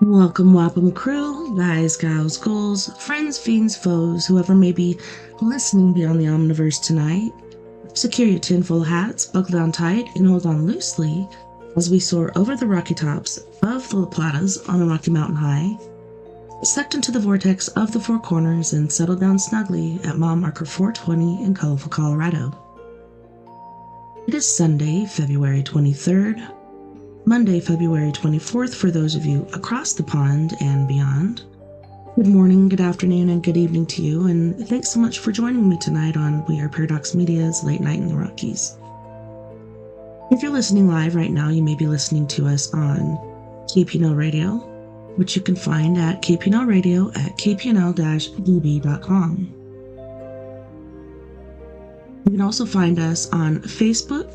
Welcome, welcome, crew, guys, gals, ghouls, friends, fiends, foes, whoever may be listening beyond the Omniverse tonight. Secure your tinfoil hats, buckle down tight, and hold on loosely as we soar over the rocky tops of the La Platas on a rocky mountain high, sucked into the vortex of the Four Corners and settle down snugly at mile marker 420 in colorful Colorado. It is Sunday, February 23rd, Monday, February 24th for those of you across the pond and beyond. Good morning, good afternoon, and good evening to you, and thanks so much for joining me tonight on We Are Paradox Media's Late Night in the Rockies. If you're listening live right now, you may be listening to us on KPNL Radio, which you can find at KPNL Radio at kpnl-db.com. You can also find us on Facebook,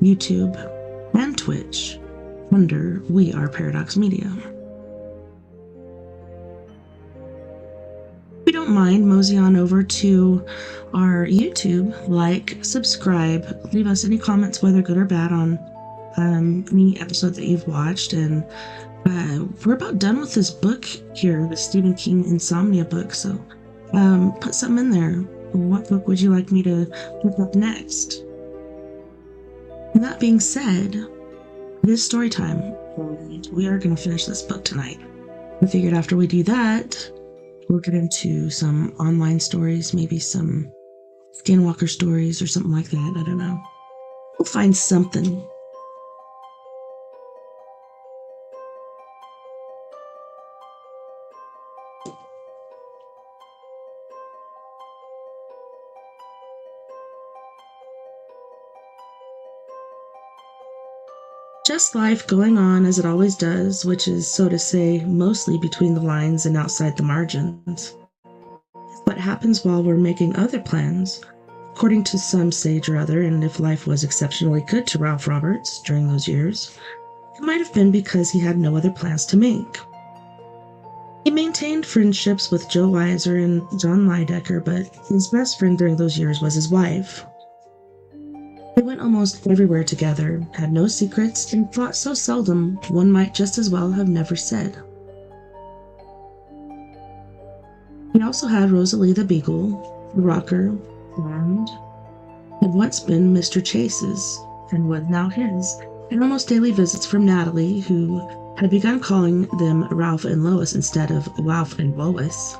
YouTube, and Twitch under We Are Paradox Media. If you don't mind, mosey on over to our YouTube, like, subscribe, leave us any comments, whether good or bad, on any episode that you've watched. And we're about done with this book here, the Stephen King Insomnia book, so put something in there. What book would you like me to pick up next? And that being said, it is story time. We are going to finish this book tonight. I figured after we do that, we'll get into some online stories, maybe some Skinwalker stories or something like that. I don't know. We'll find something. Just life going on as it always does, which is, so to say, mostly between the lines and outside the margins. What happens while we're making other plans, according to some sage or other, and if life was exceptionally good to Ralph Roberts during those years, it might have been because he had no other plans to make. He maintained friendships with Joe Weiser and John Lydecker, but his best friend during those years was his wife. They went almost everywhere together, had no secrets, and fought so seldom one might just as well have never said. He also had Rosalie the Beagle, the rocker, and had once been Mr. Chase's, and was now his, and almost daily visits from Natalie, who had begun calling them Ralph and Lois instead of Ralph and Lois.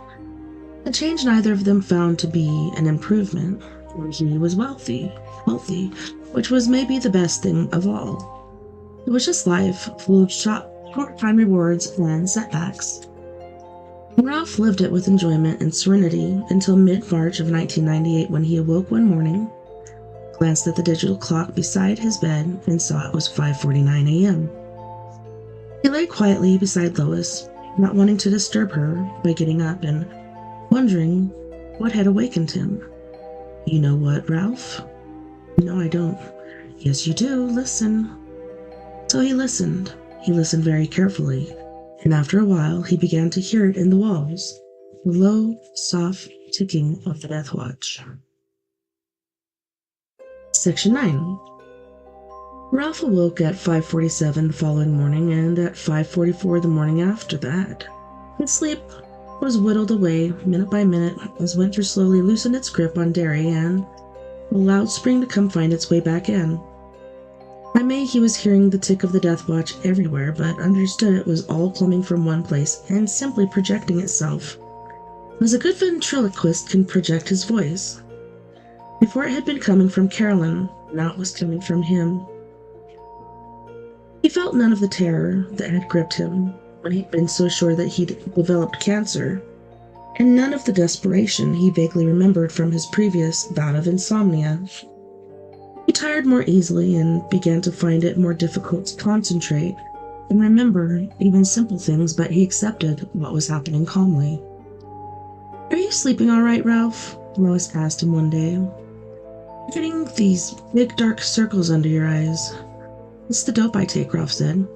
A change neither of them found to be an improvement, for he was wealthy, which was maybe the best thing of all. It was just life, full of short-time rewards and setbacks. And Ralph lived it with enjoyment and serenity until mid-March of 1998, when he awoke one morning, glanced at the digital clock beside his bed, and saw it was 5:49 a.m. He lay quietly beside Lois, not wanting to disturb her by getting up and wondering what had awakened him. "You know what, Ralph?" "No, I don't." "Yes, you do. Listen." So he listened. He listened very carefully, and after a while he began to hear it in the walls, the low, soft ticking of the death watch. Section 9. Ralph awoke at 5:47 the following morning, and at 5:44 the morning after that. His sleep was whittled away minute by minute as winter slowly loosened its grip on Derry and allowed spring to come find its way back in. By May he was hearing the tick of the death watch everywhere, but understood it was all coming from one place and simply projecting itself, as a good ventriloquist can project his voice. Before it had been coming from Carolyn, now it was coming from him. He felt none of the terror that had gripped him when he'd been so sure that he'd developed cancer, and none of the desperation he vaguely remembered from his previous bout of insomnia. He tired more easily and began to find it more difficult to concentrate and remember even simple things, but he accepted what was happening calmly. "Are you sleeping all right, Ralph?" Lois asked him one day. "You're getting these big dark circles under your eyes." "It's the dope I take," Ralph said.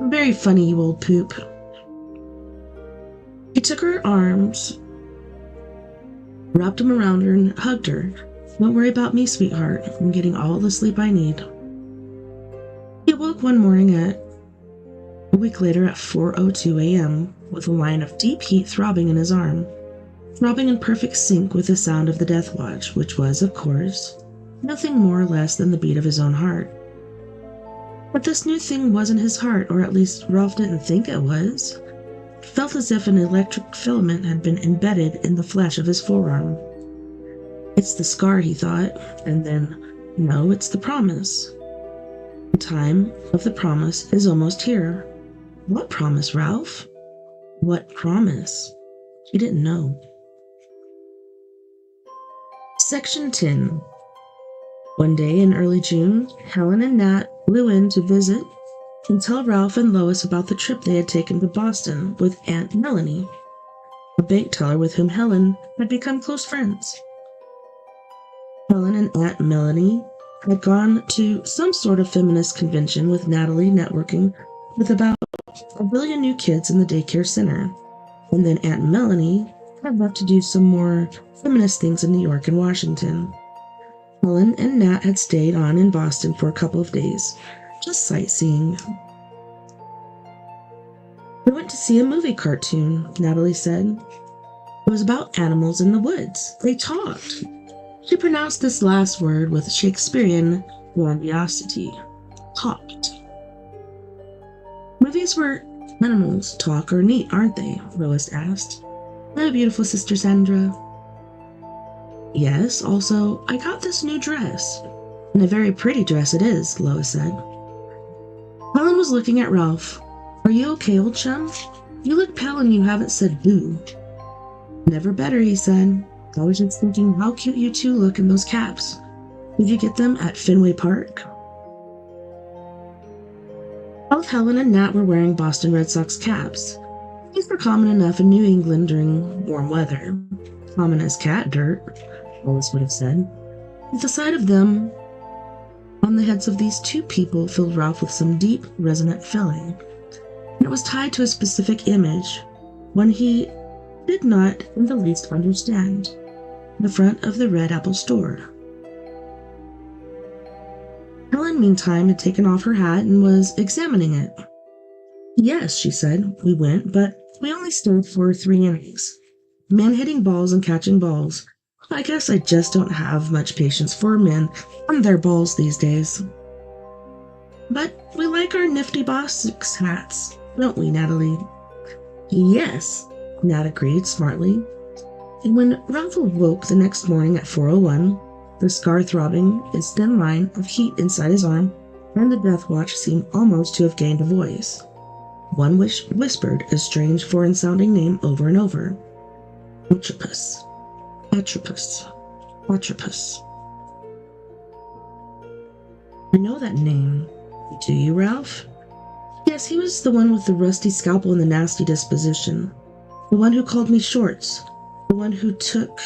"Very funny, you old poop." He took her arms, wrapped them around her, and hugged her. "Don't worry about me, sweetheart. I'm getting all the sleep I need." He awoke one morning at A week later at 4:02 a.m., with a line of deep heat throbbing in his arm, throbbing in perfect sync with the sound of the death watch, which was, of course, nothing more or less than the beat of his own heart. But this new thing wasn't his heart, or at least Ralph didn't think it was. It felt as if an electric filament had been embedded in the flesh of his forearm. It's the scar, he thought, and then, no, it's the promise. The time of the promise is almost here. What promise, Ralph? What promise? He didn't know. Section 10. One day in early June, Helen and Nat flew in to visit and tell Ralph and Lois about the trip they had taken to Boston with Aunt Melanie, a bank teller with whom Helen had become close friends. Helen and Aunt Melanie had gone to some sort of feminist convention with Natalie, networking with about 1 billion new kids in the daycare center, and then Aunt Melanie had left to do some more feminist things in New York and Washington. Helen and Nat had stayed on in Boston for a couple of days, just sightseeing. We went to see a movie cartoon, Natalie said. It was about animals in the woods. They talked. She pronounced this last word with Shakespearean grandiosity. Talked. Movies where animals talk are neat, aren't they? Lois asked. My beautiful sister Sandra. Yes, also, I got this new dress. And a very pretty dress it is, Lois said. Helen was looking at Ralph. Are you okay, old chum? You look pale and you haven't said boo. Never better, he said. I was just thinking how cute you two look in those caps. Did you get them at Fenway Park? Both Helen and Nat were wearing Boston Red Sox caps. These were common enough in New England during warm weather. Common as cat dirt, Lois would have said. With the sight of them on the heads of these two people filled Ralph with some deep, resonant feeling. And it was tied to a specific image, one he did not in the least understand. The front of the Red Apple store. Helen, meantime, had taken off her hat and was examining it. Yes, she said, we went, but we only stayed for 3 innings. Men hitting balls and catching balls. I guess I just don't have much patience for men and their balls these days. But we like our nifty boss hats, don't we, Natalie? Yes, Nat agreed smartly. And when Ralph awoke the next morning at 4:01, the scar throbbing his thin line of heat inside his arm, and the death watch seemed almost to have gained a voice. One whispered a strange foreign-sounding name over and over. Atropus. Atropus. Atropus. I know that name. Do you, Ralph? Yes, he was the one with the rusty scalpel and the nasty disposition. The one who called me Shorts. The one who took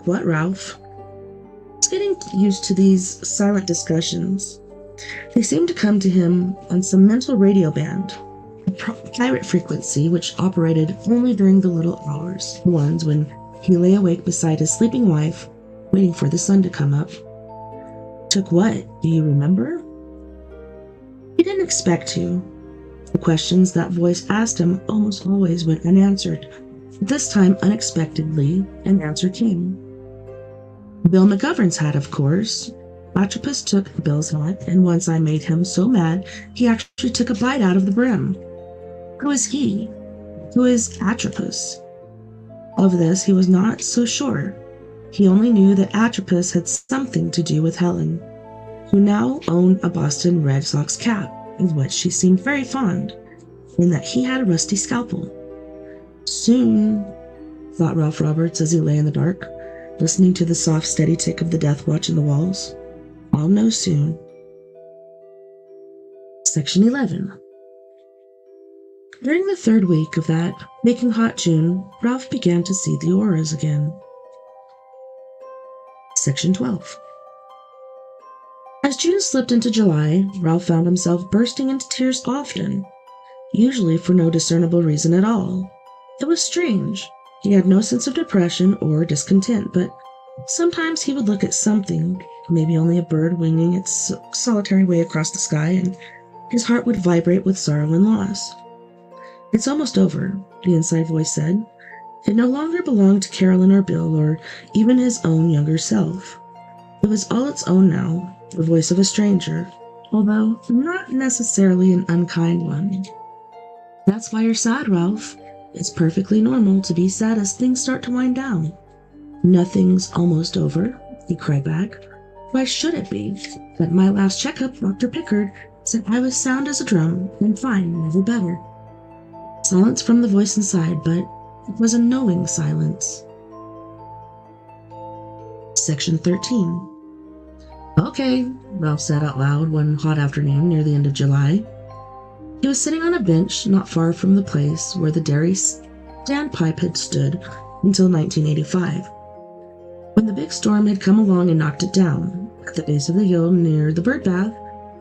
what, Ralph? I was getting used to these silent discussions. They seemed to come to him on some mental radio band, a pirate frequency which operated only during the little hours, the ones when he lay awake beside his sleeping wife, waiting for the sun to come up. Took what? Do you remember? He didn't expect to. The questions that voice asked him almost always went unanswered. This time, unexpectedly, an answer came. Bill McGovern's hat, of course. Atropus took Bill's hat, and once I made him so mad, he actually took a bite out of the brim. Who is he? Who is Atropus? Of this he was not so sure. He only knew that Atropus had something to do with Helen, who now owned a Boston Red Sox cap, of which she seemed very fond, and that he had a rusty scalpel. Soon, thought Ralph Roberts as he lay in the dark, listening to the soft, steady tick of the death watch in the walls. I'll know soon. Section 11. During the 3rd week of that baking hot June, Ralph began to see the auras again. Section 12. As June slipped into July, Ralph found himself bursting into tears often, usually for no discernible reason at all. It was strange. He had no sense of depression or discontent, but sometimes he would look at something, maybe only a bird winging its solitary way across the sky, and his heart would vibrate with sorrow and loss. "It's almost over," the inside voice said. It no longer belonged to Carolyn or Bill or even his own younger self. It was all its own now, the voice of a stranger, although not necessarily an unkind one. "That's why you're sad, Ralph. It's perfectly normal to be sad as things start to wind down." "Nothing's almost over," he cried back. "Why should it be? At my last checkup, Dr. Pickard said I was sound as a drum and fine, never better." Silence from the voice inside, but it was a knowing silence. Section 13. "Okay," Ralph said out loud one hot afternoon near the end of July. He was sitting on a bench not far from the place where the dairy standpipe had stood until 1985. When the big storm had come along and knocked it down, at the base of the hill near the bird bath,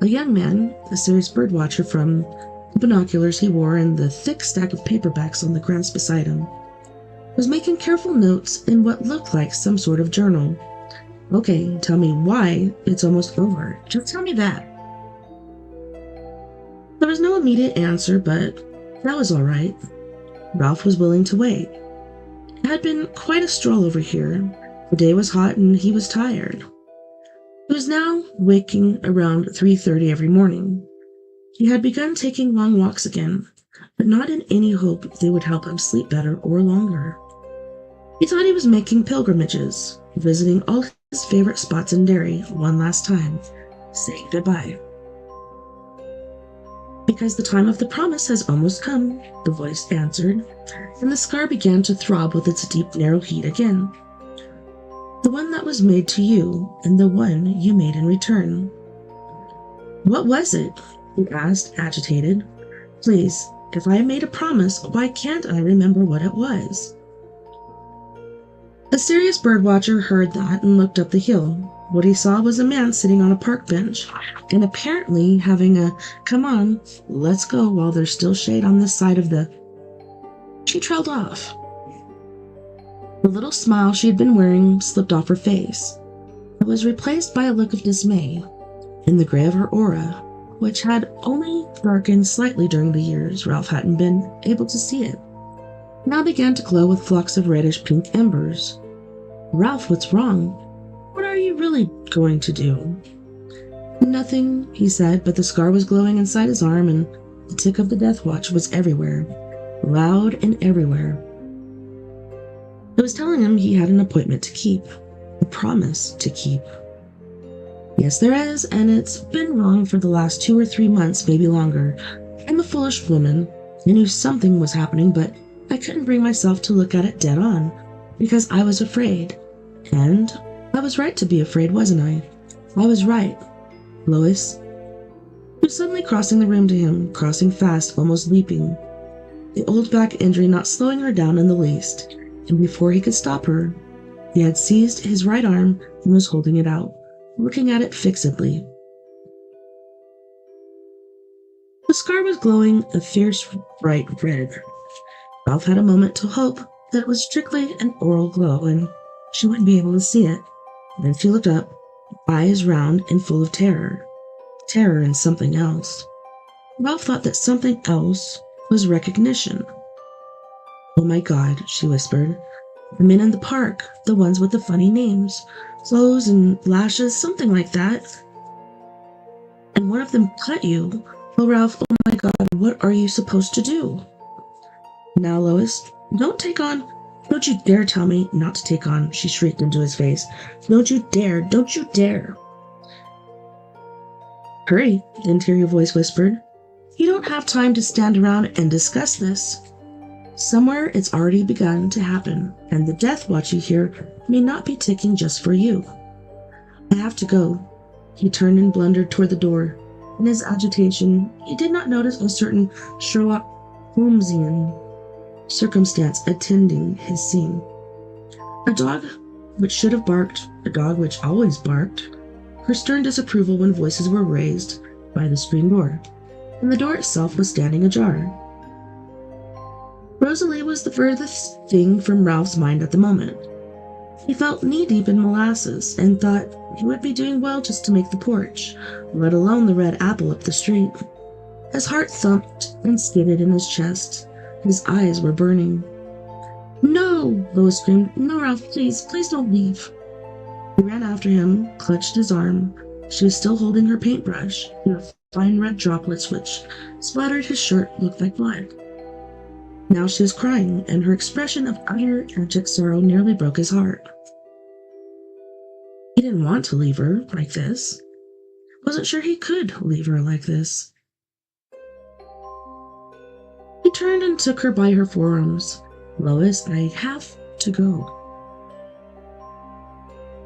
a young man, a serious bird watcher from the binoculars he wore and the thick stack of paperbacks on the grass beside him, was making careful notes in what looked like some sort of journal. "Okay, tell me why it's almost over. Just tell me that." There was no immediate answer, but that was all right. Ralph was willing to wait. It had been quite a stroll over here. The day was hot and he was tired. He was now waking around 3:30 every morning. He had begun taking long walks again, but not in any hope they would help him sleep better or longer. He thought he was making pilgrimages, visiting all his favorite spots in Derry one last time, saying goodbye. "Because the time of the promise has almost come," the voice answered, and the scar began to throb with its deep, narrow heat again. "The one that was made to you, and the one you made in return." "What was it?" he asked, agitated. "Please, if I made a promise, why can't I remember what it was?" A serious birdwatcher heard that and looked up the hill. What he saw was a man sitting on a park bench, and apparently having a "come on, let's go while there's still shade on this side of the—" She trailed off. The little smile she had been wearing slipped off her face. It was replaced by a look of dismay. In the gray of her aura, which had only darkened slightly during the years Ralph hadn't been able to see it, now began to glow with flocks of reddish-pink embers. "Ralph, what's wrong? What are you really going to do?" "Nothing," he said, but the scar was glowing inside his arm, and the tick of the death watch was everywhere, loud and everywhere. It was telling him he had an appointment to keep, a promise to keep. "Yes, there is, and it's been wrong for the last 2 or 3 months, maybe longer. I'm a foolish woman. I knew something was happening, but I couldn't bring myself to look at it dead on, because I was afraid. And I was right to be afraid, wasn't I? I was right. Lois." He was suddenly crossing the room to him, crossing fast, almost leaping. The old back injury not slowing her down in the least, and before he could stop her, he had seized his right arm and was holding it out, looking at it fixedly. The scar was glowing a fierce bright red. Ralph had a moment to hope that it was strictly an aural glow and she wouldn't be able to see it. Then she looked up, eyes round and full of terror. Terror and something else. Ralph thought that something else was recognition. "Oh my God," she whispered. "The men in the park, the ones with the funny names, clothes and lashes, something like that. And one of them cut you. Oh, Ralph, oh my God, what are you supposed to do?" "Now, Lois, don't you dare tell me not to take on," she shrieked into his face. Don't you dare. "Hurry," the interior voice whispered. "You don't have time to stand around and discuss this. Somewhere it's already begun to happen, and the death watch you hear may not be ticking just for you. I have to go." He turned and blundered toward the door. In his agitation, he did not notice a certain Sherlock Holmesian circumstance attending his scene. A dog which should have barked, a dog which always barked, her stern disapproval when voices were raised by the screen door, and the door itself was standing ajar. Rosalie was the furthest thing from Ralph's mind at the moment. He felt knee-deep in molasses and thought he would be doing well just to make the porch, let alone the red apple up the street. His heart thumped and skidded in his chest. His eyes were burning. "No!" Lois screamed. "No, Ralph, please don't leave." He ran after him, clutched his arm. She was still holding her paintbrush. The fine red droplets which splattered his shirt looked like blood. Now she was crying, and her expression of utter abject sorrow nearly broke his heart. He didn't want to leave her like this. Wasn't sure he could leave her like this. He turned and took her by her forearms. "Lois, I have to go."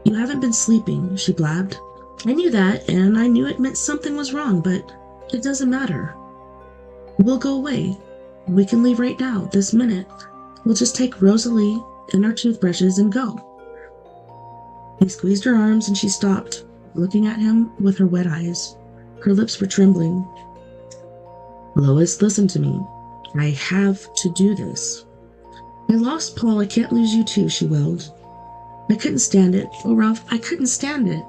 "You haven't been sleeping," she blabbed. "I knew that, and I knew it meant something was wrong, but it doesn't matter. We'll go away. We can leave right now, this minute. We'll just take Rosalie and our toothbrushes and go." He squeezed her arms and she stopped, looking at him with her wet eyes. Her lips were trembling. "Lois, listen to me. I have to do this." "I lost Paul. I can't lose you too," she wailed. "I couldn't stand it. Oh, Ralph, I couldn't stand it."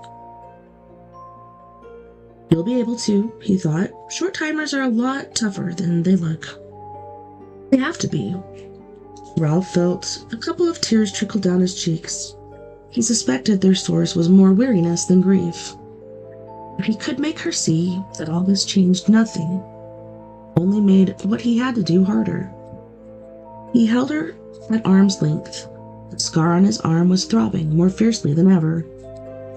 "You'll be able to," he thought. "Short-timers are a lot tougher than they look." They have to be. Ralph felt a couple of tears trickle down his cheeks. He suspected their source was more weariness than grief. If he could make her see that all this changed nothing, only made what he had to do harder. He held her at arm's length. The scar on his arm was throbbing more fiercely than ever,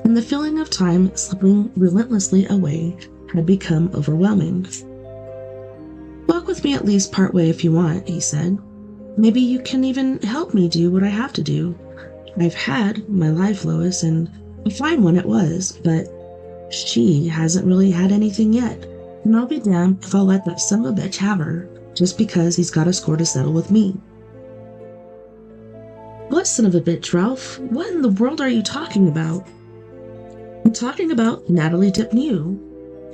and the feeling of time slipping relentlessly away had become overwhelming. "Walk with me at least part way if you want," he said. "Maybe you can even help me do what I have to do. I've had my life, Lois, and a fine one it was, but she hasn't really had anything yet, and I'll be damned if I'll let that son of a bitch have her, just because he's got a score to settle with me." "What son of a bitch, Ralph? What in the world are you talking about?" "I'm talking about Natalie Dipnew.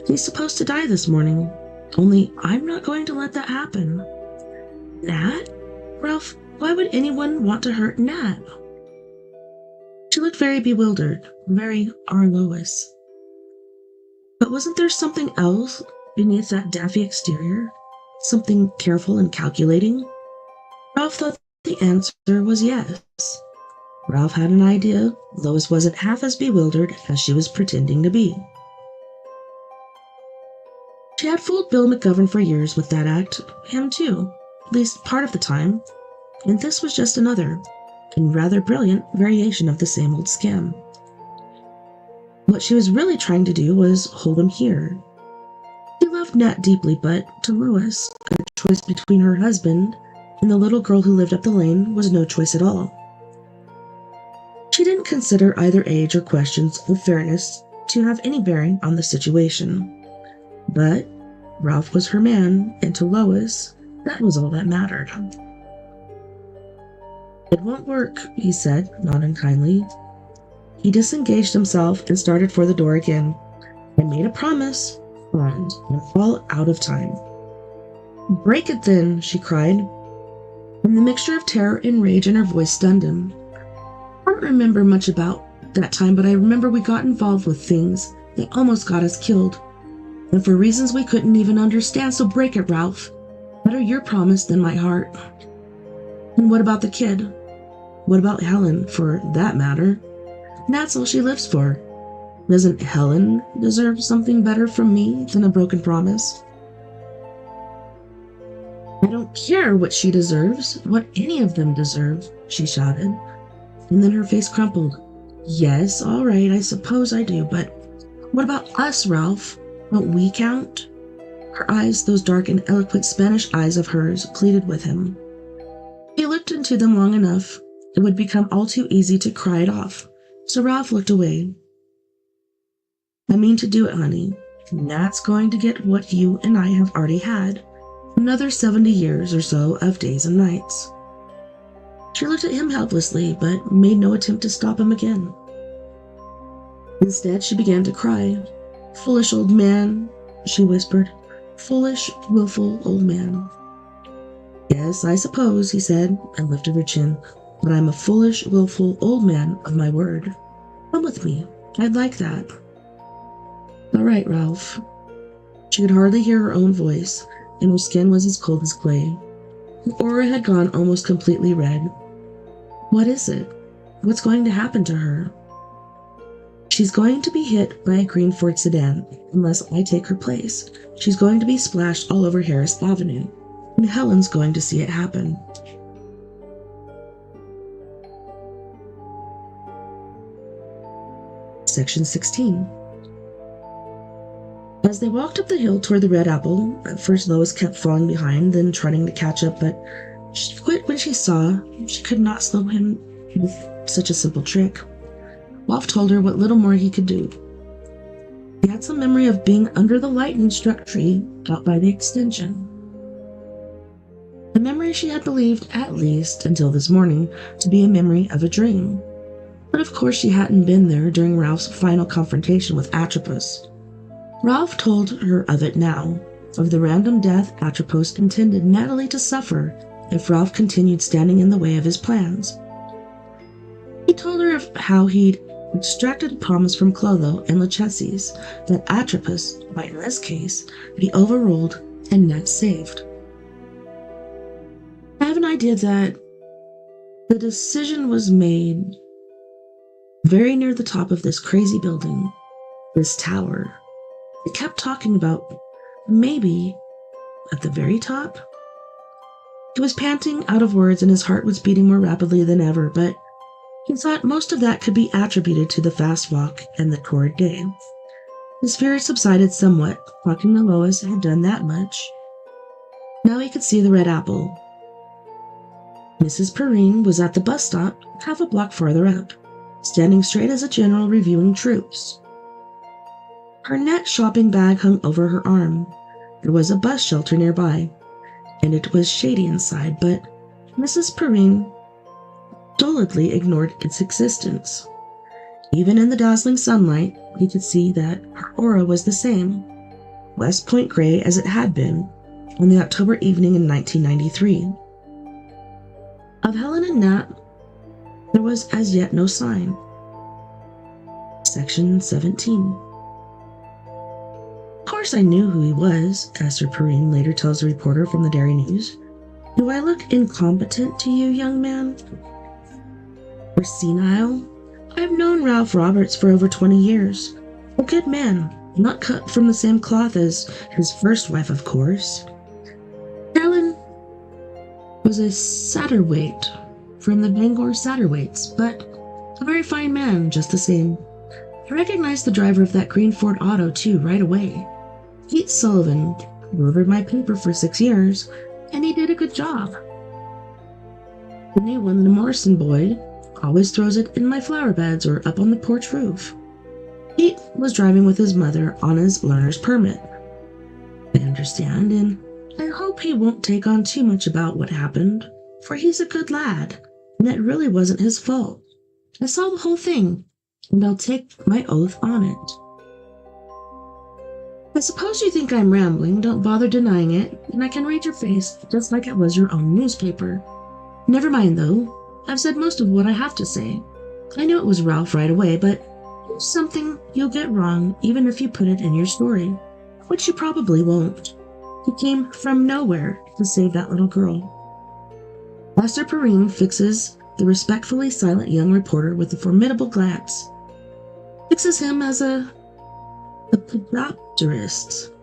He's supposed to die this morning. Only I'm not going to let that happen." "Nat? Ralph, why would anyone want to hurt Nat?" She looked very bewildered, very our Lois. But wasn't there something else beneath that daffy exterior? Something careful and calculating? Ralph thought the answer was yes. Ralph had an idea Lois wasn't half as bewildered as she was pretending to be. She had fooled Bill McGovern for years with that act, him too, at least part of the time, and this was just another, and rather brilliant, variation of the same old scam. What she was really trying to do was hold him here. She loved Nat deeply, but to Lois, a choice between her husband and the little girl who lived up the lane was no choice at all. She didn't consider either age or questions of fairness to have any bearing on the situation. But Ralph was her man, and to Lois, that was all that mattered. "It won't work," he said, not unkindly. He disengaged himself and started for the door again. "I made a promise, and I'm all out of time." "Break it then," she cried, and the mixture of terror and rage in her voice stunned him. "I don't remember much about that time, but I remember we got involved with things that almost got us killed. And for reasons we couldn't even understand, so break it, Ralph. Better your promise than my heart." "And what about the kid? What about Helen, for that matter? That's all she lives for. Doesn't Helen deserve something better from me than a broken promise?" "I don't care what she deserves, what any of them deserve," she shouted. And then her face crumpled. "Yes, all right, I suppose I do, but what about us, Ralph? Don't we count?" Her eyes, those dark and eloquent Spanish eyes of hers, pleaded with him. He looked into them long enough, it would become all too easy to cry it off, so Ralph looked away. "I mean to do it, honey. Nat's going to get what you and I have already had, another 70 years or so of days and nights." She looked at him helplessly, but made no attempt to stop him again. Instead, she began to cry. "Foolish old man," she whispered. "Foolish, willful old man." "Yes, I suppose," he said, and lifted her chin. but I'm a foolish, willful old man of my word. Come with me. I'd like that. All right, Ralph. She could hardly hear her own voice, and her skin was as cold as clay. Her aura had gone almost completely red. What is it? What's going to happen to her? She's going to be hit by a green Ford sedan unless I take her place. She's going to be splashed all over Harris Avenue, and Helen's going to see it happen. Section 16. As they walked up the hill toward the Red Apple, at first Lois kept falling behind, then trying to catch up, but she quit when she saw she could not slow him with such a simple trick. Ralph told her what little more he could do. He had some memory of being under the lightning-struck tree out by the extension. A memory she had believed, at least until this morning, to be a memory of a dream. But of course she hadn't been there during Ralph's final confrontation with Atropos. Ralph told her of it now, of the random death Atropos intended Natalie to suffer if Ralph continued standing in the way of his plans. He told her of how he'd extracted a promise from Clotho and Lachesis that Atropos might in this case be overruled and Nat saved. I have an idea that the decision was made very near the top of this crazy building, this tower. He kept talking about maybe at the very top. He was panting out of words and his heart was beating more rapidly than ever, but he thought most of that could be attributed to the fast walk and the torrid day. His fear subsided somewhat. Talking to Lois had done that much. Now he could see the Red Apple. Mrs. Perrine was at the bus stop half a block farther up, standing straight as a general reviewing troops. Her net shopping bag hung over her arm. There was a bus shelter nearby, and it was shady inside, but Mrs. Perrine stolidly ignored its existence. Even in the dazzling sunlight, he could see that her aura was the same, West Point gray as it had been on the October evening in 1993. Of Helen and Nat, there was as yet no sign. Section 17. Of course I knew who he was, Esther Perrine later tells the reporter from the Dairy News. Do I look incompetent to you, young man? Or senile? I've known Ralph Roberts for over 20 years. A good man, not cut from the same cloth as his first wife, of course. Helen was a Satterweight from the Bangor Satterweights, but a very fine man just the same. I recognized the driver of that green Ford auto, too, right away. Pete Sullivan delivered my paper for 6 years, and he did a good job. The new one, the Morrison Boyd, always throws it in my flower beds or up on the porch roof. Pete was driving with his mother on his learner's permit. I understand, and I hope he won't take on too much about what happened, for he's a good lad, and it really wasn't his fault. I saw the whole thing, and I'll take my oath on it. I suppose you think I'm rambling. Don't bother denying it, and I can read your face just like it was your own newspaper. Never mind, though. I've said most of what I have to say. I knew it was Ralph right away, but there's something you'll get wrong even if you put it in your story, which you probably won't. He came from nowhere to save that little girl. Esther Perrine fixes the respectfully silent young reporter with a formidable glance. Fixes him as a podopterist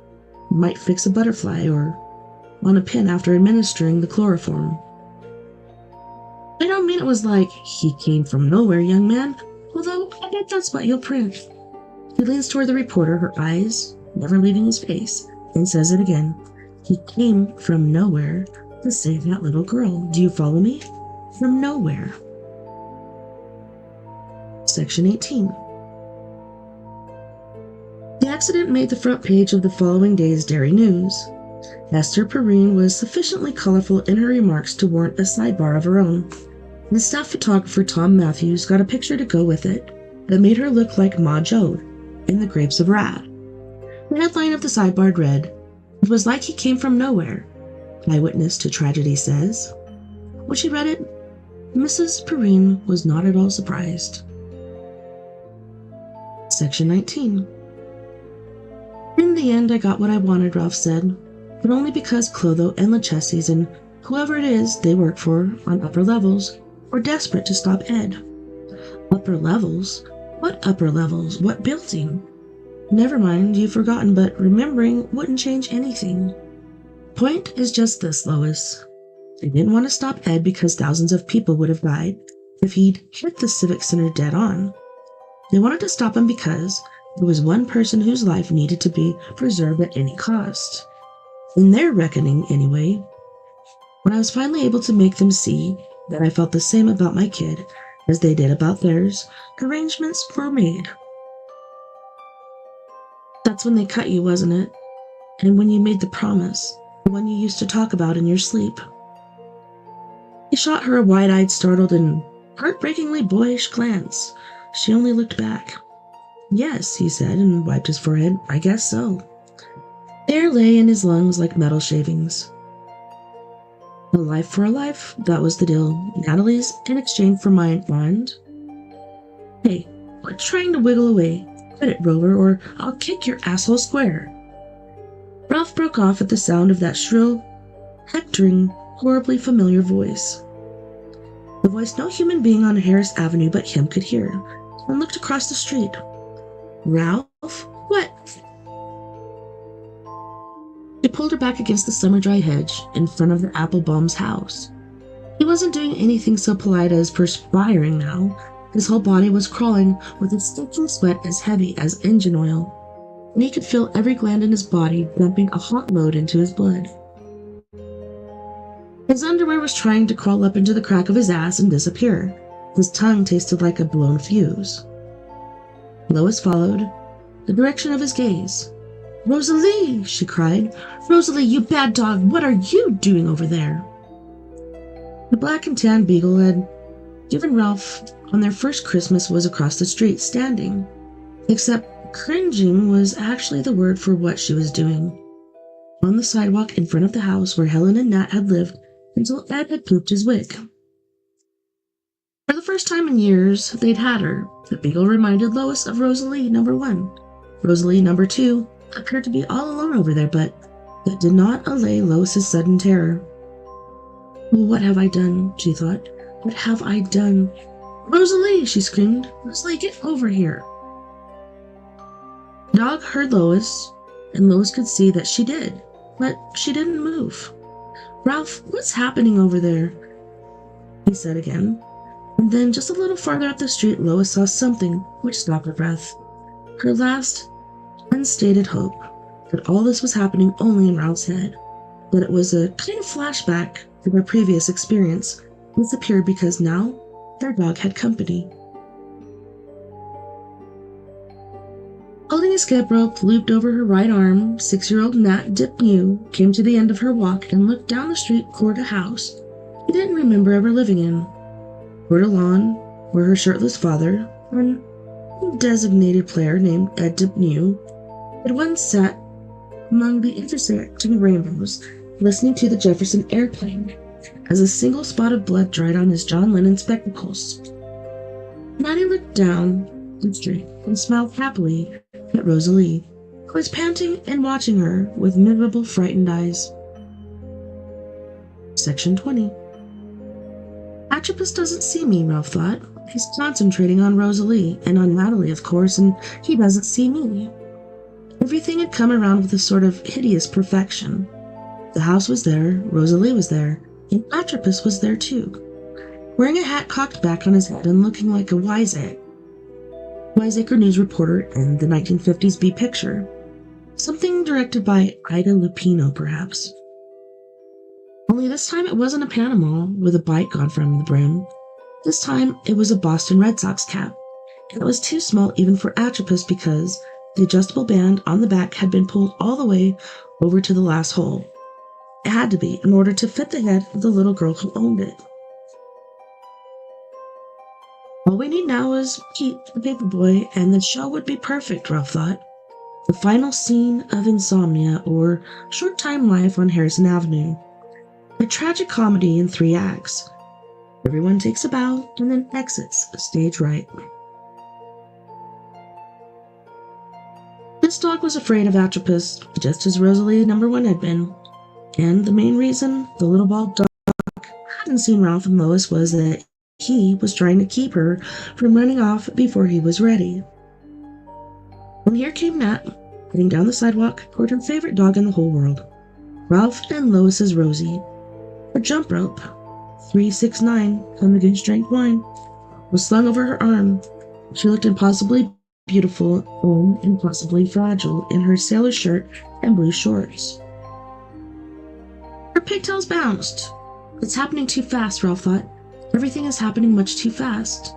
might fix a butterfly or on a pin after administering the chloroform. I don't mean it was like he came from nowhere, young man, although I bet that's what you'll print. He leans toward the reporter, her eyes never leaving his face, and says it again. He came from nowhere to save that little girl. Do you follow me? From nowhere. Section 18. The accident made the front page of the following day's Dairy News. Esther Perrine was sufficiently colorful in her remarks to warrant a sidebar of her own. The staff photographer Tom Matthews got a picture to go with it that made her look like Ma Jode in The Grapes of Wrath. The headline of the sidebar read, "It was like he came from nowhere. Eyewitness to tragedy says." When she read it, Mrs. Perrine was not at all surprised. Section 19. In the end, I got what I wanted, Ralph said, but only because Clotho and Lachesis and whoever it is they work for on upper levels were desperate to stop Ed. Upper levels? What upper levels? What building? Never mind, you've forgotten, but remembering wouldn't change anything. Point is just this, Lois. They didn't want to stop Ed because thousands of people would have died if he'd hit the Civic Center dead on. They wanted to stop him because there was one person whose life needed to be preserved at any cost. In their reckoning, anyway. When I was finally able to make them see that I felt the same about my kid as they did about theirs, arrangements were made. That's when they cut you, wasn't it? And when you made the promise, the one you used to talk about in your sleep. He shot her a wide-eyed, startled, and heartbreakingly boyish glance. She only looked back. Yes, he said, and wiped his forehead. I guess so. Air lay in his lungs like metal shavings. A life for a life, that was the deal. Natalie's in exchange for my mind. Hey, quit trying to wiggle away. Quit it, Rover, or I'll kick your asshole square. Ralph broke off at the sound of that shrill, hectoring, horribly familiar voice. The voice no human being on Harris Avenue but him could hear, and looked across the street. Ralph? What? He pulled her back against the summer-dry hedge in front of the Applebaum's house. He wasn't doing anything so polite as perspiring now. His whole body was crawling with a stinking sweat as heavy as engine oil, and he could feel every gland in his body dumping a hot load into his blood. His underwear was trying to crawl up into the crack of his ass and disappear. His tongue tasted like a blown fuse. Lois followed the direction of his gaze. Rosalie, she cried. Rosalie, you bad dog, what are you doing over there? The black and tan beagle had given Ralph on their first Christmas was across the street, standing. Except cringing was actually the word for what she was doing. On the sidewalk in front of the house where Helen and Nat had lived until Ed had pooped his wig. For the first time in years, they'd had her. The beagle reminded Lois of Rosalie number 1. Rosalie number 2 appeared to be all alone over there, but that did not allay Lois's sudden terror. Well, what have I done? She thought. What have I done? Rosalie, she screamed. Rosalie, get over here. The dog heard Lois, and Lois could see that she did, but she didn't move. Ralph, what's happening over there? He said again. And then just a little farther up the street, Lois saw something which stopped her breath. Her last unstated hope that all this was happening only in Ralph's head, that it was a kind of flashback to their previous experience, disappeared because now their dog had company. Holding a skip rope looped over her right arm, 6-year-old Nat Dipnew came to the end of her walk and looked down the street toward a house she didn't remember ever living in. Toward a lawn where her shirtless father, an designated player named Ed Dipnew, had once sat among the intersecting rainbows, listening to the Jefferson Airplane as a single spot of blood dried on his John Lennon spectacles. Maddie looked down the street and smiled happily at Rosalie, who was panting and watching her with miserable, frightened eyes. Section 20. Atropus doesn't see me, Ralph thought. He's concentrating on Rosalie, and on Natalie, of course, and he doesn't see me. Everything had come around with a sort of hideous perfection. The house was there, Rosalie was there, and Atropus was there too, wearing a hat cocked back on his head and looking like a wiseacre news reporter in the 1950s B picture. Something directed by Ida Lupino, perhaps. Only this time it wasn't a Panama with a bite gone from the brim. This time it was a Boston Red Sox cap, and it was too small even for Atropus because the adjustable band on the back had been pulled all the way over to the last hole. It had to be in order to fit the head of the little girl who owned it. All we need now is Pete, the paperboy, and the show would be perfect, Ralph thought. The final scene of Insomnia, or Short Time Life on Harrison Avenue. A tragic comedy in 3 acts. Everyone takes a bow and then exits stage right. This dog was afraid of Atropus, just as Rosalie #1 had been. And the main reason the little bald dog hadn't seen Ralph and Lois was that he was trying to keep her from running off before he was ready. And here came Nat, heading down the sidewalk toward her favorite dog in the whole world, Ralph and Lois's Rosie. Her jump rope, 369, come against strength wine, was slung over her arm. She looked impossibly beautiful and impossibly fragile in her sailor shirt and blue shorts. Her pigtails bounced. It's happening too fast, Ralph thought. Everything is happening much too fast.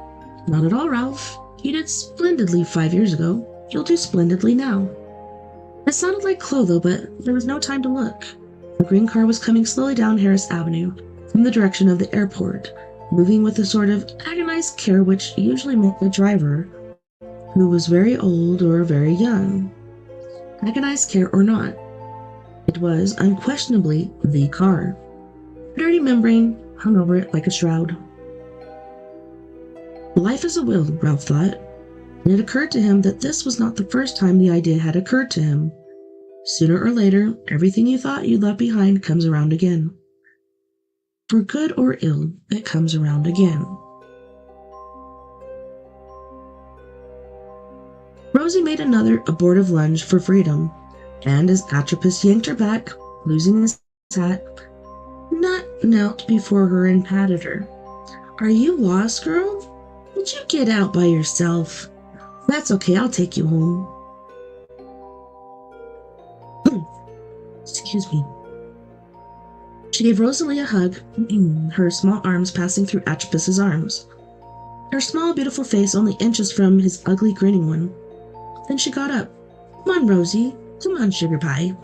Not at all, Ralph. You did splendidly 5 years ago. You'll do splendidly now. It sounded like Clotho, but there was no time to look. The green car was coming slowly down Harris Avenue from the direction of the airport, moving with a sort of agonized care which usually meant the driver, who was very old or very young. Agonized care or not, it was unquestionably the car. A dirty membrane hung over it like a shroud. Life is a will, Ralph thought, and it occurred to him that this was not the first time the idea had occurred to him. Sooner or later, everything you thought you'd left behind comes around again. For good or ill, it comes around again. Rosie made another abortive lunge for freedom, and as Atropus yanked her back, losing his hat, Nat knelt before her and patted her. Are you lost, girl? Would you get out by yourself? That's okay, I'll take you home. Excuse me. She gave Rosalie a hug, her small arms passing through Atropus's arms. Her small, beautiful face only inches from his ugly, grinning one. Then she got up. Come on, Rosie. Come on, sugar pie.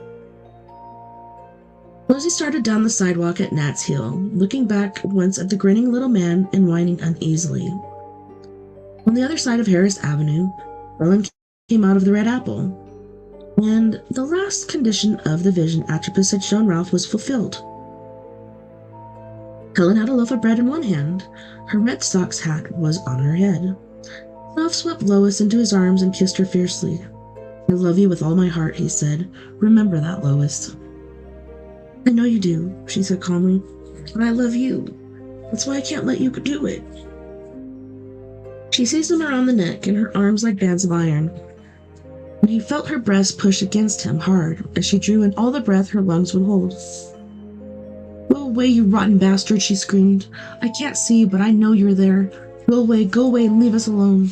Rosie started down the sidewalk at Nat's heel, looking back once at the grinning little man and whining uneasily. On the other side of Harris Avenue, Ellen came out of the Red Apple, and the last condition of the vision Atropus had shown Ralph was fulfilled. Helen had a loaf of bread in one hand. Her Red Sox hat was on her head. Ralph swept Lois into his arms and kissed her fiercely. I love you with all my heart, he said. Remember that, Lois. I know you do, she said calmly. And I love you. That's why I can't let you do it. She seized him around the neck and her arms like bands of iron. And he felt her breast push against him hard as she drew in all the breath her lungs would hold. Go away, you rotten bastard, she screamed. I can't see you, but I know you're there. Go away, and leave us alone.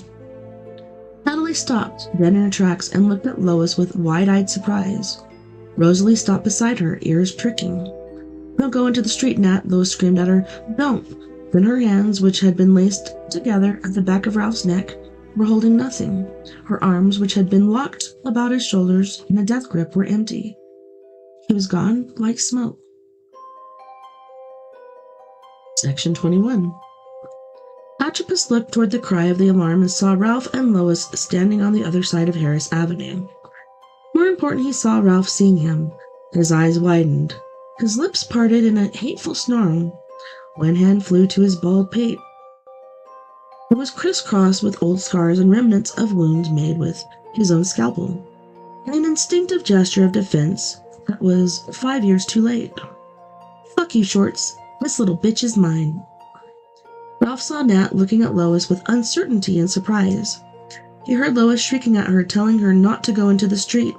Natalie stopped, dead in her tracks, and looked at Lois with wide-eyed surprise. Rosalie stopped beside her, ears pricking. Don't go into the street, Nat, Lois screamed at her. Don't. Then her hands, which had been laced together at the back of Ralph's neck, were holding nothing. Her arms, which had been locked about his shoulders in a death grip, were empty. He was gone like smoke. Section 21. Atropus looked toward the cry of the alarm and saw Ralph and Lois standing on the other side of Harris Avenue. More important, he saw Ralph seeing him. His eyes widened. His lips parted in a hateful snarl. One hand flew to his bald pate. It was crisscrossed with old scars and remnants of wounds made with his own scalpel. In an instinctive gesture of defense that was 5 years too late. Fuck you, Shorts. This little bitch is mine. Ralph saw Nat looking at Lois with uncertainty and surprise. He heard Lois shrieking at her, telling her not to go into the street.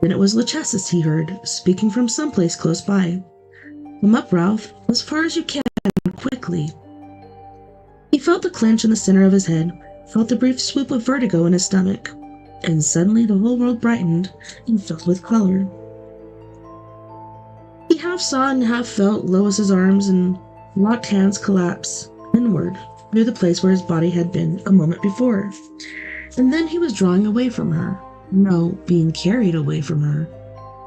Then it was Lachesis he heard, speaking from someplace close by. Come up, Ralph, as far as you can, quickly. He felt the clench in the center of his head, felt the brief swoop of vertigo in his stomach, and suddenly the whole world brightened and filled with color. He half saw and half felt Lois's arms and locked hands collapse inward near the place where his body had been a moment before. And then he was drawing away from her. No, being carried away from her.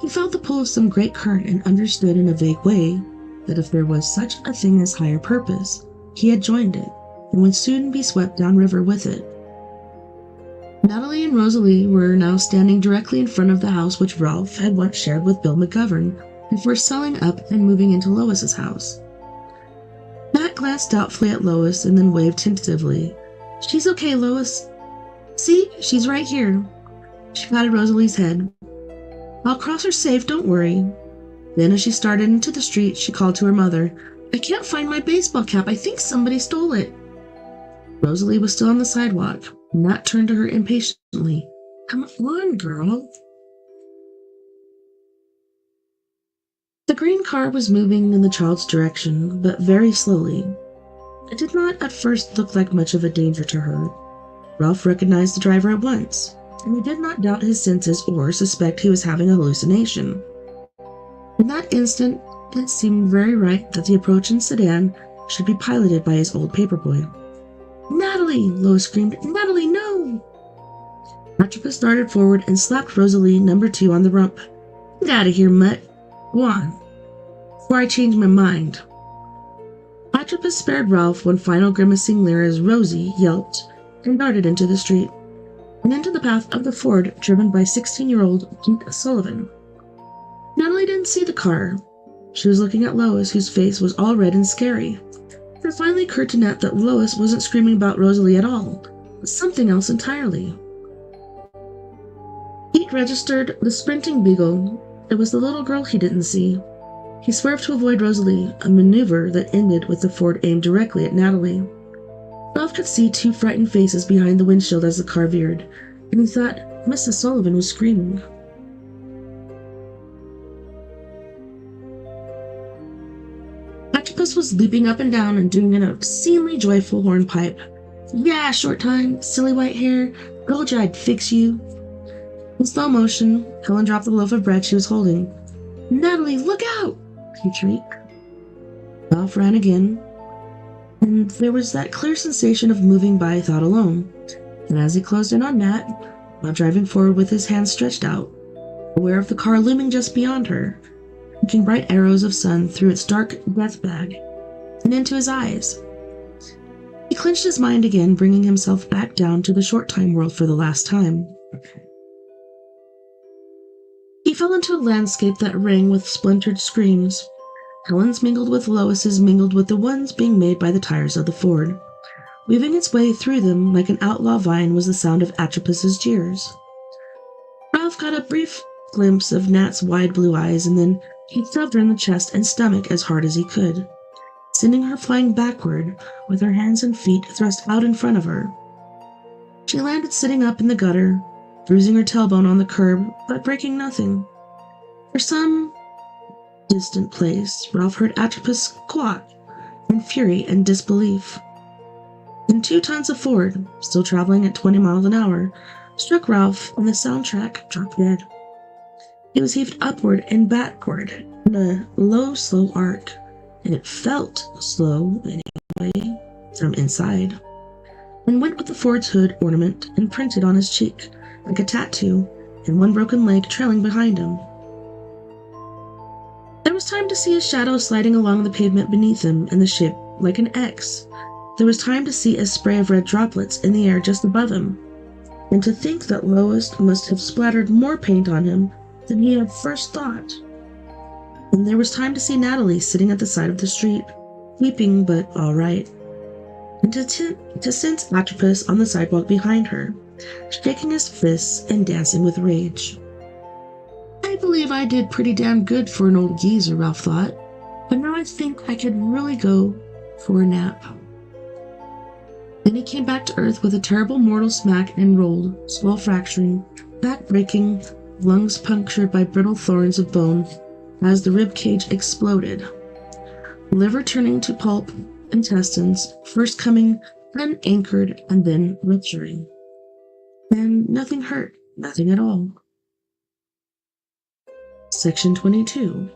He felt the pull of some great current and understood in a vague way that if there was such a thing as higher purpose, he had joined it and would soon be swept downriver with it. Natalie and Rosalie were now standing directly in front of the house which Ralph had once shared with Bill McGovern before selling up and moving into Lois's house. Matt glanced doubtfully at Lois and then waved tentatively. "She's okay, Lois. See, she's right here." She patted Rosalie's head. "I'll cross her safe, don't worry." Then, as she started into the street, she called to her mother. "I can't find my baseball cap. I think somebody stole it." Rosalie was still on the sidewalk. Nat turned to her impatiently. "Come on, girl." The green car was moving in the child's direction, but very slowly. It did not at first look like much of a danger to her. Ralph recognized the driver at once, and he did not doubt his senses or suspect he was having a hallucination. In that instant, it seemed very right that the approaching sedan should be piloted by his old paperboy. "Natalie!" Lois screamed. "Natalie, no!" Atropos darted forward and slapped Rosalie number 2 on the rump. "Get out of here, mutt. Go on, before I change my mind." Atropos spared Ralph one final grimacing leer as Rosie yelped and darted into the street, and into the path of the Ford driven by 16-year-old Pete Sullivan. Natalie didn't see the car. She was looking at Lois, whose face was all red and scary. It finally occurred to Nat that Lois wasn't screaming about Rosalie at all, but something else entirely. Pete registered the sprinting beagle. It was the little girl he didn't see. He swerved to avoid Rosalie, a maneuver that ended with the Ford aimed directly at Natalie. Ralph could see 2 frightened faces behind the windshield as the car veered, and he thought Mrs. Sullivan was screaming. Octopus was leaping up and down and doing an obscenely joyful hornpipe. "Yeah, short time, silly white hair, told you I'd fix you." In slow motion, Helen dropped the loaf of bread she was holding. "Natalie, look out!" he shrieked. Ralph ran again, and there was that clear sensation of moving by thought alone. And as he closed in on Nat, while driving forward with his hands stretched out, aware of the car looming just beyond her, making bright arrows of sun through its dark death bag and into his eyes. He clenched his mind again, bringing himself back down to the short-time world for the last time. He fell into a landscape that rang with splintered screams. Helen's mingled with Lois's, mingled with the ones being made by the tires of the Ford. Weaving its way through them like an outlaw vine was the sound of Atropos's jeers. Ralph got a brief glimpse of Nat's wide blue eyes, and then he shoved her in the chest and stomach as hard as he could, sending her flying backward with her hands and feet thrust out in front of her. She landed sitting up in the gutter, bruising her tailbone on the curb, but breaking nothing. For some distant place, Ralph heard Atropos squawk in fury and disbelief. Then 2 tons of Ford, still traveling at 20 miles an hour, struck Ralph, and the soundtrack dropped dead. He was heaved upward and backward in a low, slow arc, and it felt slow anyway from inside, and went with the Ford's hood ornament imprinted on his cheek like a tattoo, and one broken leg trailing behind him. There was time to see a shadow sliding along the pavement beneath him in the shape like an X. There was time to see a spray of red droplets in the air just above him, and to think that Lois must have splattered more paint on him than he had first thought. And there was time to see Natalie sitting at the side of the street, weeping but all right, and to sense Atropos on the sidewalk behind her, shaking his fists and dancing with rage. "I believe I did pretty damn good for an old geezer," Ralph thought, "but now I think I could really go for a nap." Then he came back to earth with a terrible mortal smack and rolled, skull fracturing, back breaking, lungs punctured by brittle thorns of bone as the rib cage exploded, liver turning to pulp, intestines first coming unanchored and then rupturing. And nothing hurt, nothing at all. Section 22.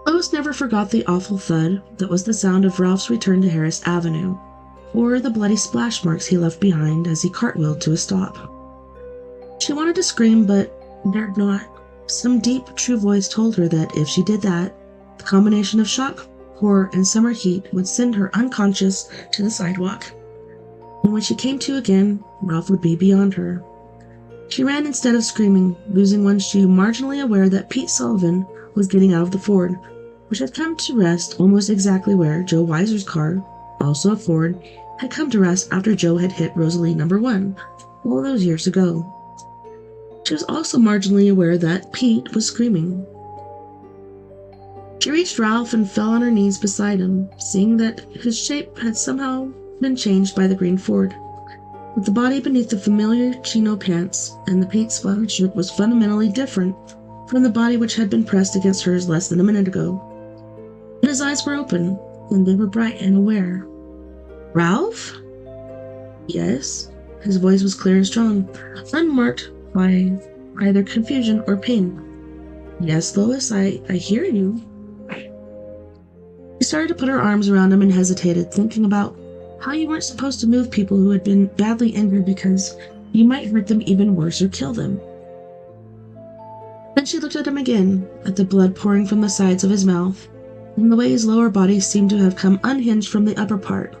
Lois never forgot the awful thud that was the sound of Ralph's return to Harris Avenue, or the bloody splash marks he left behind as he cartwheeled to a stop. She wanted to scream, but dared not. Some deep, true voice told her that if she did that, the combination of shock, horror, and summer heat would send her unconscious to the sidewalk. And when she came to again, Ralph would be beyond her. She ran instead of screaming, losing one shoe, marginally aware that Pete Sullivan was getting out of the Ford, which had come to rest almost exactly where Joe Weiser's car, also a Ford, had come to rest after Joe had hit Rosalie number 1 all those years ago. She was also marginally aware that Pete was screaming. She reached Ralph and fell on her knees beside him, seeing that his shape had somehow been changed by the green Ford. With the body beneath the familiar chino pants, and the paint splattered shirt was fundamentally different from the body which had been pressed against hers less than a minute ago. But his eyes were open, and they were bright and aware. Ralph? Yes. His voice was clear and strong, unmarked by either confusion or pain. Yes, Lois, I hear you. She started to put her arms around him and hesitated, thinking about how you weren't supposed to move people who had been badly injured because you might hurt them even worse or kill them. Then she looked at him again, at the blood pouring from the sides of his mouth, and the way his lower body seemed to have come unhinged from the upper part,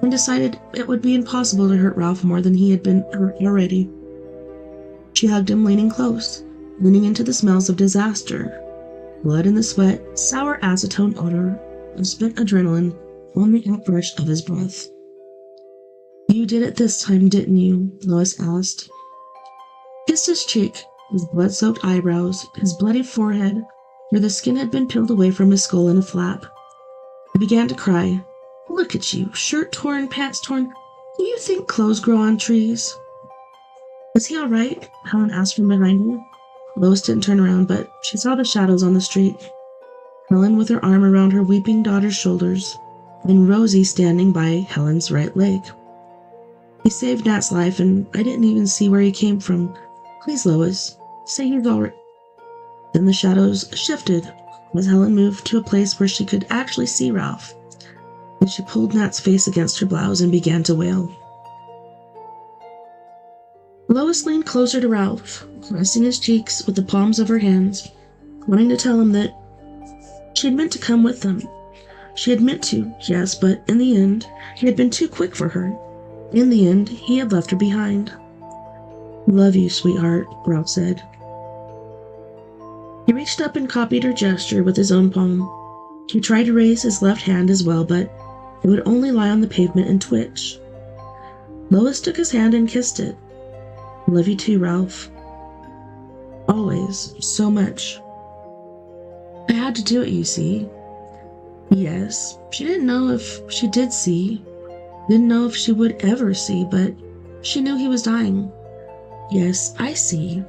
and decided it would be impossible to hurt Ralph more than he had been hurt already. She hugged him, leaning close, leaning into the smells of disaster, blood in the sweat, sour acetone odor, and spent adrenaline on the outrush of his breath. You did it this time, didn't you? Lois asked. Kissed his cheek, his blood-soaked eyebrows, his bloody forehead, where the skin had been peeled away from his skull in a flap. He began to cry. Look at you, shirt torn, pants torn. Do you think clothes grow on trees? Is he all right? Helen asked from behind her. Lois didn't turn around, but she saw the shadows on the street. Helen with her arm around her weeping daughter's shoulders, and Rosie standing by Helen's right leg. He saved Nat's life, and I didn't even see where he came from. Please, Lois, say he's all right. Then the shadows shifted as Helen moved to a place where she could actually see Ralph, and she pulled Nat's face against her blouse and began to wail. Lois leaned closer to Ralph, caressing his cheeks with the palms of her hands, wanting to tell him that she had meant to come with them. She had meant to, yes, but in the end, he had been too quick for her. In the end, he had left her behind. Love you, sweetheart, Ralph said. He reached up and copied her gesture with his own palm. He tried to raise his left hand as well, but it would only lie on the pavement and twitch. Lois took his hand and kissed it. Love you too, Ralph. Always, so much. I had to do it, you see. Yes, she didn't know if she did see, didn't know if she would ever see, but she knew he was dying. Yes, I see.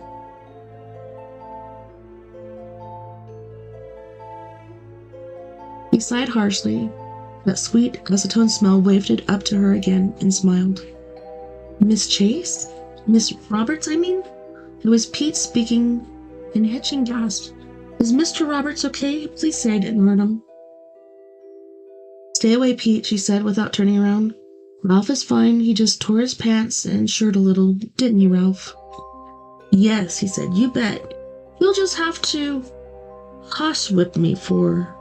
He sighed harshly. That sweet acetone smell wafted up to her again and smiled. Miss Chase? Miss Roberts, I mean? It was Pete speaking in hitching gasp. Is Mr. Roberts okay? Please say I didn't hurt him. Stay away, Pete, she said without turning around. Ralph is fine. He just tore his pants and shirt a little. Didn't you, Ralph? Yes, he said. You bet. You'll just have to hoss-whip me for...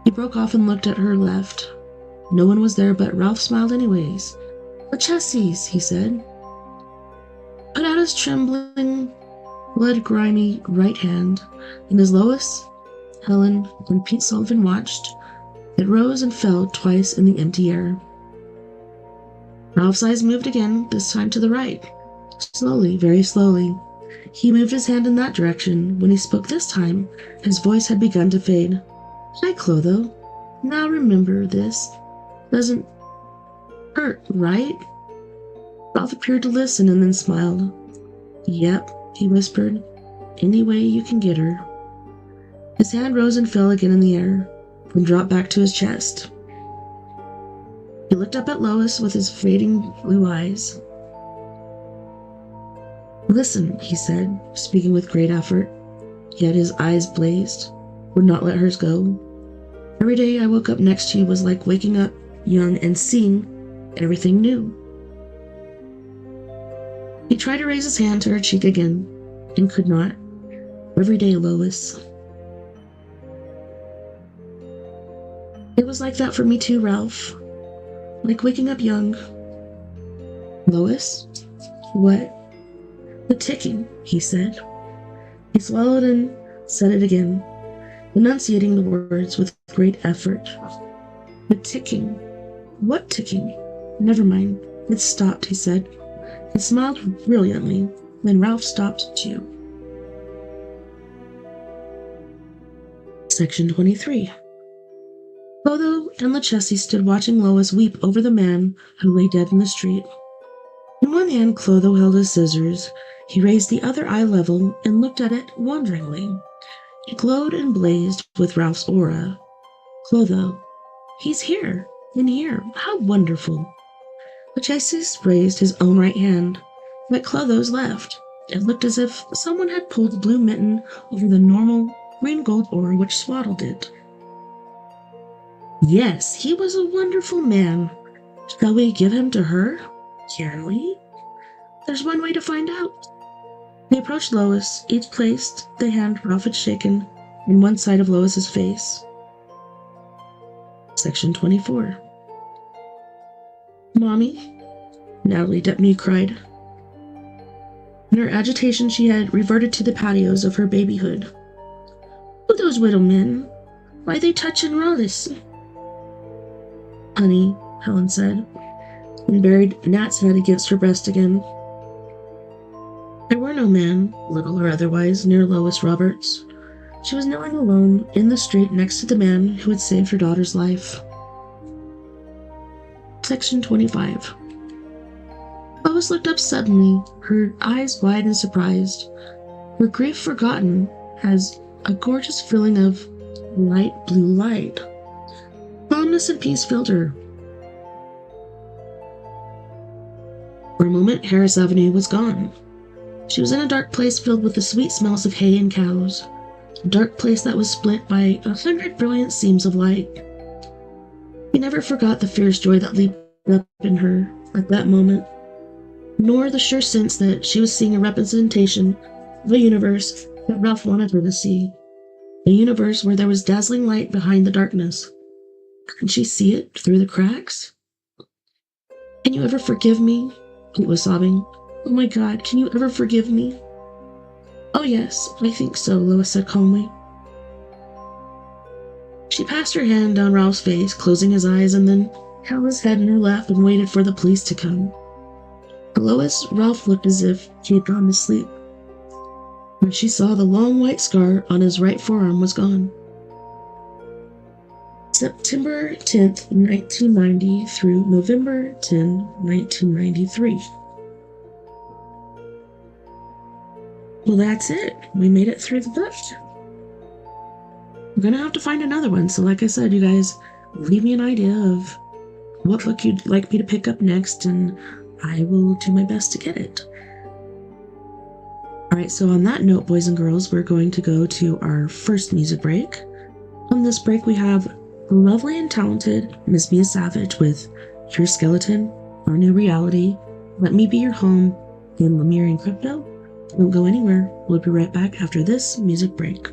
He broke off and looked at her left. No one was there, but Ralph smiled anyways. The Chessies, he said. Put out his trembling, blood-grimy right hand, and as Lois, Helen, and Pete Sullivan watched, it rose and fell twice in the empty air. Ralph's eyes moved again, this time to the right. Slowly, very slowly. He moved his hand in that direction. When he spoke this time, his voice had begun to fade. Hi, Clotho. Now remember this. Doesn't hurt, right? Ralph appeared to listen and then smiled. Yep, he whispered. Any way you can get her. His hand rose and fell again in the air, then dropped back to his chest. He looked up at Lois with his fading blue eyes. Listen, he said, speaking with great effort, yet his eyes blazed, would not let hers go. Every day I woke up next to you was like waking up young and seeing everything new. He tried to raise his hand to her cheek again, and could not. Every day, Lois. It was like that for me too, Ralph. Like waking up young. Lois? What? The ticking, he said. He swallowed and said it again. enunciating the words with great effort. The ticking. What ticking? Never mind. It stopped, he said. He smiled brilliantly. Then Ralph stopped too. Section 23. Clotho and Lucchesi stood watching Lois weep over the man who lay dead in the street. In one hand, Clotho held his scissors. He raised the other eye level and looked at it wonderingly. It glowed and blazed with Ralph's aura. Clotho. He's here. In here. How wonderful. Lucchesi raised his own right hand, but Clotho's left. It looked as if someone had pulled a blue mitten over the normal green-gold aura which swaddled it. Yes, he was a wonderful man. Shall we give him to her? Can we? There's one way to find out. They approached Lois. Each placed the hand Ralph had shaken in one side of Lois's face. Section 24. Mommy, Natalie Depney cried. In her agitation, she had reverted to the patios of her babyhood. Who those widow men? Why they touchin' Rollis? Honey, Helen said, and buried Nat's head against her breast again. There were no men, little or otherwise, near Lois Roberts. She was kneeling alone in the street next to the man who had saved her daughter's life. Section 25. Lois looked up suddenly, her eyes wide and surprised. Her grief forgotten as a gorgeous feeling of light blue light. Calmness and peace filled her. For a moment, Harris Avenue was gone. She was in a dark place filled with the sweet smells of hay and cows. A dark place that was split by 100 brilliant seams of light. He never forgot the fierce joy that leaped up in her at that moment, nor the sure sense that she was seeing a representation of a universe that Ralph wanted her to see. A universe where there was dazzling light behind the darkness. Couldn't she see it through the cracks? Can you ever forgive me? Kate was sobbing. Oh my God, can you ever forgive me? Oh yes, I think so, Lois said calmly. She passed her hand down Ralph's face, closing his eyes, and then held his head in her lap and waited for the police to come. To Lois, Ralph looked as if he had gone to sleep. When she saw the long white scar on his right forearm was gone. September 10th, 1990 through November 10, 1993. Well, that's it. We made it through the book. I'm going to have to find another one. So like I said, you guys, leave me an idea of what book you'd like me to pick up next, and I will do my best to get it. All right, so on that note, boys and girls, we're going to go to our first music break. On this break, we have the lovely and talented Miss Mia Savage with Your Skeleton, Our New Reality, Let Me Be Your Home, and Lemurian Crypto. Don't go anywhere. We'll be right back after this music break.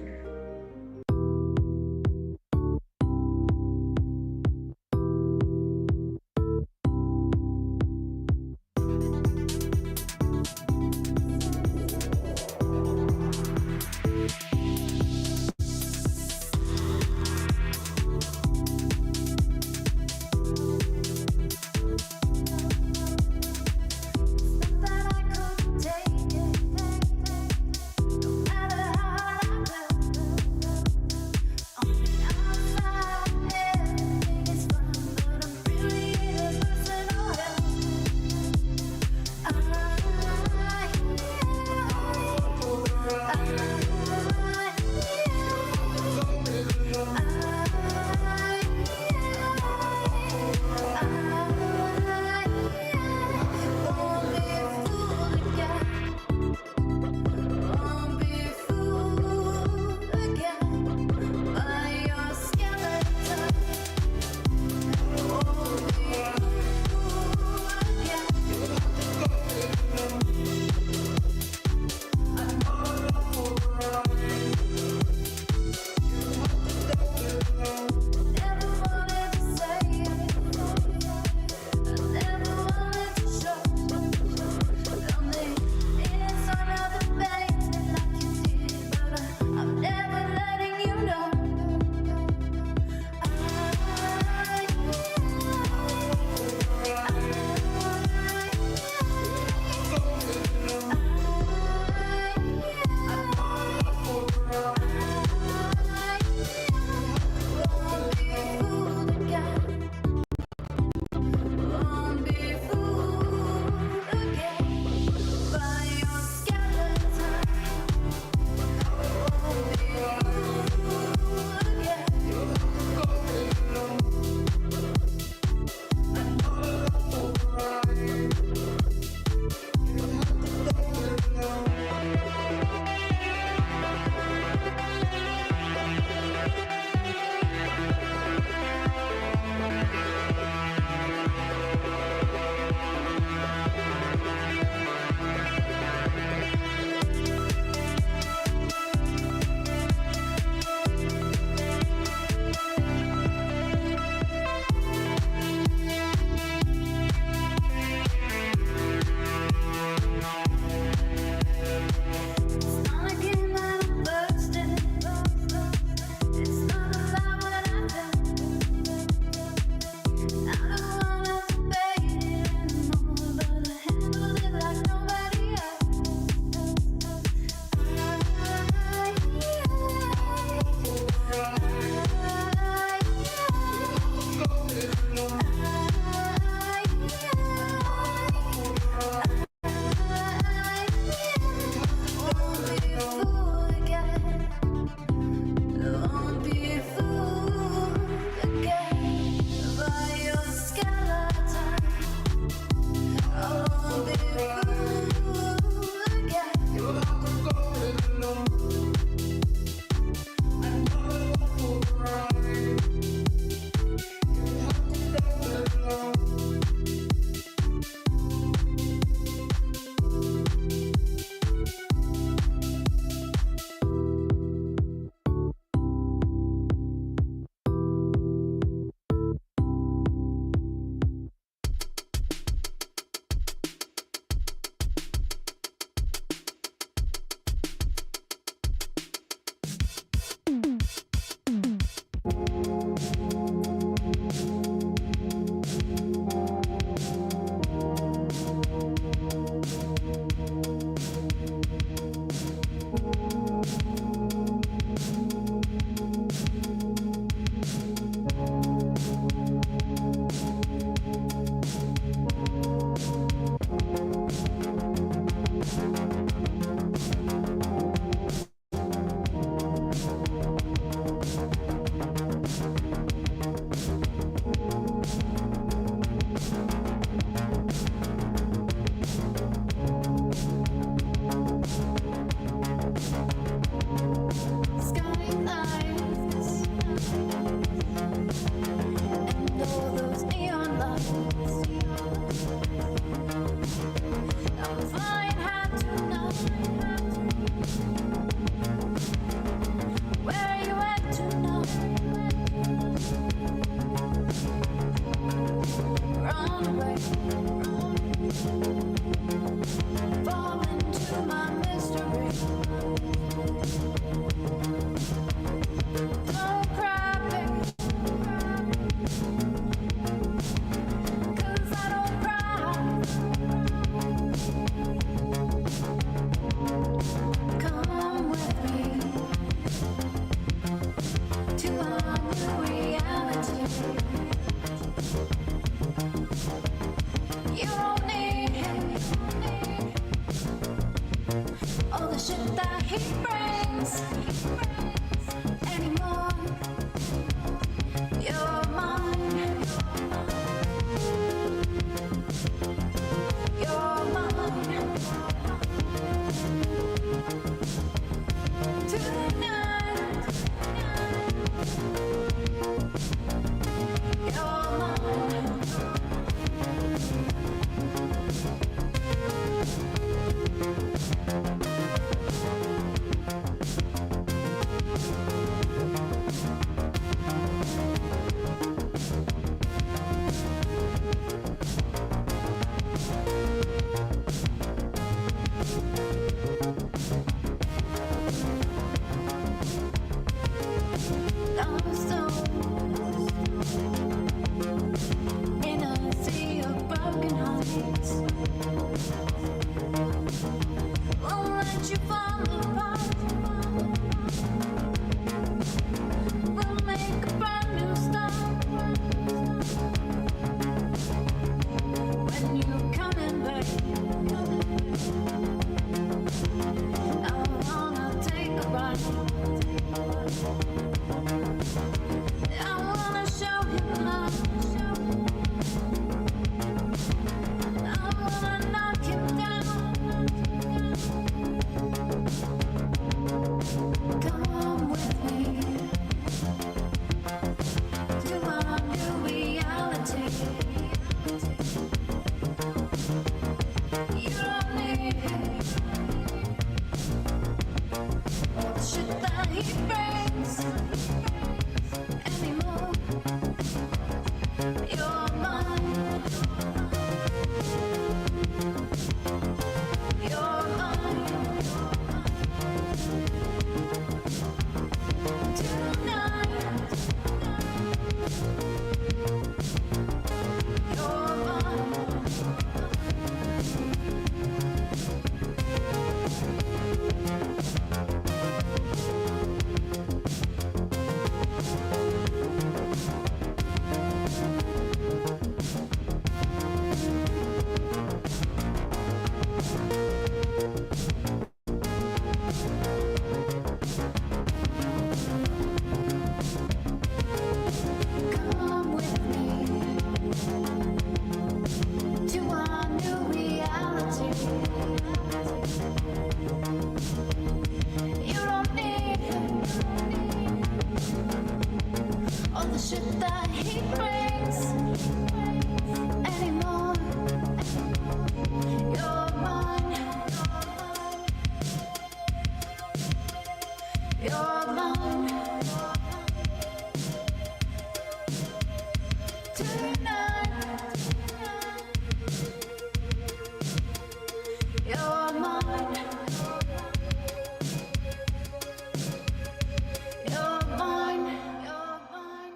You don't need him. All the shit that he brings anymore. You're mine. You're mine. Tonight. You're mine. Lost in a sea of broken hearts. Won't let you fall apart. We'll make a brand new start. When you're coming back, I wanna take a ride. I wanna show him love. I wanna knock him down. Come with me to our new reality. You don't need him. All the shit that he brings anymore. You're mine. You're mine. Tonight. You're mine. Come with me to our new reality. You don't need him. All the shit that he brings anymore. You're mine. You're mine. Tonight. You're mine. You're mine. You're mine.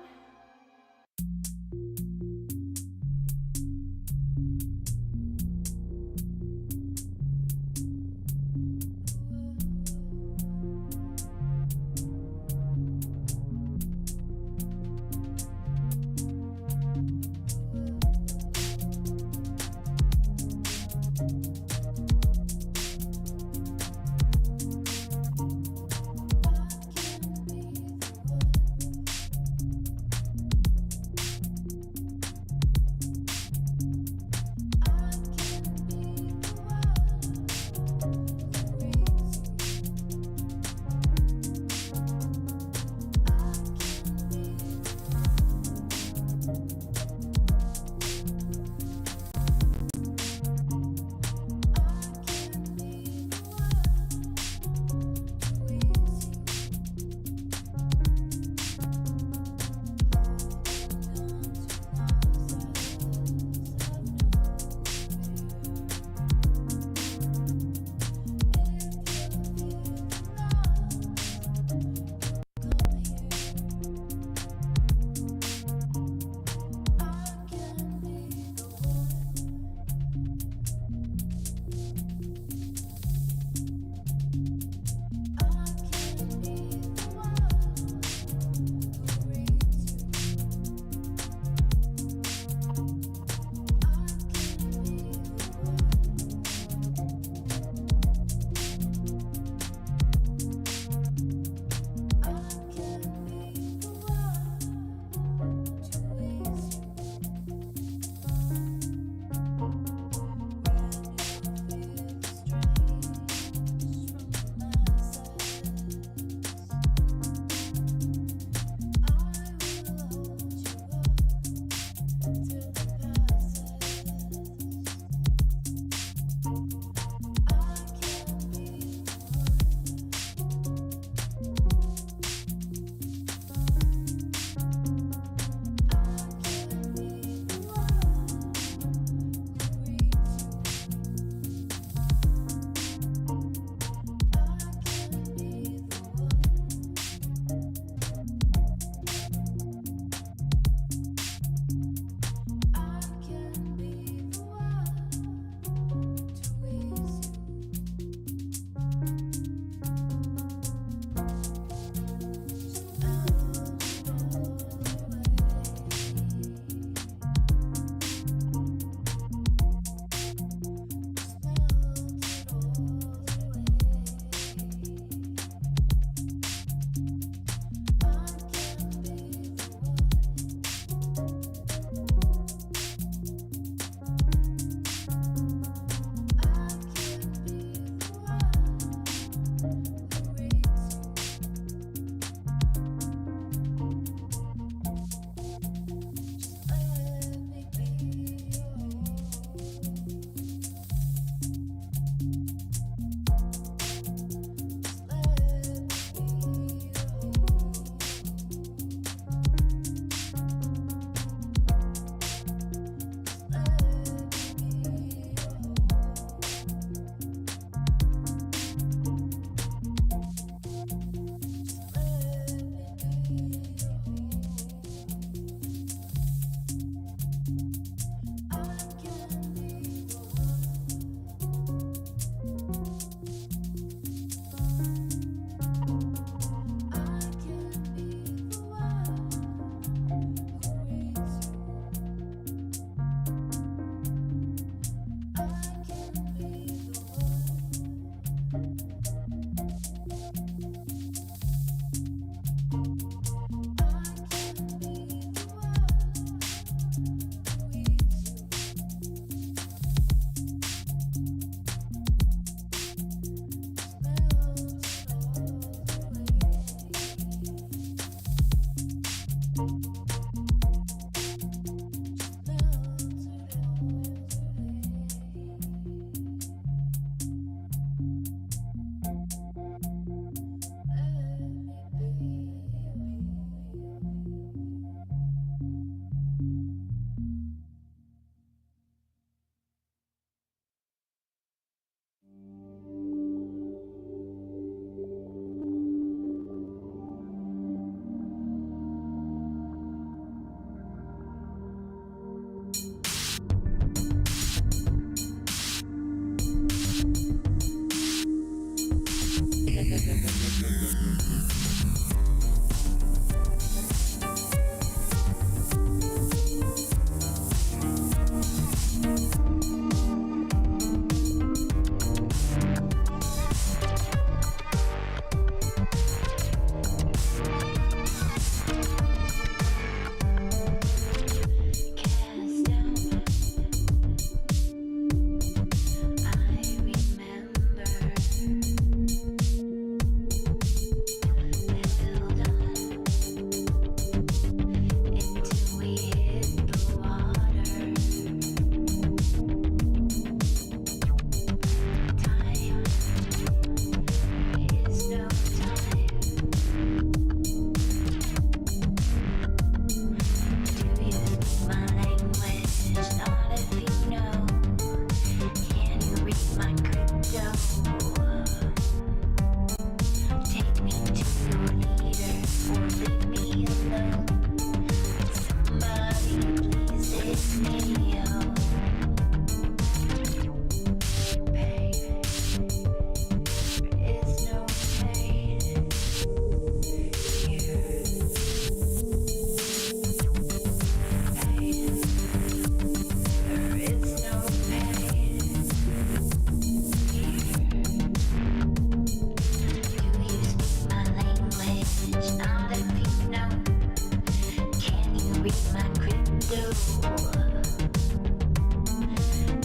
read my crypto?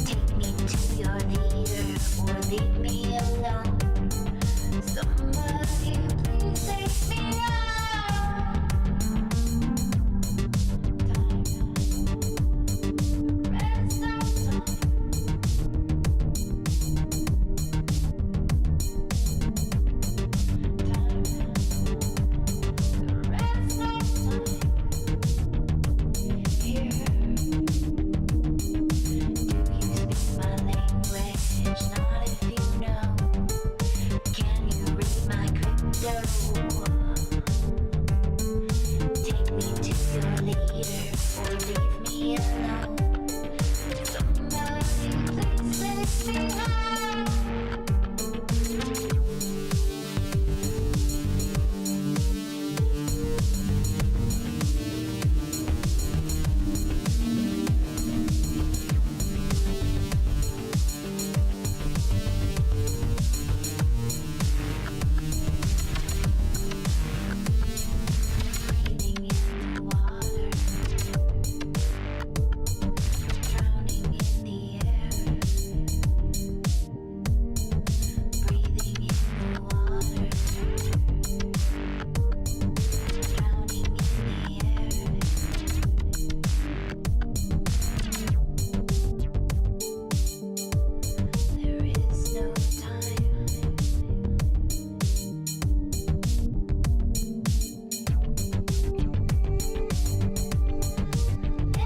Take me to your leader or leave me alone. Somebody please take me home. Rest of time. Rest of time. Here. Do you speak my language? Not if you know. Can you read my crypto? Take me to your leader or leave me alone. Somebody please take me home. Breathing in the water, drowning in the air. Breathing in the water, drowning in the air. There is no time.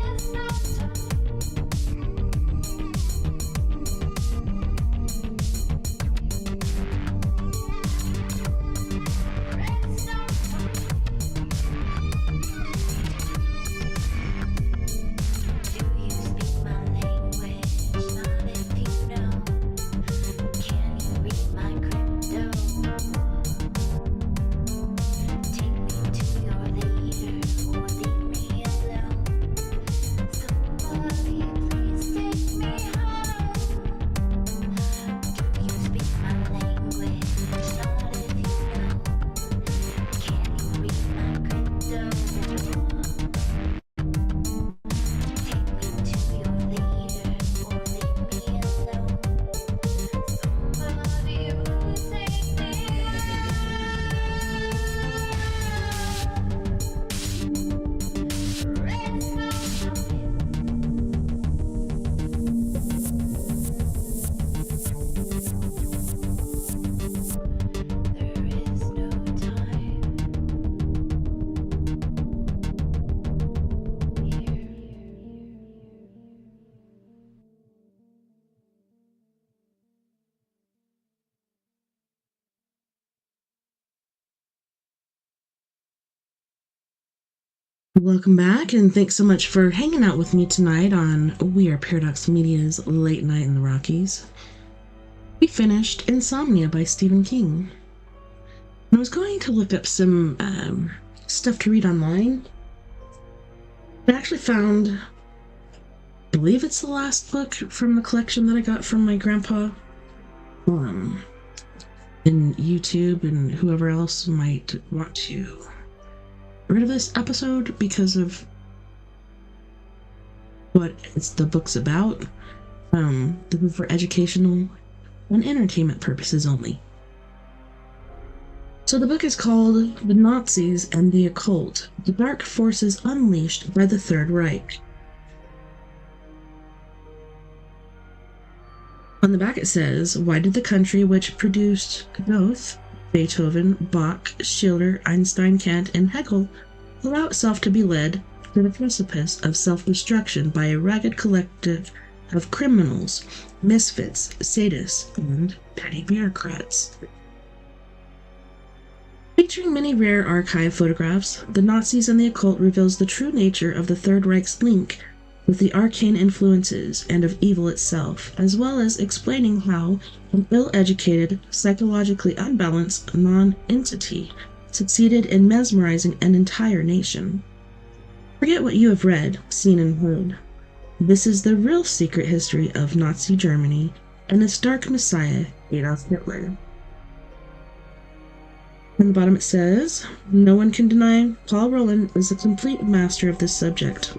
There's no time. There's no time. Do you speak my language? Not if you know. Can you read my crypto? Take me to your leader or leave me alone. Somebody please take me home. Do you speak my language? Not if you know. Can you read my crypto? Take me to your leader or leave me alone. Somebody please take me home. Rest of time. There is no time. Here. Welcome back, and thanks so much for hanging out with me tonight on We Are Paradox Media's Late Night in the Rockies. We finished Insomnia by Stephen King. I was going to look up some stuff to read online. I actually found, I believe it's the last book from the collection that I got from my grandpa. And YouTube and whoever else might want to get rid of this episode because of what the book's about. This is for educational and entertainment purposes only. So the book is called The Nazis and the Occult: The Dark Forces Unleashed by the Third Reich. On the back it says, why did the country which produced Goethe, Beethoven, Bach, Schiller, Einstein, Kant, and Hegel allow itself to be led to the precipice of self-destruction by a ragged collective of criminals, misfits, sadists, and petty bureaucrats? Featuring many rare archive photographs, The Nazis and the Occult reveals the true nature of the Third Reich's link with the arcane influences and of evil itself, as well as explaining how an ill-educated, psychologically unbalanced non-entity succeeded in mesmerizing an entire nation. Forget what you have read, seen, and heard. This is the real secret history of Nazi Germany and its dark messiah, Adolf Hitler. On the bottom it says, "No one can deny Paul Rowland is a complete master of this subject."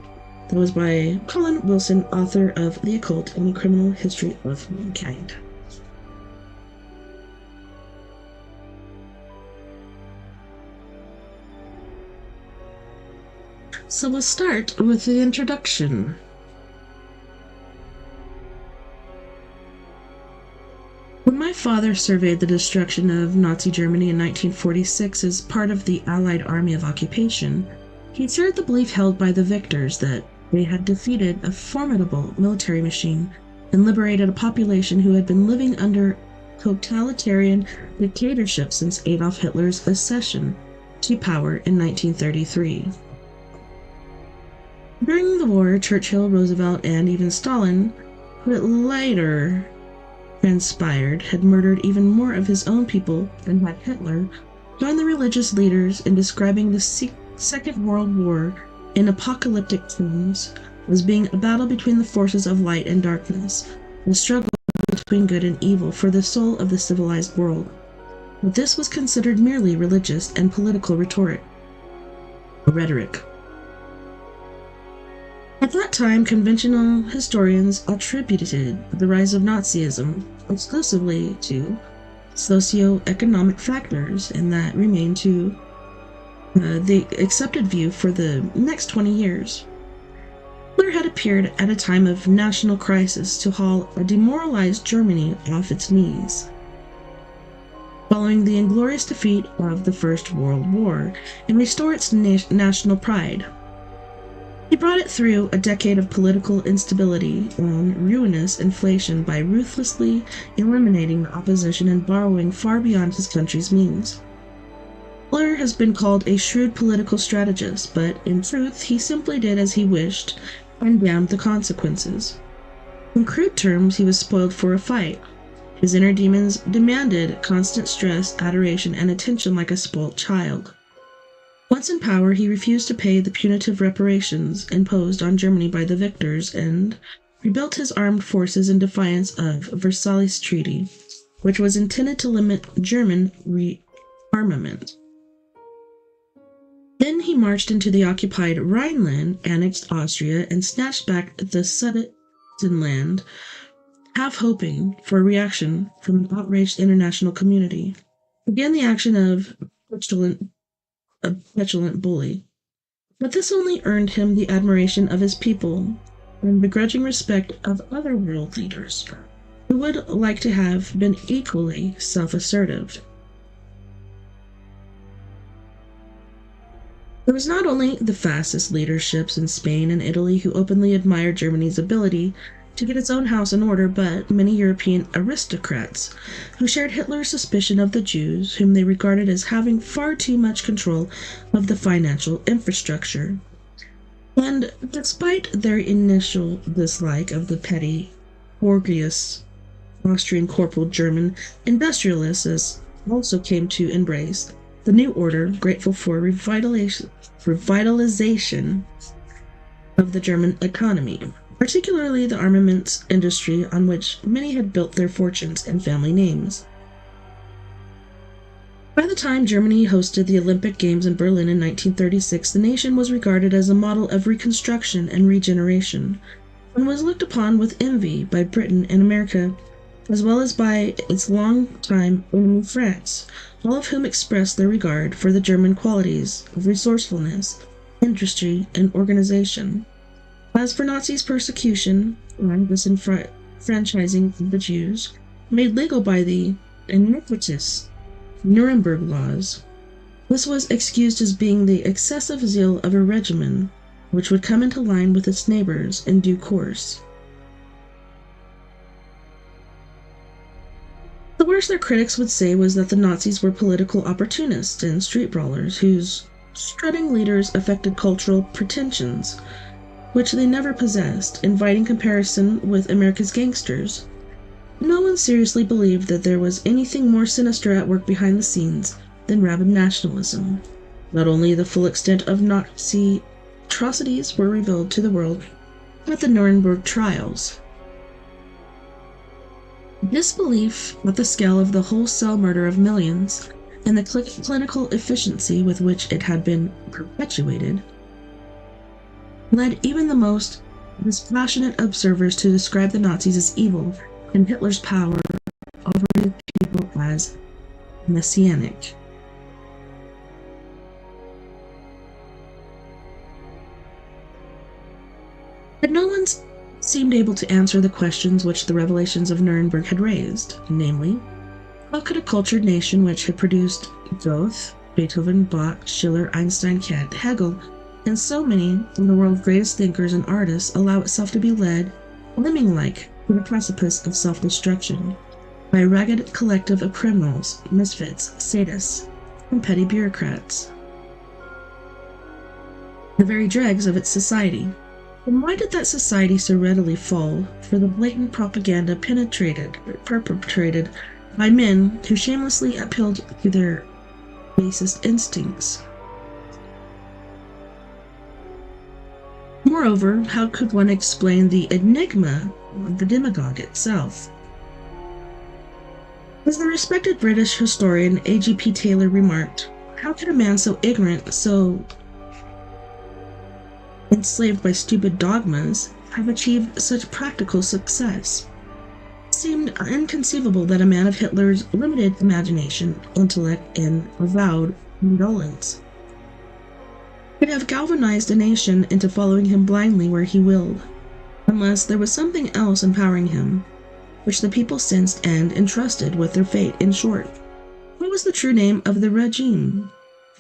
That was by Colin Wilson, author of The Occult and the Criminal History of Mankind. So we'll start with the introduction. When my father surveyed the destruction of Nazi Germany in 1946 as part of the Allied Army of Occupation, he shared the belief held by the victors that they had defeated a formidable military machine and liberated a population who had been living under totalitarian dictatorship since Adolf Hitler's accession to power in 1933. During the war, Churchill, Roosevelt, and even Stalin, who it later transpired had murdered even more of his own people than had Hitler, joined the religious leaders in describing the Second World War in apocalyptic terms as being a battle between the forces of light and darkness, a struggle between good and evil for the soul of the civilized world. But this was considered merely religious and political rhetoric. At that time, conventional historians attributed the rise of Nazism exclusively to socio-economic factors, and that remained to the accepted view for the next 20 years. Hitler had appeared at a time of national crisis to haul a demoralized Germany off its knees. Following the inglorious defeat of the First World War and restore its national pride. He brought it through a decade of political instability and ruinous inflation by ruthlessly eliminating the opposition and borrowing far beyond his country's means. Hitler has been called a shrewd political strategist, but in truth he simply did as he wished and damned the consequences. In crude terms, he was spoiled for a fight. His inner demons demanded constant stress, adoration, and attention like a spoilt child. Once in power, he refused to pay the punitive reparations imposed on Germany by the victors and rebuilt his armed forces in defiance of Versailles Treaty, which was intended to limit German rearmament. Then he marched into the occupied Rhineland, annexed Austria, and snatched back the Sudetenland, half hoping for a reaction from an outraged international community. Again, the action of a petulant bully. But this only earned him the admiration of his people and begrudging respect of other world leaders, who would like to have been equally self-assertive. There was not only the fascist leaderships in Spain and Italy who openly admired Germany's ability to get its own house in order, but many European aristocrats who shared Hitler's suspicion of the Jews, whom they regarded as having far too much control of the financial infrastructure. And despite their initial dislike of the petty, orgious Austrian corporal German industrialists also came to embrace the new order, grateful for revitalization of the German economy, particularly the armaments industry on which many had built their fortunes and family names. By the time Germany hosted the Olympic Games in Berlin in 1936, the nation was regarded as a model of reconstruction and regeneration, and was looked upon with envy by Britain and America, as well as by its longtime enemy France, all of whom expressed their regard for the German qualities of resourcefulness, industry, and organization. As for Nazis' persecution and disenfranchising of the Jews, made legal by the iniquitous Nuremberg laws, this was excused as being the excessive zeal of a regimen which would come into line with its neighbors in due course. The worst their critics would say was that the Nazis were political opportunists and street brawlers whose strutting leaders affected cultural pretensions, which they never possessed, inviting comparison with America's gangsters. No one seriously believed that there was anything more sinister at work behind the scenes than rabid nationalism. Not only the full extent of Nazi atrocities were revealed to the world at the Nuremberg trials. Disbelief at the scale of the wholesale murder of millions and the clinical efficiency with which it had been perpetuated led even the most dispassionate observers to describe the Nazis as evil and Hitler's power over his people as messianic. But no one seemed able to answer the questions which the revelations of Nuremberg had raised, namely, how could a cultured nation which had produced Goethe, Beethoven, Bach, Schiller, Einstein, Kant, Hegel, and so many of the world's greatest thinkers and artists allow itself to be led, lemming-like, to the precipice of self-destruction by a ragged collective of criminals, misfits, sadists, and petty bureaucrats, the very dregs of its society? And why did that society so readily fall for the blatant propaganda perpetrated by men who shamelessly appealed to their basest instincts? Moreover, how could one explain the enigma of the demagogue itself? As the respected British historian A.G.P. Taylor remarked, how could a man so ignorant, so enslaved by stupid dogmas, have achieved such practical success? It seemed inconceivable that a man of Hitler's limited imagination, intellect, and avowed indolence could have galvanized a nation into following him blindly where he willed, unless there was something else empowering him, which the people sensed and entrusted with their fate. In short, what was the true name of the regime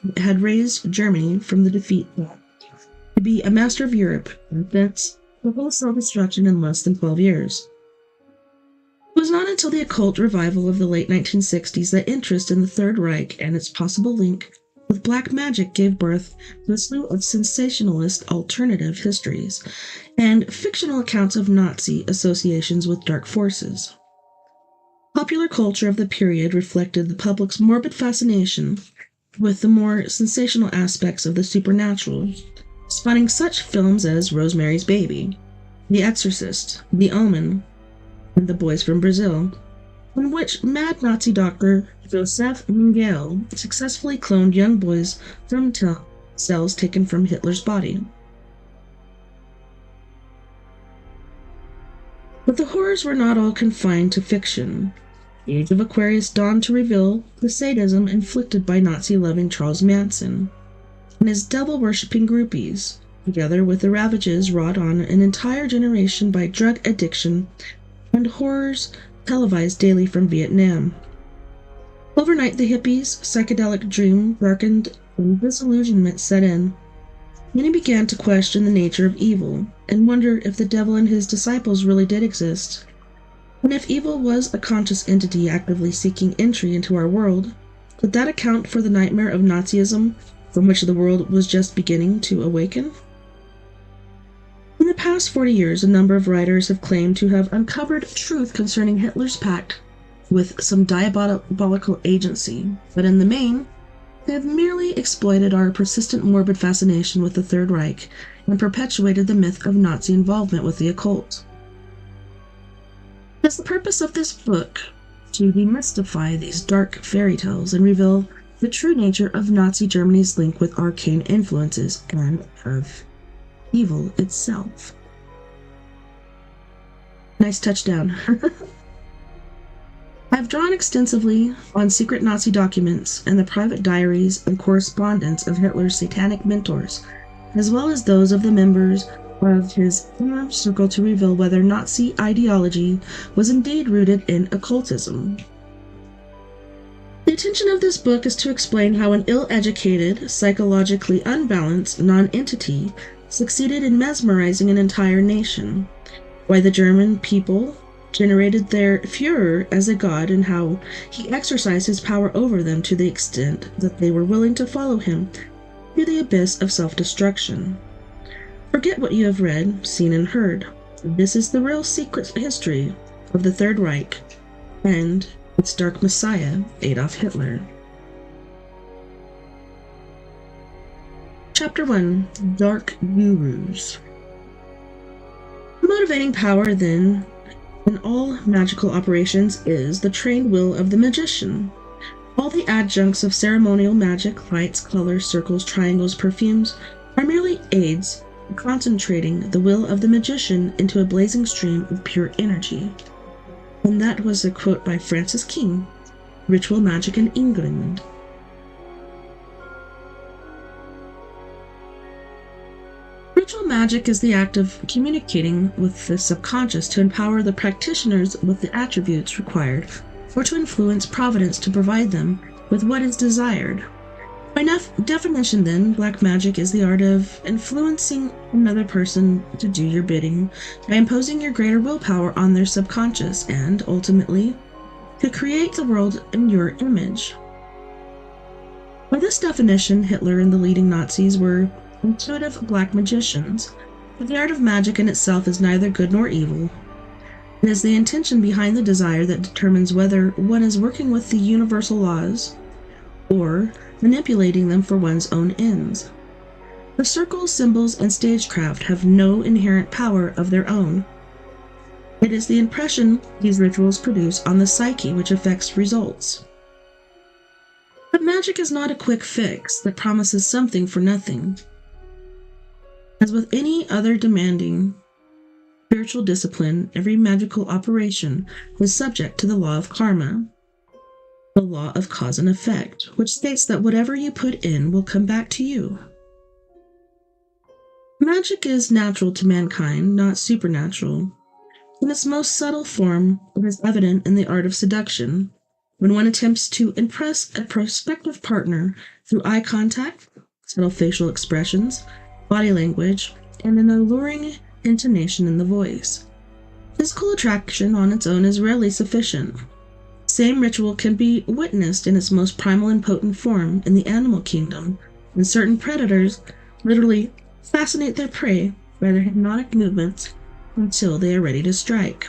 that had raised Germany from the defeat to be a master of Europe, and thence the wholesale destruction in less than 12 years? It was not until the occult revival of the late 1960s that interest in the Third Reich and its possible link with black magic gave birth to a slew of sensationalist alternative histories and fictional accounts of Nazi associations with dark forces. Popular culture of the period reflected the public's morbid fascination with the more sensational aspects of the supernatural, spawning such films as Rosemary's Baby, The Exorcist, The Omen, and The Boys from Brazil, in which mad Nazi doctor Joseph Mengele successfully cloned young boys from cells taken from Hitler's body. But the horrors were not all confined to fiction. The Age of Aquarius dawned to reveal the sadism inflicted by Nazi-loving Charles Manson and his devil-worshipping groupies, together with the ravages wrought on an entire generation by drug addiction and horrors televised daily from Vietnam. Overnight, the hippies' psychedelic dream darkened and disillusionment set in. Many began to question the nature of evil and wonder if the devil and his disciples really did exist. And if evil was a conscious entity actively seeking entry into our world, could that account for the nightmare of Nazism from which the world was just beginning to awaken? In the past 40 years, a number of writers have claimed to have uncovered truth concerning Hitler's pact with some diabolical agency, but in the main, they have merely exploited our persistent morbid fascination with the Third Reich and perpetuated the myth of Nazi involvement with the occult. It is the purpose of this book to demystify these dark fairy tales and reveal the true nature of Nazi Germany's link with arcane influences and of evil itself. Nice touchdown. I've drawn extensively on secret Nazi documents and the private diaries and correspondence of Hitler's satanic mentors, as well as those of the members of his inner circle to reveal whether Nazi ideology was indeed rooted in occultism. The intention of this book is to explain how an ill-educated, psychologically unbalanced non-entity succeeded in mesmerizing an entire nation, why the German people generated their Führer as a god, and how he exercised his power over them to the extent that they were willing to follow him to the abyss of self-destruction. Forget what you have read, seen, and heard. This is the real secret history of the Third Reich and its dark messiah, Adolf Hitler. Chapter 1. Dark Gurus. The motivating power, then, in all magical operations is the trained will of the magician. All the adjuncts of ceremonial magic, lights, colors, circles, triangles, perfumes, are merely aids in concentrating the will of the magician into a blazing stream of pure energy. And that was a quote by Francis King, Ritual Magic in England. Ritual magic is the act of communicating with the subconscious to empower the practitioners with the attributes required, or to influence providence to provide them with what is desired. By definition, then, black magic is the art of influencing another person to do your bidding by imposing your greater willpower on their subconscious and, ultimately, to create the world in your image. By this definition, Hitler and the leading Nazis were intuitive black magicians, but the art of magic in itself is neither good nor evil. It is the intention behind the desire that determines whether one is working with the universal laws or manipulating them for one's own ends. The circles, symbols, and stagecraft have no inherent power of their own. It is the impression these rituals produce on the psyche which affects results. But magic is not a quick fix that promises something for nothing. As with any other demanding spiritual discipline, every magical operation is subject to the law of karma, the law of cause and effect, which states that whatever you put in will come back to you. Magic is natural to mankind, not supernatural. In its most subtle form, it is evident in the art of seduction, when one attempts to impress a prospective partner through eye contact, subtle facial expressions, body language, and an alluring intonation in the voice. Physical attraction on its own is rarely sufficient. The same ritual can be witnessed in its most primal and potent form in the animal kingdom, when certain predators literally fascinate their prey by their hypnotic movements until they are ready to strike.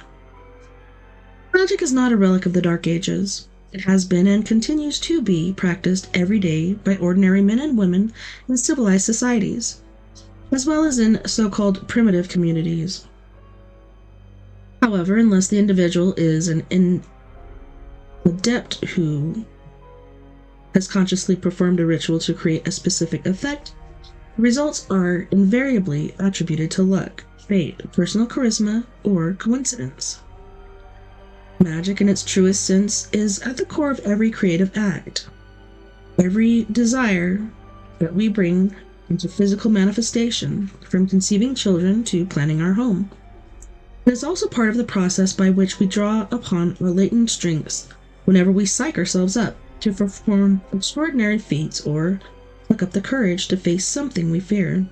Magic is not a relic of the Dark Ages. It has been and continues to be practiced every day by ordinary men and women in civilized societies, as well as in so-called primitive communities. However, unless the individual is an adept who has consciously performed a ritual to create a specific effect, the results are invariably attributed to luck, fate, personal charisma, or coincidence. Magic in its truest sense is at the core of every creative act. Every desire that we bring into physical manifestation, from conceiving children to planning our home. It is also part of the process by which we draw upon our latent strengths whenever we psych ourselves up to perform extraordinary feats or pluck up the courage to face something we fear.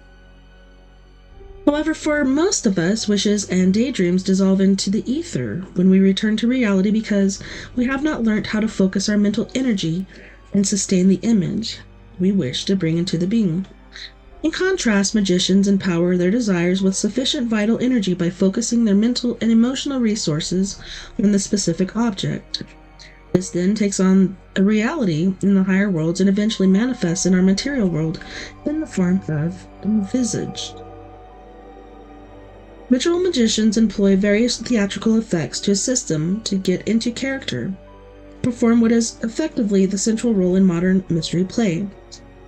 However, for most of us, wishes and daydreams dissolve into the ether when we return to reality because we have not learned how to focus our mental energy and sustain the image we wish to bring into the being. In contrast, magicians empower their desires with sufficient vital energy by focusing their mental and emotional resources on the specific object. This then takes on a reality in the higher worlds and eventually manifests in our material world in the form of envisaged. Ritual magicians employ various theatrical effects to assist them to get into character, perform what is effectively the central role in modern mystery play,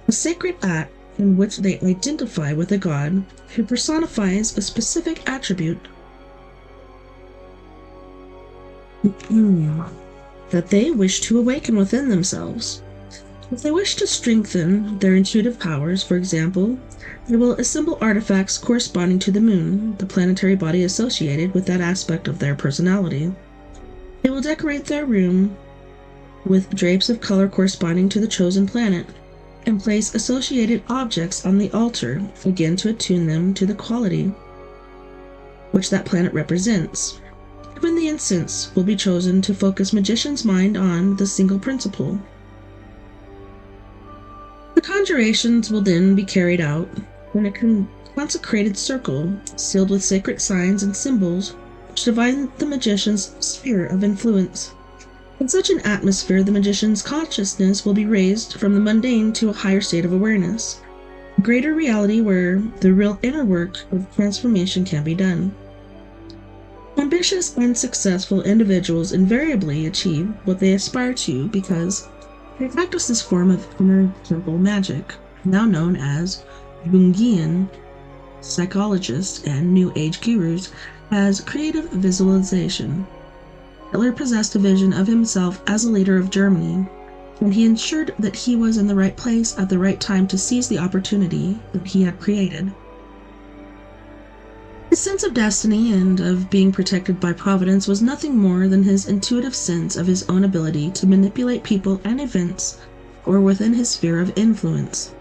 a sacred act in which they identify with a god who personifies a specific attribute that they wish to awaken within themselves. If they wish to strengthen their intuitive powers, for example, they will assemble artifacts corresponding to the moon, the planetary body associated with that aspect of their personality. They will decorate their room with drapes of color corresponding to the chosen planet, and place associated objects on the altar, again to attune them to the quality which that planet represents. Even the incense will be chosen to focus magician's mind on the single principle. The conjurations will then be carried out in a consecrated circle, sealed with sacred signs and symbols which define the magician's sphere of influence. In such an atmosphere, the magician's consciousness will be raised from the mundane to a higher state of awareness, a greater reality where the real inner work of transformation can be done. Ambitious and successful individuals invariably achieve what they aspire to because They practiced this form of inner temple magic, now known as Jungian psychologists and New Age gurus, as creative visualization. Hitler possessed a vision of himself as a leader of Germany, and he ensured that he was in the right place at the right time to seize the opportunity that he had created. His sense of destiny and of being protected by Providence was nothing more than his intuitive sense of his own ability to manipulate people and events or within his sphere of influence.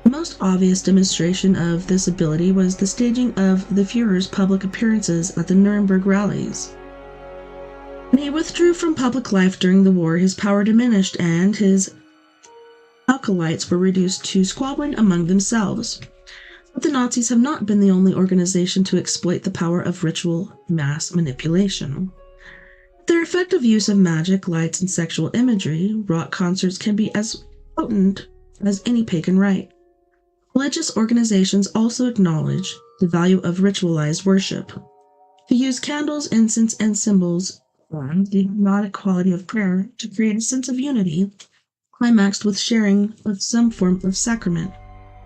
The most obvious demonstration of this ability was the staging of the Führer's public appearances at the Nuremberg rallies. When he withdrew from public life during the war, his power diminished and his acolytes were reduced to squabbling among themselves. But the Nazis have not been the only organization to exploit the power of ritual mass manipulation. Their effective use of magic, lights, and sexual imagery, rock concerts can be as potent as any pagan rite. Religious organizations also acknowledge the value of ritualized worship. They use candles, incense, and symbols, and the hypnotic quality of prayer to create a sense of unity, climaxed with sharing of some form of sacrament,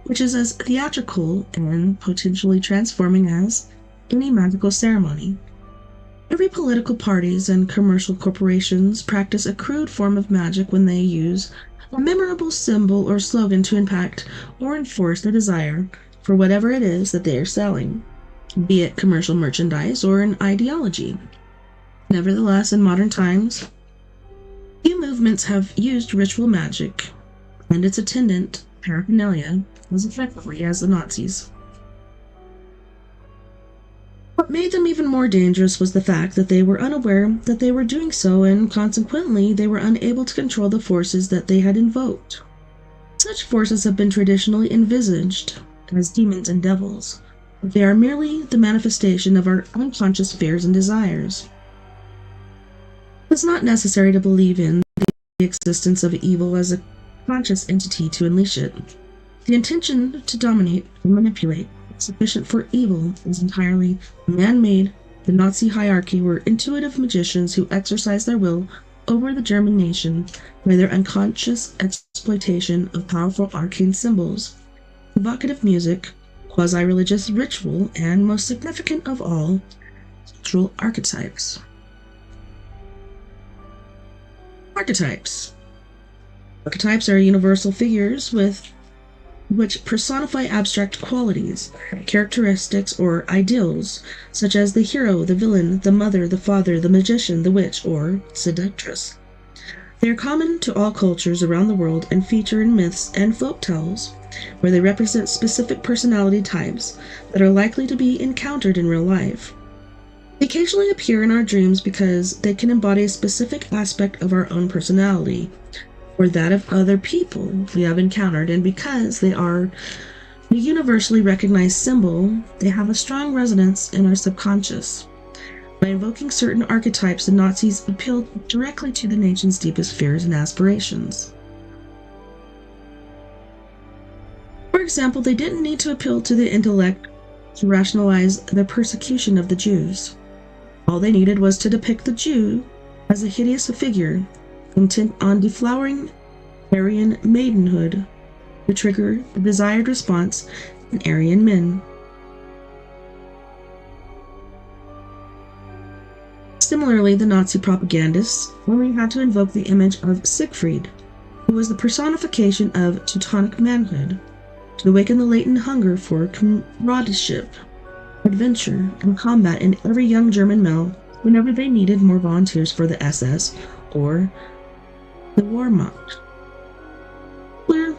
which is as theatrical and potentially transforming as any magical ceremony. Every political parties and commercial corporations practice a crude form of magic when they use a memorable symbol or slogan to impact or enforce their desire for whatever it is that they are selling, be it commercial merchandise or an ideology. Nevertheless, in modern times, few movements have used ritual magic and its attendant paraphernalia as effectively as the Nazis. What made them even more dangerous was the fact that they were unaware that they were doing so, and consequently they were unable to control the forces that they had invoked. Such forces have been traditionally envisaged as demons and devils, but they are merely the manifestation of our unconscious fears and desires. It is not necessary to believe in the existence of evil as a conscious entity to unleash it. The intention to dominate and manipulate is sufficient for evil is entirely man-made. The Nazi hierarchy were intuitive magicians who exercised their will over the German nation by their unconscious exploitation of powerful arcane symbols, evocative music, quasi-religious ritual, and, most significant of all, cultural archetypes. Archetypes. Archetypes are universal figures which personify abstract qualities, characteristics, or ideals, such as the hero, the villain, the mother, the father, the magician, the witch, or seductress. They are common to all cultures around the world and feature in myths and folk tales, where they represent specific personality types that are likely to be encountered in real life. They occasionally appear in our dreams because they can embody a specific aspect of our own personality, or that of other people we have encountered, and because they are a universally recognized symbol, they have a strong resonance in our subconscious. By invoking certain archetypes, the Nazis appealed directly to the nation's deepest fears and aspirations. For example, they didn't need to appeal to the intellect to rationalize the persecution of the Jews. All they needed was to depict the Jew as a hideous figure intent on deflowering Aryan maidenhood to trigger the desired response in Aryan men. Similarly, the Nazi propagandists only had to invoke the image of Siegfried, who was the personification of Teutonic manhood, to awaken the latent hunger for comradeship, adventure, and combat in every young German male whenever they needed more volunteers for the SS or the Wehrmacht. Hitler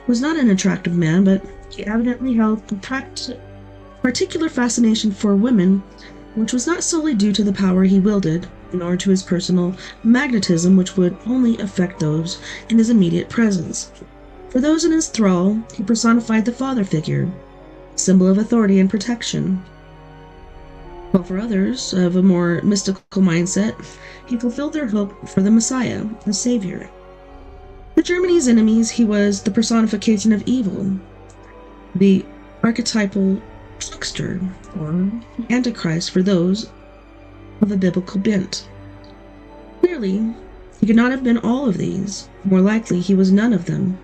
was not an attractive man, but he evidently held a particular fascination for women, which was not solely due to the power he wielded, nor to his personal magnetism, which would only affect those in his immediate presence. For those in his thrall, he personified the father figure, symbol of authority and protection. While for others, of a more mystical mindset, he fulfilled their hope for the Messiah, the Savior. For Germany's enemies, he was the personification of evil, the archetypal trickster, or Antichrist for those of a biblical bent. Clearly, He could not have been all of these. More likely, he was none of them.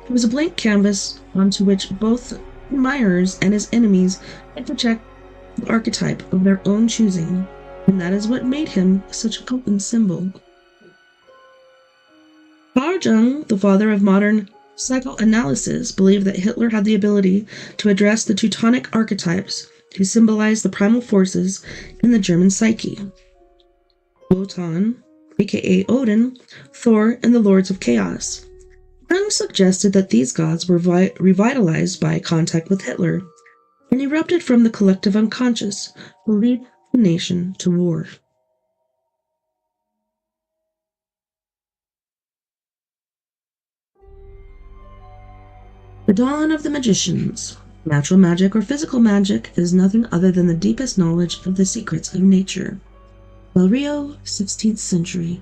He was a blank canvas onto which both admirers and his enemies had project the archetype of their own choosing, and that is what made him such a potent symbol. Carl Jung, the father of modern psychoanalysis, believed that Hitler had the ability to address the Teutonic archetypes who symbolize the primal forces in the German psyche. Wotan, aka Odin, Thor, and the Lords of Chaos. Jung suggested that these gods were revitalized by contact with Hitler and erupted from the collective unconscious to lead the nation to war. The dawn of the magicians. Natural magic or physical magic is nothing other than the deepest knowledge of the secrets of nature. Del Rio, 16th century.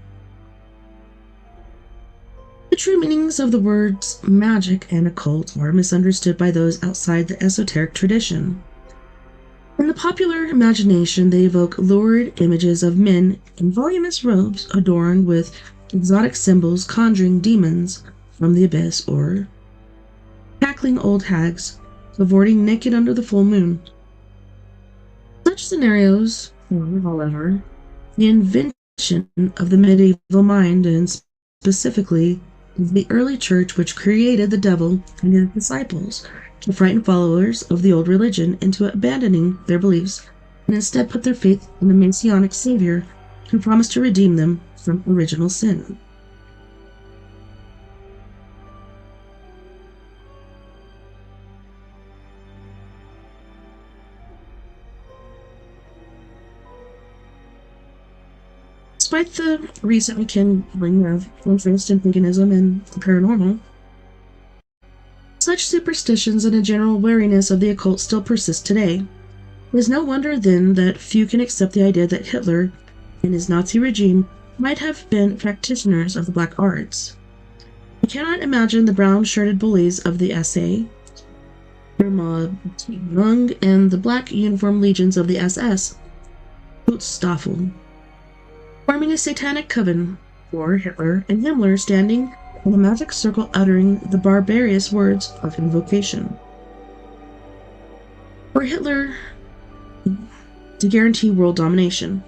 The true meanings of the words magic and occult are misunderstood by those outside the esoteric tradition. In the popular imagination, they evoke lurid images of men in voluminous robes adorned with exotic symbols conjuring demons from the abyss or cackling old hags cavorting naked under the full moon. Such scenarios were, however, the invention of the medieval mind and specifically the early church, which created the devil and his disciples to frighten followers of the old religion into abandoning their beliefs and instead put their faith in the Messianic Savior who promised to redeem them from original sin. Despite the recent rekindling of interest in paganism and the paranormal, such superstitions and a general wariness of the occult still persist today. It is no wonder, then, that few can accept the idea that Hitler and his Nazi regime might have been practitioners of the black arts. I cannot imagine the brown-shirted bullies of the SA, Jung, and the black uniform legions of the SS, Staffel, forming a satanic coven, or Hitler and Himmler standing in a magic circle uttering the barbarous words of invocation. For Hitler to guarantee world domination.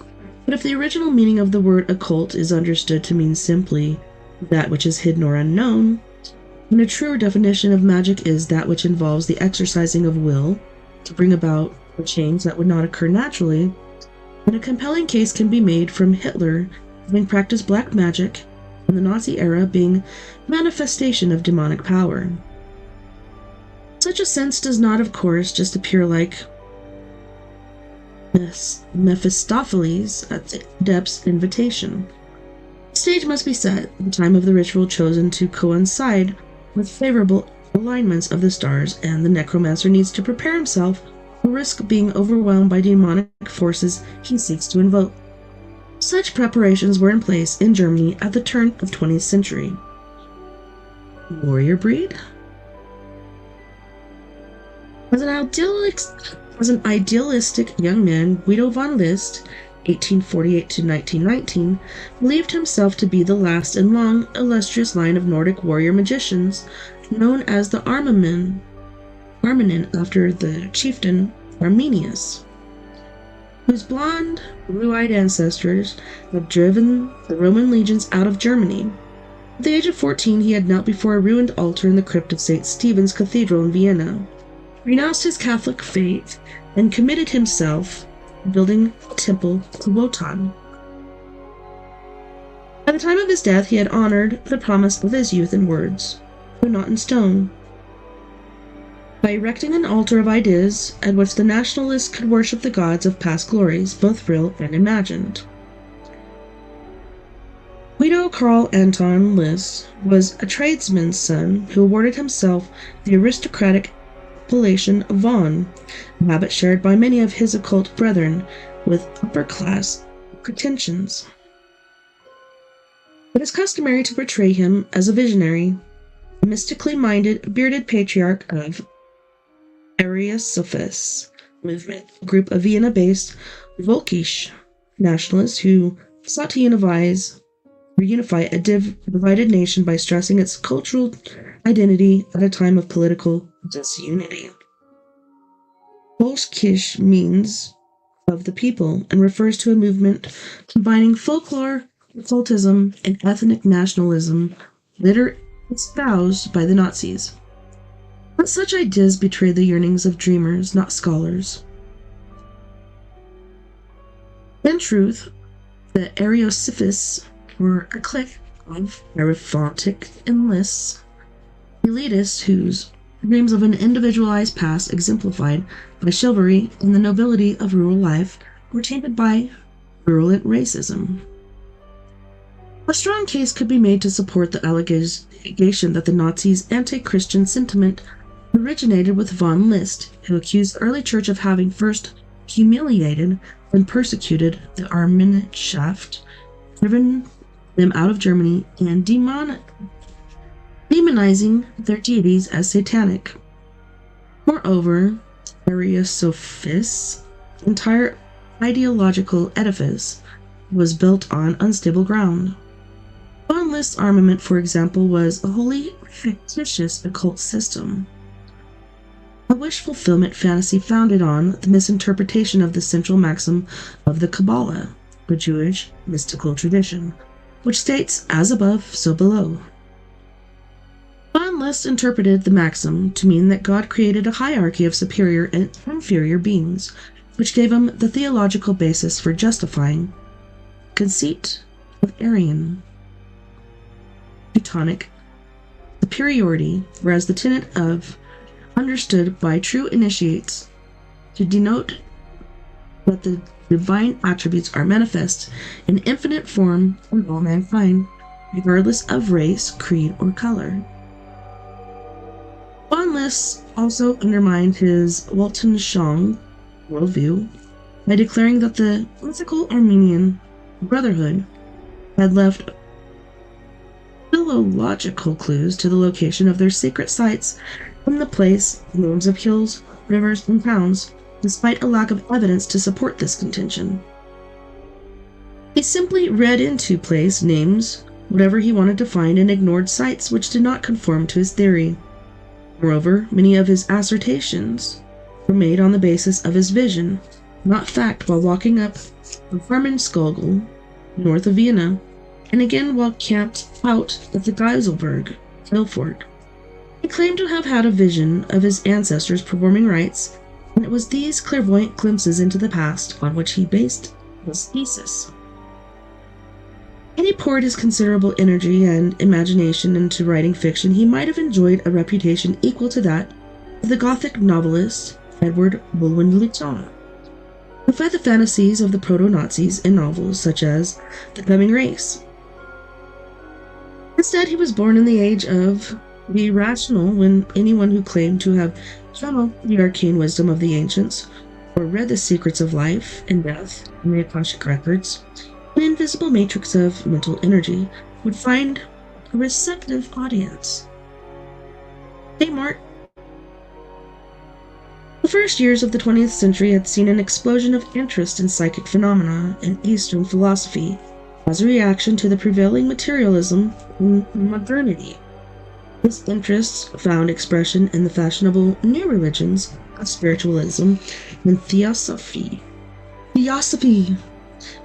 But if the original meaning of the word occult is understood to mean simply that which is hidden or unknown, then a truer definition of magic is that which involves the exercising of will to bring about a change that would not occur naturally, and a compelling case can be made from Hitler having practiced black magic and the Nazi era being manifestation of demonic power. Such a sense does not, of course, just appear like Mephistopheles at the adept's invitation. The stage must be set, the time of the ritual chosen to coincide with favorable alignments of the stars, and the necromancer needs to prepare himself to risk being overwhelmed by demonic forces he seeks to invoke. Such preparations were in place in Germany at the turn of the 20th century. Warrior breed? As an idealistic young man, Guido von List, 1848 to 1919, believed himself to be the last and long, illustrious line of Nordic warrior magicians, known as the Arminen, after the chieftain Arminius, whose blonde, blue-eyed ancestors had driven the Roman legions out of Germany. At the age of 14, he had knelt before a ruined altar in the crypt of St. Stephen's Cathedral in Vienna, renounced his Catholic faith, and committed himself to building a temple to Wotan. By the time of his death, he had honored the promise of his youth in words, though not in stone, by erecting an altar of ideas at which the nationalists could worship the gods of past glories, both real and imagined. Guido Karl Anton List was a tradesman's son who awarded himself the aristocratic appellation von, a habit shared by many of his occult brethren with upper-class pretensions. It is customary to portray him as a visionary, a mystically minded, bearded patriarch of Ariasophist movement, a group of Vienna-based Volkisch nationalists who sought to unify reunify a divided nation by stressing its cultural identity at a time of political disunity. Volkskisch means of the people and refers to a movement combining folklore, occultism, and ethnic nationalism later espoused by the Nazis. But such ideas betray the yearnings of dreamers, not scholars. In truth, the Ariosophists were a clique of arithmetic enlists, elitists whose dreams of an individualized past exemplified by chivalry and the nobility of rural life were tainted by virulent racism. A strong case could be made to support the allegation that the Nazis' anti-Christian sentiment originated with von List, who accused the early church of having first humiliated and persecuted the Armenschaft, driven them out of Germany, and demonizing their deities as satanic. Moreover, Ariosophists' entire ideological edifice was built on unstable ground. Von List's armament, for example, was a wholly fictitious occult system, a wish-fulfillment fantasy founded on the misinterpretation of the central maxim of the Kabbalah, the Jewish mystical tradition, which states, "as above, so below." Von List interpreted the maxim to mean that God created a hierarchy of superior and inferior beings, which gave him the theological basis for justifying the conceit of Aryan Teutonic superiority, whereas the tenet of understood by true initiates to denote that the divine attributes are manifest in infinite form in all mankind, regardless of race, creed, or color. Von List also undermined his Weltanschauung worldview by declaring that the mythical Armenian Brotherhood had left philological clues to the location of their sacred sites from the place, names of hills, rivers, and towns, despite a lack of evidence to support this contention. He simply read into place names, whatever he wanted to find, and ignored sites which did not conform to his theory. Moreover, many of his assertions were made on the basis of his vision, not fact, while walking up the Farmenskogel, north of Vienna, and again while camped out at the Geiselberg hill fort. He claimed to have had a vision of his ancestors performing rites, and it was these clairvoyant glimpses into the past on which he based his thesis. Had he poured his considerable energy and imagination into writing fiction, he might have enjoyed a reputation equal to that of the Gothic novelist Edward Bulwer-Lytton, who fed the fantasies of the proto-Nazis in novels such as The Coming Race. Instead, he was born in the age of the irrational, when anyone who claimed to have channeled the arcane wisdom of the ancients or read the secrets of life and death in the Akashic records, an invisible matrix of mental energy, would find a receptive audience. Descartes. The first years of the 20th century had seen an explosion of interest in psychic phenomena and Eastern philosophy as a reaction to the prevailing materialism in modernity. This interest found expression in the fashionable new religions of spiritualism and theosophy.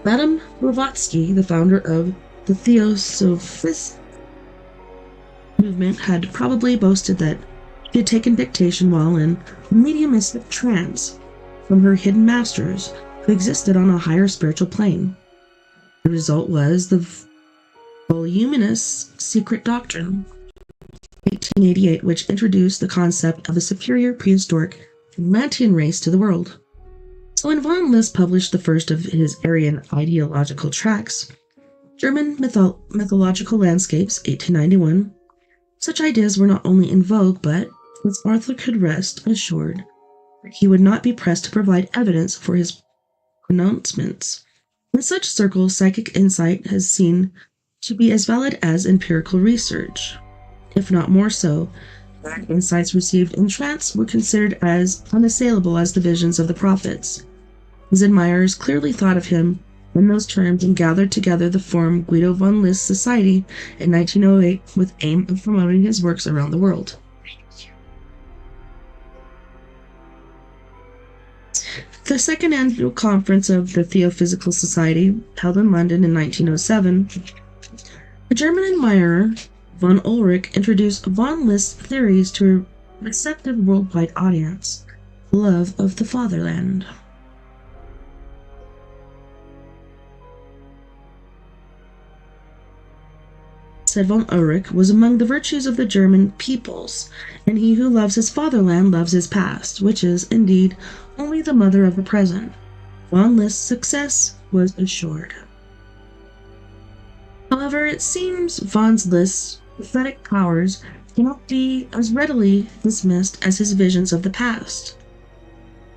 Madame Blavatsky, the founder of the Theosophist movement, had probably boasted that she had taken dictation while in mediumistic trance from her hidden masters who existed on a higher spiritual plane. The result was the voluminous Secret Doctrine, 1888, which introduced the concept of a superior prehistoric Atlantean race to the world. So when von List published the first of his Aryan ideological tracts, German Mythological Landscapes, 1891, such ideas were not only in vogue, but its author could rest assured that he would not be pressed to provide evidence for his pronouncements. In such circles, psychic insight has seen to be as valid as empirical research, if not more so. Insights received in trance were considered as unassailable as the visions of the prophets. His admirers clearly thought of him in those terms and gathered together to form Guido von List Society in 1908 with aim of promoting his works around the world. The second annual conference of the Theophysical Society, held in London in 1907, a German admirer, von Ulrich, introduced von List's theories to a receptive worldwide audience, love of the fatherland. Said von Ulrich was among the virtues of the German peoples, and he who loves his fatherland loves his past, which is, indeed, only the mother of the present. Von List's success was assured. However, it seems von List's prophetic powers cannot be as readily dismissed as his visions of the past.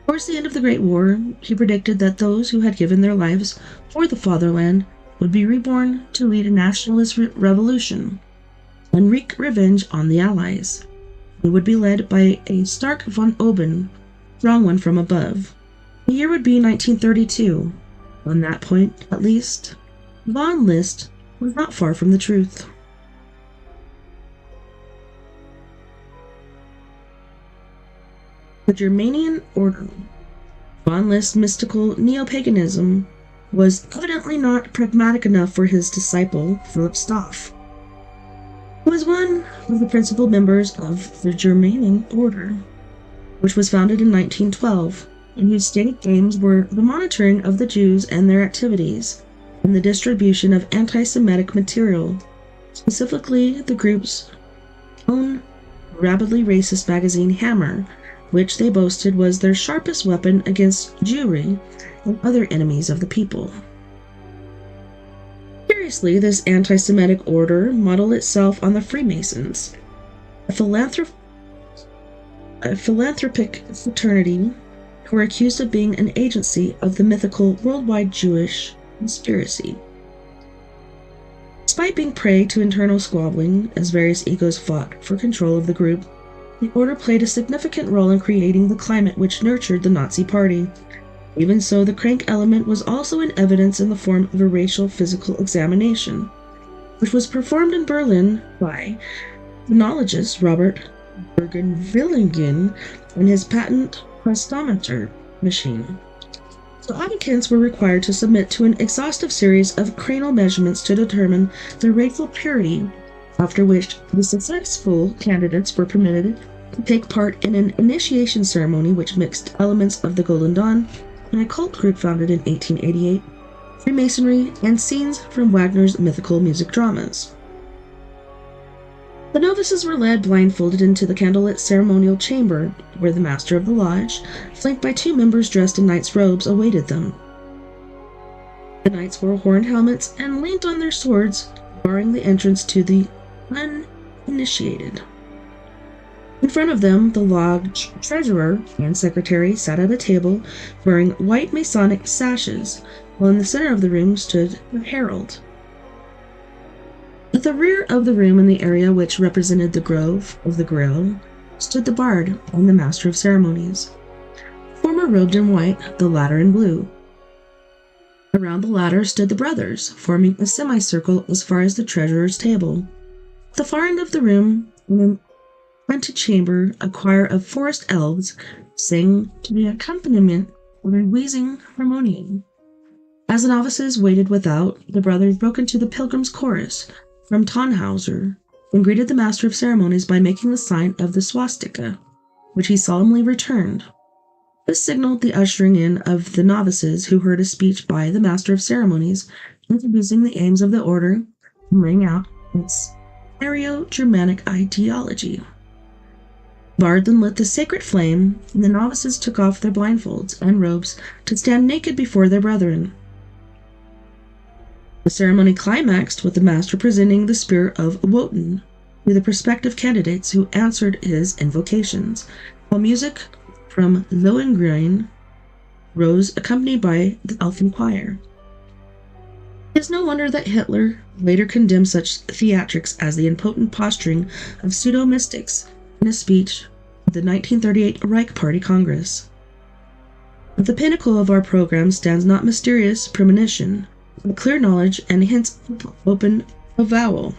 Towards the end of the Great War, he predicted that those who had given their lives for the fatherland would be reborn to lead a nationalist revolution and wreak revenge on the Allies. It would be led by a Stark von Oben, strong one from above. The year would be 1932. On that point, at least, von List was not far from the truth. The Germanian Order. Von List's mystical neo-paganism was evidently not pragmatic enough for his disciple, Philip Staff, who was one of the principal members of the Germanian Order, which was founded in 1912, and whose stated aims were the monitoring of the Jews and their activities, and the distribution of anti-Semitic material, specifically the group's own rabidly racist magazine Hammer, which they boasted was their sharpest weapon against Jewry and other enemies of the people. Curiously, this anti-Semitic order modeled itself on the Freemasons, a philanthropic fraternity who were accused of being an agency of the mythical worldwide Jewish conspiracy. Despite being prey to internal squabbling, as various egos fought for control of the group, the order played a significant role in creating the climate which nurtured the Nazi Party. Even so, the crank element was also in evidence in the form of a racial physical examination, which was performed in Berlin by phrenologist Robert Bergen-Villingen and his patent chrestometer machine. So applicants were required to submit to an exhaustive series of cranial measurements to determine their racial purity, after which the successful candidates were permitted to take part in an initiation ceremony which mixed elements of the Golden Dawn, an occult group founded in 1888, Freemasonry, and scenes from Wagner's mythical music dramas. The novices were led blindfolded into the candlelit ceremonial chamber, where the master of the lodge, flanked by two members dressed in knight's robes, awaited them. The knights wore horned helmets and leaned on their swords, barring the entrance to the uninitiated. In front of them, the lodge treasurer and secretary sat at a table wearing white Masonic sashes, while in the center of the room stood the herald. At the rear of the room, in the area which represented the Grove of the Grail, stood the bard and the master of ceremonies, the former robed in white, the latter in blue. Around the latter stood the brothers, forming a semicircle as far as the treasurer's table. At the far end of the room, in an antechamber, a choir of forest elves sang to the accompaniment of a wheezing harmonium. As the novices waited without, the brothers broke into the Pilgrim's Chorus from Tannhauser and greeted the master of ceremonies by making the sign of the swastika, which he solemnly returned. This signaled the ushering in of the novices, who heard a speech by the master of ceremonies introducing the aims of the order and laying out its Aryo-Germanic ideology. Bard then lit the sacred flame, and the novices took off their blindfolds and robes to stand naked before their brethren. The ceremony climaxed with the master presenting the spear of Wotan to the prospective candidates who answered his invocations, while music from Lohengrin rose accompanied by the elfin choir. It is no wonder that Hitler later condemned such theatrics as the impotent posturing of pseudo-mystics in a speech at the 1938 Reich Party Congress. At the pinnacle of our program stands not mysterious premonition, but clear knowledge and hence open avowal.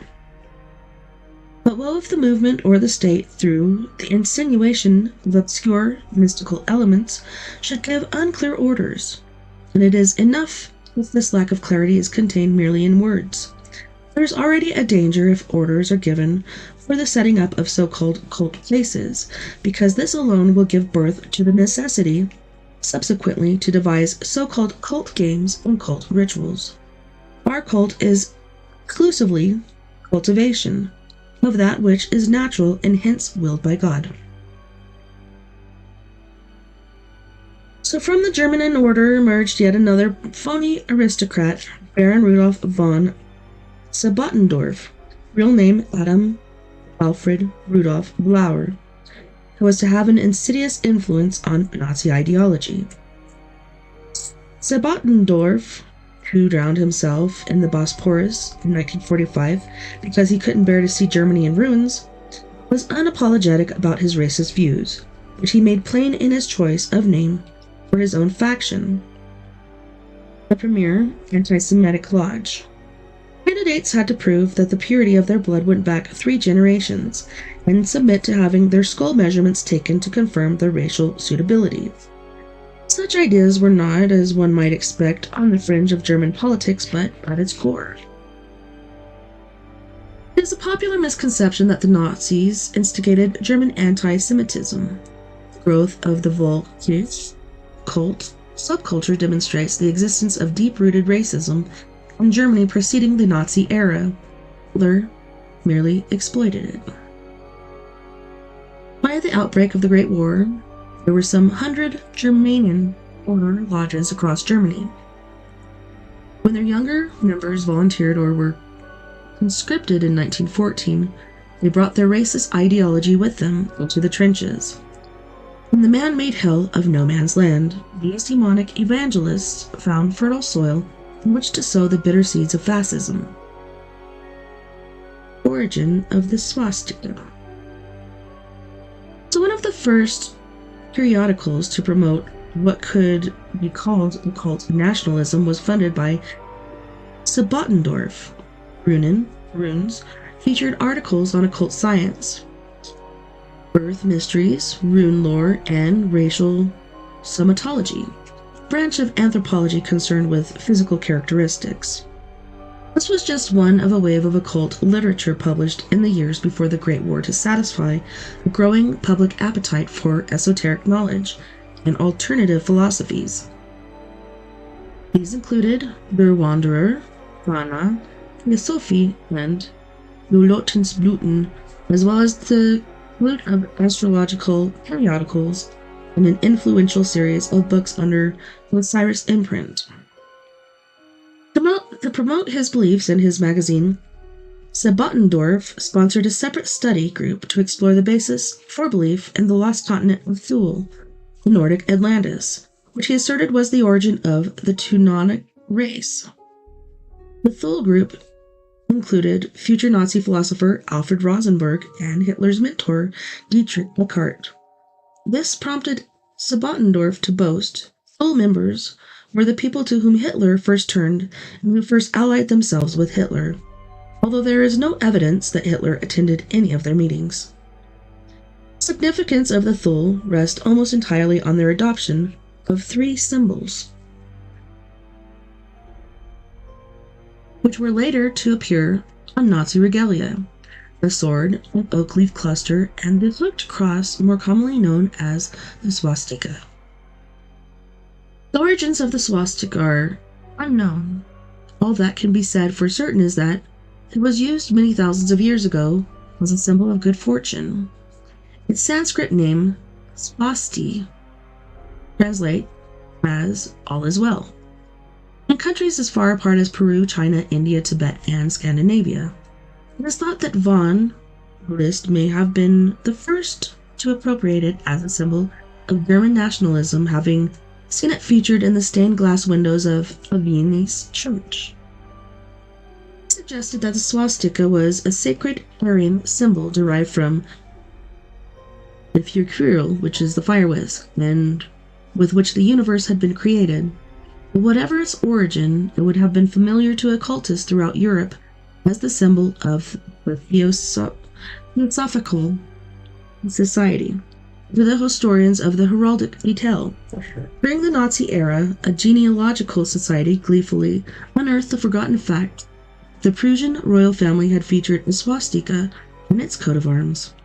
But woe if the movement or the state, through the insinuation of obscure mystical elements, should give unclear orders, and it is enough if this lack of clarity is contained merely in words. There is already a danger if orders are given for the setting up of so-called cult places, because this alone will give birth to the necessity subsequently to devise so-called cult games and cult rituals. Our cult is exclusively cultivation of that which is natural and hence willed by God. So from the German order emerged yet another phony aristocrat, Baron Rudolf von Sebottendorf, real name Adam Alfred Rudolf Blauer, who was to have an insidious influence on Nazi ideology. Sebottendorf, who drowned himself in the Bosporus in 1945 because he couldn't bear to see Germany in ruins, was unapologetic about his racist views, which he made plain in his choice of name for his own faction, the premier anti-Semitic lodge. Candidates had to prove that the purity of their blood went back 3 generations and submit to having their skull measurements taken to confirm their racial suitability. Such ideas were not, as one might expect, on the fringe of German politics, but at its core. It is a popular misconception that the Nazis instigated German anti-Semitism. The growth of the Volksjude cult subculture demonstrates the existence of deep-rooted racism in Germany preceding the Nazi era. Hitler merely exploited it. By the outbreak of the Great War, there were some 100 Germanian order lodges across Germany. When their younger members volunteered or were conscripted in 1914, they brought their racist ideology with them into the trenches. In the man-made hell of no man's land, these demonic evangelists found fertile soil in which to sow the bitter seeds of fascism. Origin of the swastika. So one of the first periodicals to promote what could be called occult nationalism was funded by Sebottendorf. Runes featured articles on occult science, earth mysteries, rune lore, and racial somatology, a branch of anthropology concerned with physical characteristics. This was just one of a wave of occult literature published in the years before the Great War to satisfy a growing public appetite for esoteric knowledge and alternative philosophies. These included Der Wanderer, Rana, Theosophy, and Nulotensblüten, as well as the flute of astrological periodicals and an influential series of books under the Cyrus imprint. To promote his beliefs in his magazine, Sebottendorf sponsored a separate study group to explore the basis for belief in the lost continent of Thule, the Nordic Atlantis, which he asserted was the origin of the Teutonic race. The Thule group included future Nazi philosopher Alfred Rosenberg and Hitler's mentor Dietrich Eckart. This prompted Sebottendorf to boast Thule members were the people to whom Hitler first turned and who first allied themselves with Hitler, although there is no evidence that Hitler attended any of their meetings. The significance of the Thule rests almost entirely on their adoption of 3 symbols, which were later to appear on Nazi regalia: the sword, an oak leaf cluster, and the hooked cross, more commonly known as the swastika. The origins of the swastika are unknown. All that can be said for certain is that it was used many thousands of years ago as a symbol of good fortune. Its Sanskrit name, swasti, translates as all is well. In countries as far apart as Peru, China, India, Tibet, and Scandinavia, it is thought that von Buddhist may have been the first to appropriate it as a symbol of German nationalism, having seen it featured in the stained glass windows of a Viennese church. It suggested that the swastika was a sacred Aryan symbol derived from the Feuerquerl, which is the fire whisk, and with which the universe had been created. But whatever its origin, it would have been familiar to occultists throughout Europe as the symbol of the Theosophical Society. To the historians of the heraldic detail. During the Nazi era, a genealogical society gleefully unearthed the forgotten fact the Prussian royal family had featured a swastika in its coat of arms.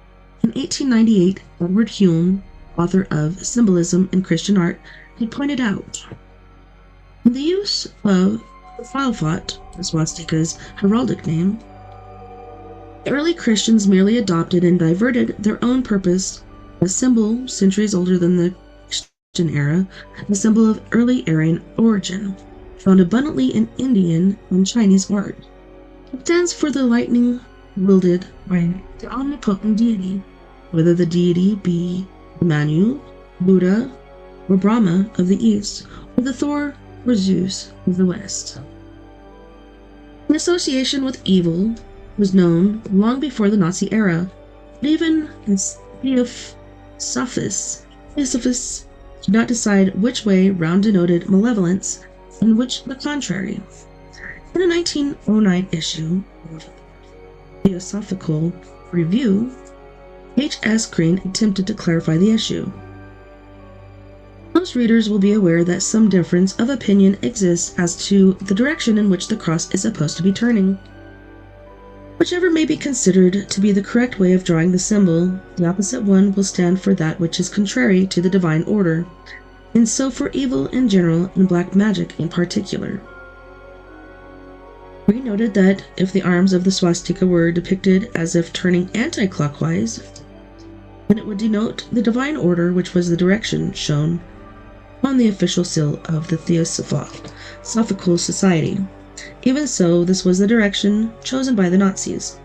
In 1898, Edward Hume, author of Symbolism in Christian Art, had pointed out the use of the Pfeilfahrt, the swastika's heraldic name. The early Christians merely adopted and diverted their own purpose. A symbol centuries older than the Christian era, a symbol of early Aryan origin, found abundantly in Indian and Chinese art. It stands for the lightning wielded by the omnipotent deity, whether the deity be Manu, Buddha, or Brahma of the East, or the Thor or Zeus of the West. An association with evil was known long before the Nazi era, but even as Theosophists did not decide which way round denoted malevolence and which the contrary. In a 1909 issue of Theosophical Review, H.S. Green attempted to clarify the issue. Most readers will be aware that some difference of opinion exists as to the direction in which the cross is supposed to be turning. Whichever may be considered to be the correct way of drawing the symbol, the opposite one will stand for that which is contrary to the divine order, and so for evil in general and black magic in particular. We noted that if the arms of the swastika were depicted as if turning anti-clockwise, then it would denote the divine order, which was the direction shown on the official seal of the Theosophical Society. Even so, this was the direction chosen by the Nazis.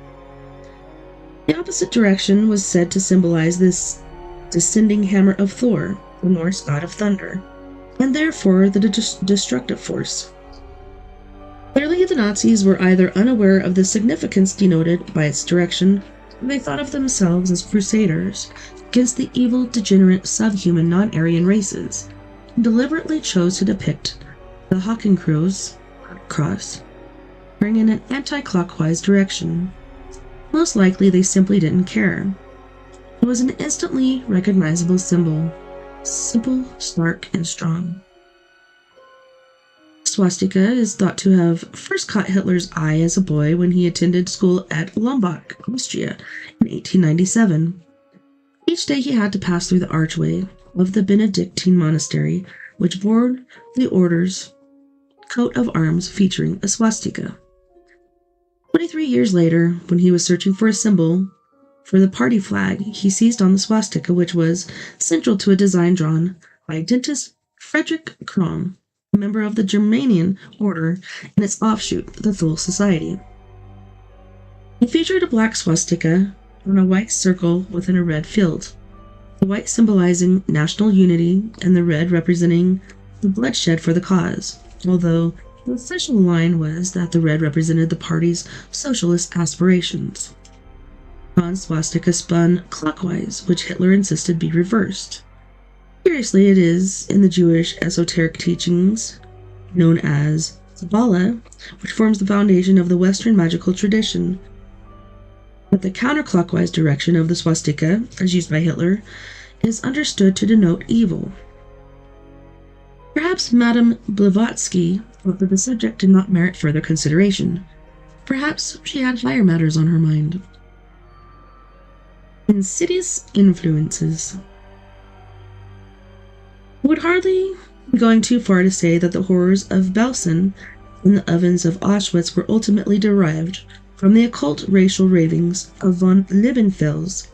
The opposite direction was said to symbolize this descending hammer of Thor, the Norse god of thunder, and therefore the destructive force. Clearly, the Nazis were either unaware of the significance denoted by its direction, or they thought of themselves as crusaders against the evil, degenerate, subhuman, non-Aryan races, and deliberately chose to depict the Hakenkreuz cross, turning in an anti-clockwise direction. Most likely they simply didn't care. It was an instantly recognizable symbol, simple, stark, and strong. Swastika is thought to have first caught Hitler's eye as a boy when he attended school at Lombok, Austria, in 1897. Each day he had to pass through the archway of the Benedictine monastery, which bore the order's coat of arms featuring a swastika. 23 years later, when he was searching for a symbol for the party flag, he seized on the swastika, which was central to a design drawn by dentist Frederick Krom, a member of the Germanian order and its offshoot, the Thule Society. It featured a black swastika on a white circle within a red field, the white symbolizing national unity and the red representing the bloodshed for the cause, although the official line was that the red represented the party's socialist aspirations. Kron's swastika spun clockwise, which Hitler insisted be reversed. Curiously, it is in the Jewish esoteric teachings known as Kabbalah, which forms the foundation of the Western magical tradition, that the counterclockwise direction of the swastika, as used by Hitler, is understood to denote evil. Perhaps Madame Blavatsky thought that the subject did not merit further consideration. Perhaps she had higher matters on her mind. Insidious influences. It would hardly be going too far to say that the horrors of Belsen and the ovens of Auschwitz were ultimately derived from the occult racial ravings of von Liebenfels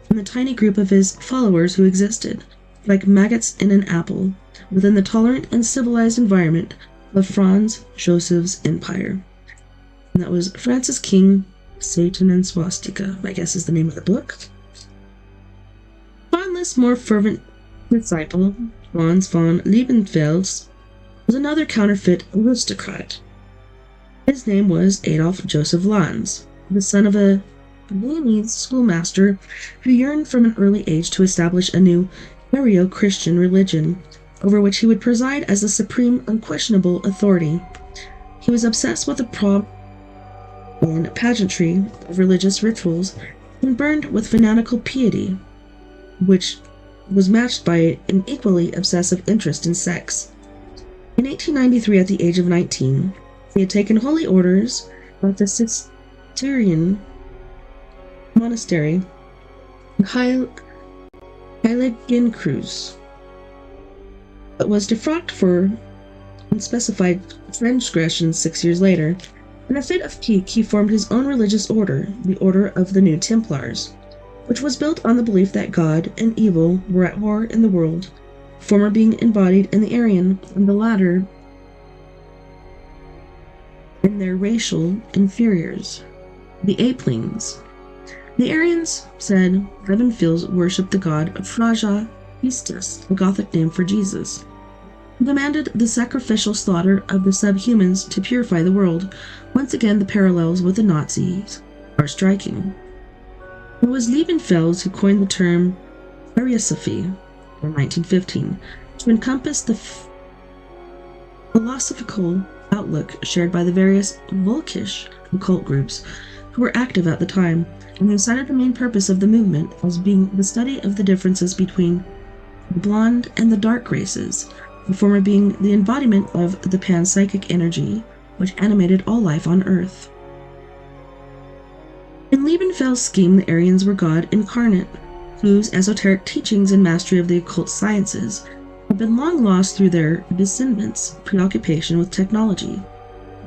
and the tiny group of his followers who existed, like maggots in an apple, within the tolerant and civilized environment of Franz Joseph's empire. And that was Francis King, Satan and Swastika, I guess is the name of the book. Upon this more fervent disciple, Franz von Liebenfels was another counterfeit aristocrat. His name was Adolf Joseph Lanz, the son of a Viennese schoolmaster who yearned from an early age to establish a new Aryo-Christian religion over which he would preside as the supreme, unquestionable authority. He was obsessed with the pomp and pageantry of religious rituals and burned with fanatical piety, which was matched by an equally obsessive interest in sex. In 1893, at the age of 19, he had taken holy orders at the Cistercian monastery in Heiligenkreuz, but was defrocked for unspecified transgressions 6 years later. In a fit of pique, he formed his own religious order, the Order of the New Templars, which was built on the belief that God and evil were at war in the world, the former being embodied in the Aryan and the latter in their racial inferiors, the Aplings. The Aryans, said Levenfils, worshipped the god Fraja Pistis, a Gothic name for Jesus, who demanded the sacrificial slaughter of the subhumans to purify the world. Once again, the parallels with the Nazis are striking. It was Levenfels who coined the term Ariosophy in 1915 to encompass the philosophical outlook shared by the various Volkisch occult groups who were active at the time, and who cited the main purpose of the movement as being the study of the differences between the blonde and the dark races, the former being the embodiment of the panpsychic energy which animated all life on Earth. In Levenfels' scheme, the Aryans were God incarnate, whose esoteric teachings and mastery of the occult sciences had been long lost through their descendants' preoccupation with technology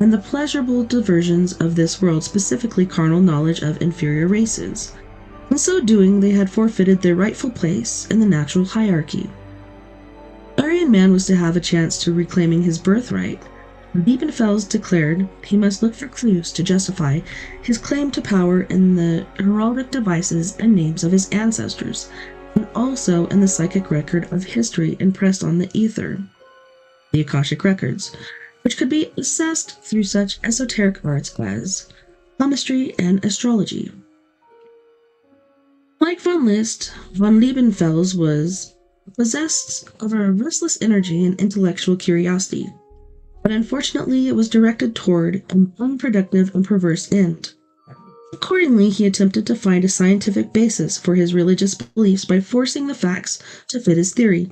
and the pleasurable diversions of this world, specifically carnal knowledge of inferior races. In so doing, they had forfeited their rightful place in the natural hierarchy. Aryan man was to have a chance to reclaiming his birthright. Levenfels declared he must look for clues to justify his claim to power in the heraldic devices and names of his ancestors, and also in the psychic record of history impressed on the ether, the Akashic records, which could be assessed through such esoteric arts as palmistry and astrology. Like von Liszt, von Levenfels was possessed of a restless energy and intellectual curiosity, but unfortunately it was directed toward an unproductive and perverse end. Accordingly, he attempted to find a scientific basis for his religious beliefs by forcing the facts to fit his theory,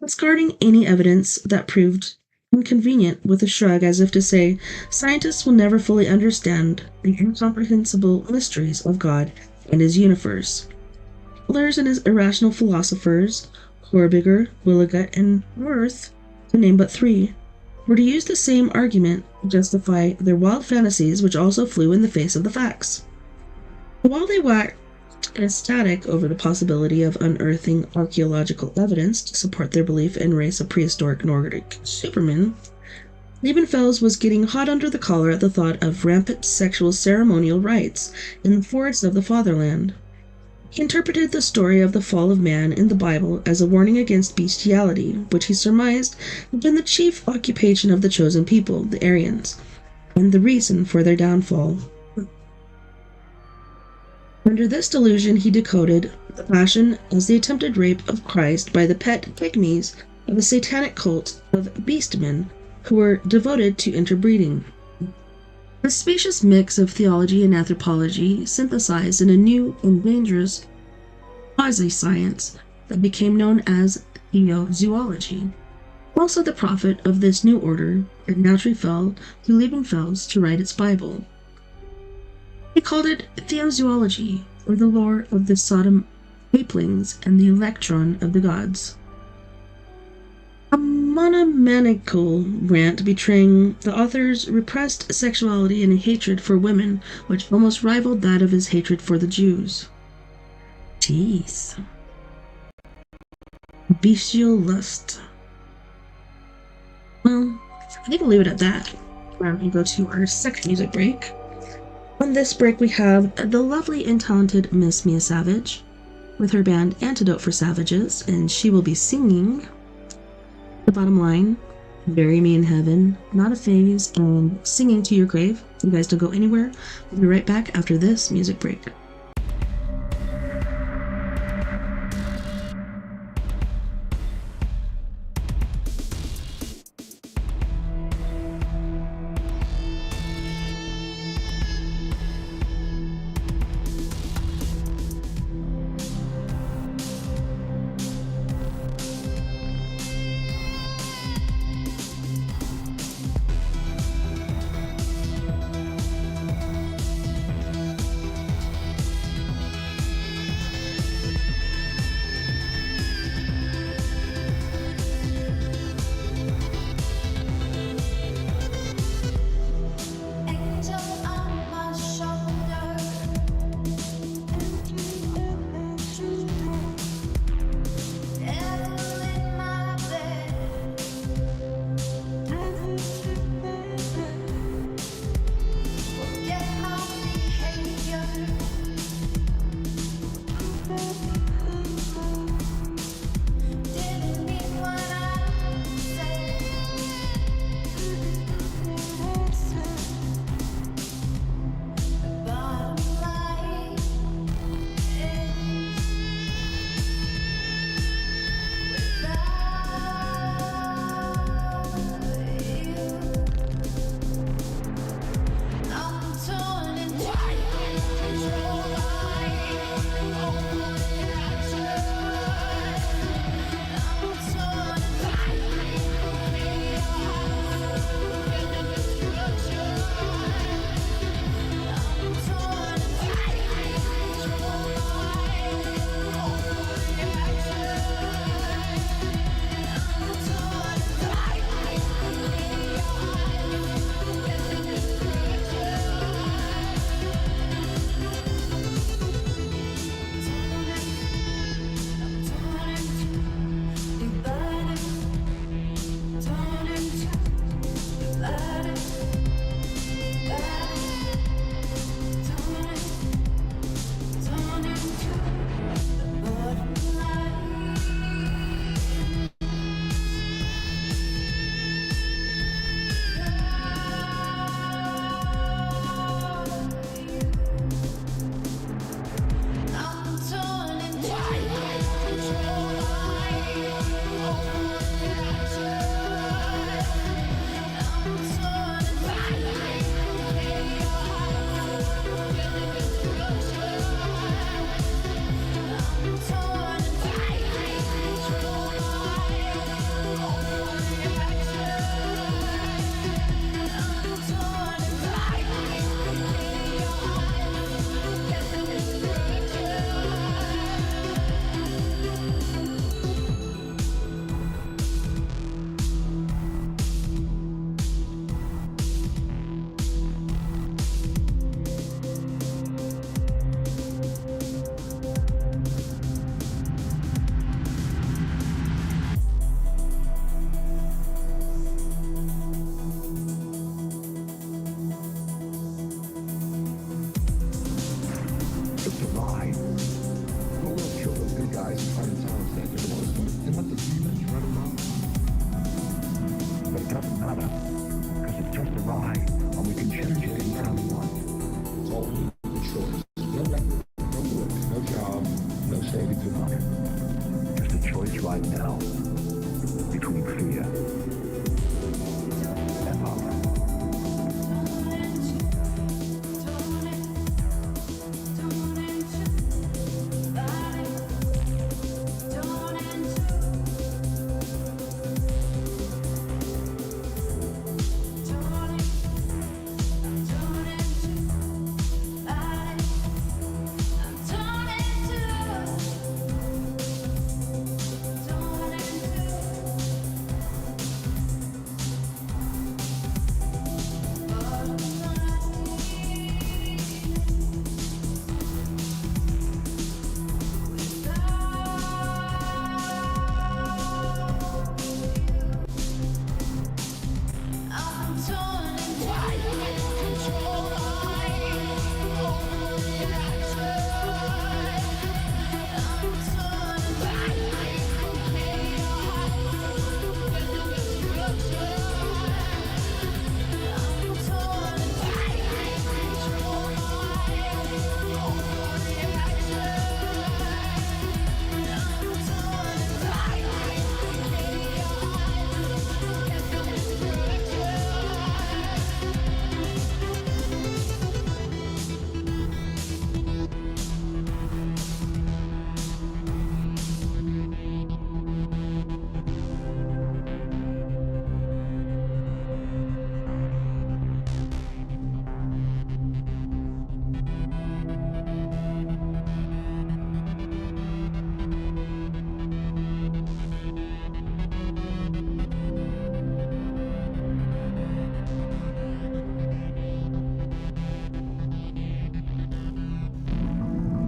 discarding any evidence that proved inconvenient with a shrug, as if to say, scientists will never fully understand the incomprehensible mysteries of God and his universe. Hitlers and his irrational philosophers, Horbiger, Willigut, and Wirth, to name but three, were to use the same argument to justify their wild fantasies, which also flew in the face of the facts. While they waxed ecstatic over the possibility of unearthing archaeological evidence to support their belief in race of prehistoric Nordic supermen, Levenfels was getting hot under the collar at the thought of rampant sexual ceremonial rites in the forests of the fatherland. He interpreted the story of the fall of man in the Bible as a warning against bestiality, which he surmised had been the chief occupation of the chosen people, the Aryans, and the reason for their downfall. Under this delusion, he decoded the Passion as the attempted rape of Christ by the pet pygmies of a satanic cult of beastmen who were devoted to interbreeding. A specious mix of theology and anthropology synthesized in a new and dangerous quasi-science that became known as theozoology. Also the prophet of this new order, it naturally fell to Levenfels to write its Bible. He called it theozoology, or the lore of the Sodom Aplings and the electron of the gods. A monomaniacal rant betraying the author's repressed sexuality and a hatred for women, which almost rivaled that of his hatred for the Jews. Teeth. Bestial lust. Well, I think we'll leave it at that. We're going to go to our second music break. On this break, we have the lovely and talented Miss Mia Savage with her band Antidote for Savages, and she will be singing The Bottom Line, Bury Me in Heaven, Not a Phase, and Singing to Your Grave. You guys don't go anywhere. We'll be right back after this music break. Because it's just a ride, and we can change it anytime we want. It's all we need is a choice. No record, no work, no job, no savings or money. Just a choice right now between fear and love.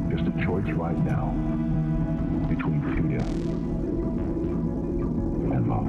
Just a choice right now between fear and love.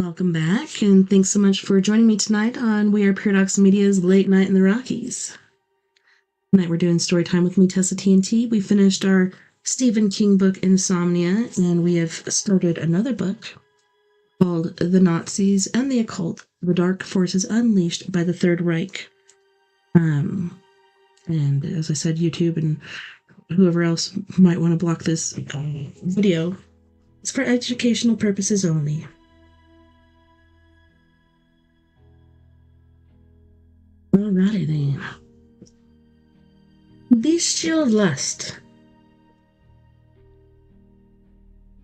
Welcome back, and thanks so much for joining me tonight on We Are Paradox Media's Late Night in the Rockies. Tonight we're doing story time with me, TessaTNT. We finished our Stephen King book, Insomnia, and we have started another book called The Nazis and the Occult, The Dark Forces Unleashed by the Third Reich. And as I said, YouTube and whoever else might want to block this video, it's for educational purposes only. Alrighty then. Bestial lust.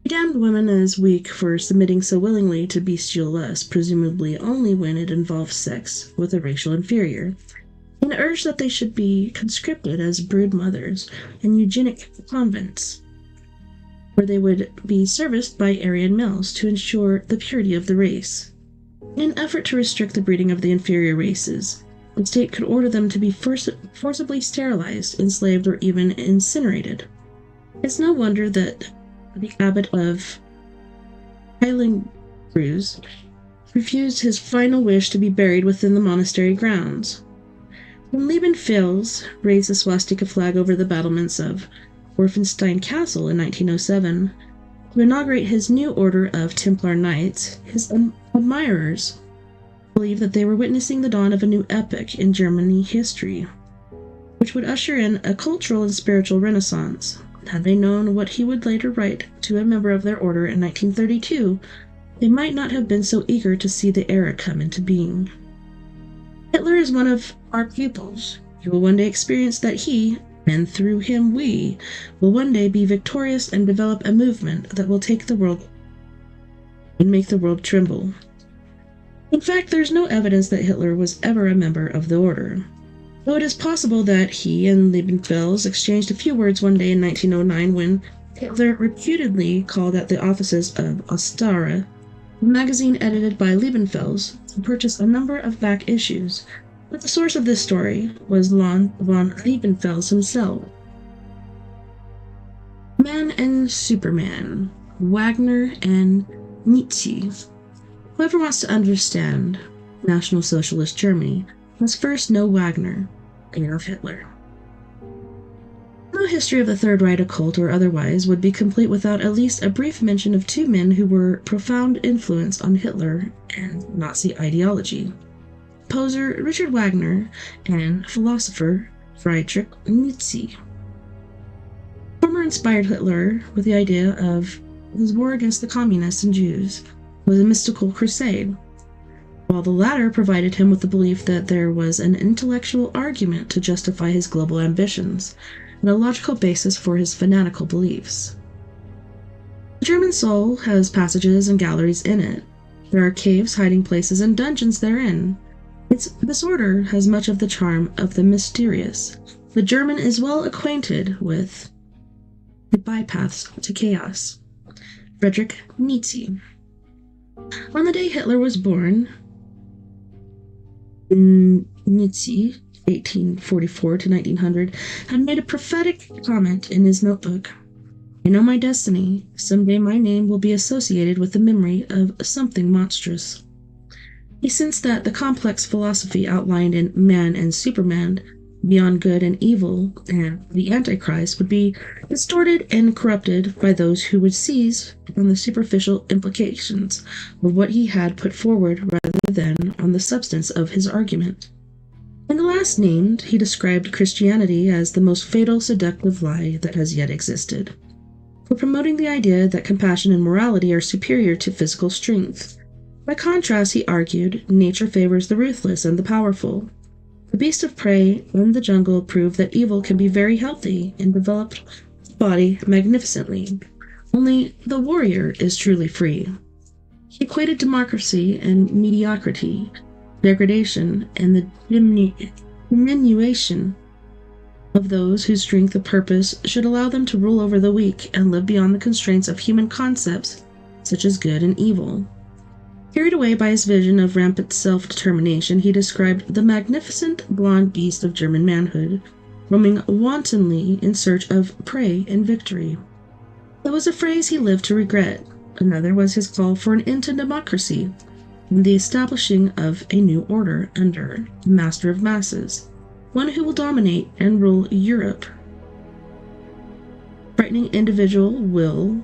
He damned women as weak for submitting so willingly to bestial lust, presumably only when it involved sex with a racial inferior, and urged that they should be conscripted as brood mothers in eugenic convents, where they would be serviced by Aryan males to ensure the purity of the race. In an effort to restrict the breeding of the inferior races, the state could order them to be forcibly sterilized, enslaved, or even incinerated. It's no wonder that the abbot of Highlandcruse refused his final wish to be buried within the monastery grounds. When Liebenfels raised the swastika flag over the battlements of Orphenstein Castle in 1907 to inaugurate his new order of Templar Knights, his admirers believed that they were witnessing the dawn of a new epoch in German history, which would usher in a cultural and spiritual renaissance. Had they known what he would later write to a member of their order in 1932, they might not have been so eager to see the era come into being. Hitler is one of our pupils. He will one day experience that he, and through him we, will one day be victorious and develop a movement that will take the world and make the world tremble. In fact, there's no evidence that Hitler was ever a member of the order, though it is possible that he and Liebenfels exchanged a few words one day in 1909 when Hitler reputedly called at the offices of Ostara, a magazine edited by Liebenfels, to purchase a number of back issues, but the source of this story was von Liebenfels himself. Man and Superman, Wagner and Nietzsche. Whoever wants to understand National Socialist Germany must first know Wagner, Adolf Hitler. No history of the Third Reich occult or otherwise would be complete without at least a brief mention of two men who were profound influence on Hitler and Nazi ideology: composer Richard Wagner and philosopher Friedrich Nietzsche. The former inspired Hitler with the idea of his war against the communists and Jews was a mystical crusade, while the latter provided him with the belief that there was an intellectual argument to justify his global ambitions and a logical basis for his fanatical beliefs. The German soul has passages and galleries in it. There are caves, hiding places, and dungeons therein. Its disorder has much of the charm of the mysterious. The German is well acquainted with the bypaths to chaos. Friedrich Nietzsche. On the day Hitler was born, Nietzsche, 1844 to 1900, had made a prophetic comment in his notebook. I know my destiny. Someday my name will be associated with the memory of something monstrous. He sensed that the complex philosophy outlined in Man and Superman, beyond good and evil, and the Antichrist would be distorted and corrupted by those who would seize on the superficial implications of what he had put forward rather than on the substance of his argument. In the last named, he described Christianity as the most fatal seductive lie that has yet existed, for promoting the idea that compassion and morality are superior to physical strength. By contrast, he argued, nature favors the ruthless and the powerful. The beast of prey in the jungle proved that evil can be very healthy and developed the body magnificently. Only the warrior is truly free. He equated democracy and mediocrity, degradation, and the diminution of those whose strength of purpose should allow them to rule over the weak and live beyond the constraints of human concepts such as good and evil. Carried away by his vision of rampant self-determination, he described the magnificent blonde beast of German manhood, roaming wantonly in search of prey and victory. That was a phrase he lived to regret. Another was his call for an end to democracy, and the establishing of a new order under the Master of Masses, one who will dominate and rule Europe. Frightening individual will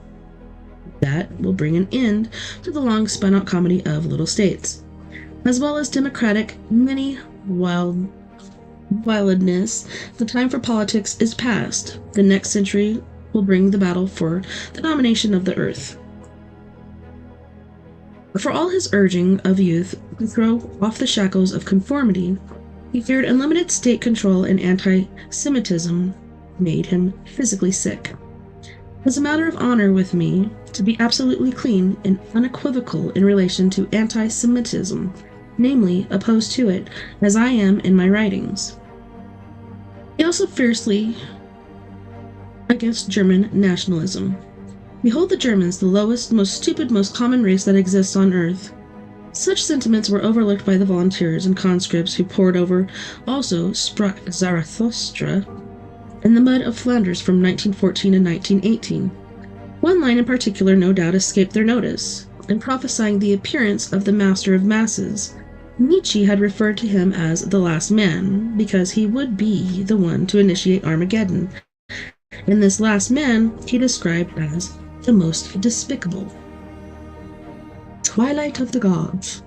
bring an end to the long spun out comedy of little states, as well as democratic many wildness. The time for politics is past. The next century will bring the battle for the domination of the earth. For all his urging of youth to throw off the shackles of conformity, he feared unlimited state control, and anti-Semitism made him physically sick. As a matter of honor with me, to be absolutely clean and unequivocal in relation to anti-Semitism, namely opposed to it, as I am in my writings. He also fiercely against German nationalism. Behold the Germans, the lowest, most stupid, most common race that exists on earth. Such sentiments were overlooked by the volunteers and conscripts who poured over also Sprach Zarathustra in the mud of Flanders from 1914 and 1918. One line in particular no doubt escaped their notice. In prophesying the appearance of the Master of Masses, Nietzsche had referred to him as the last man, because he would be the one to initiate Armageddon. And this last man he described as the most despicable. Twilight of the Gods.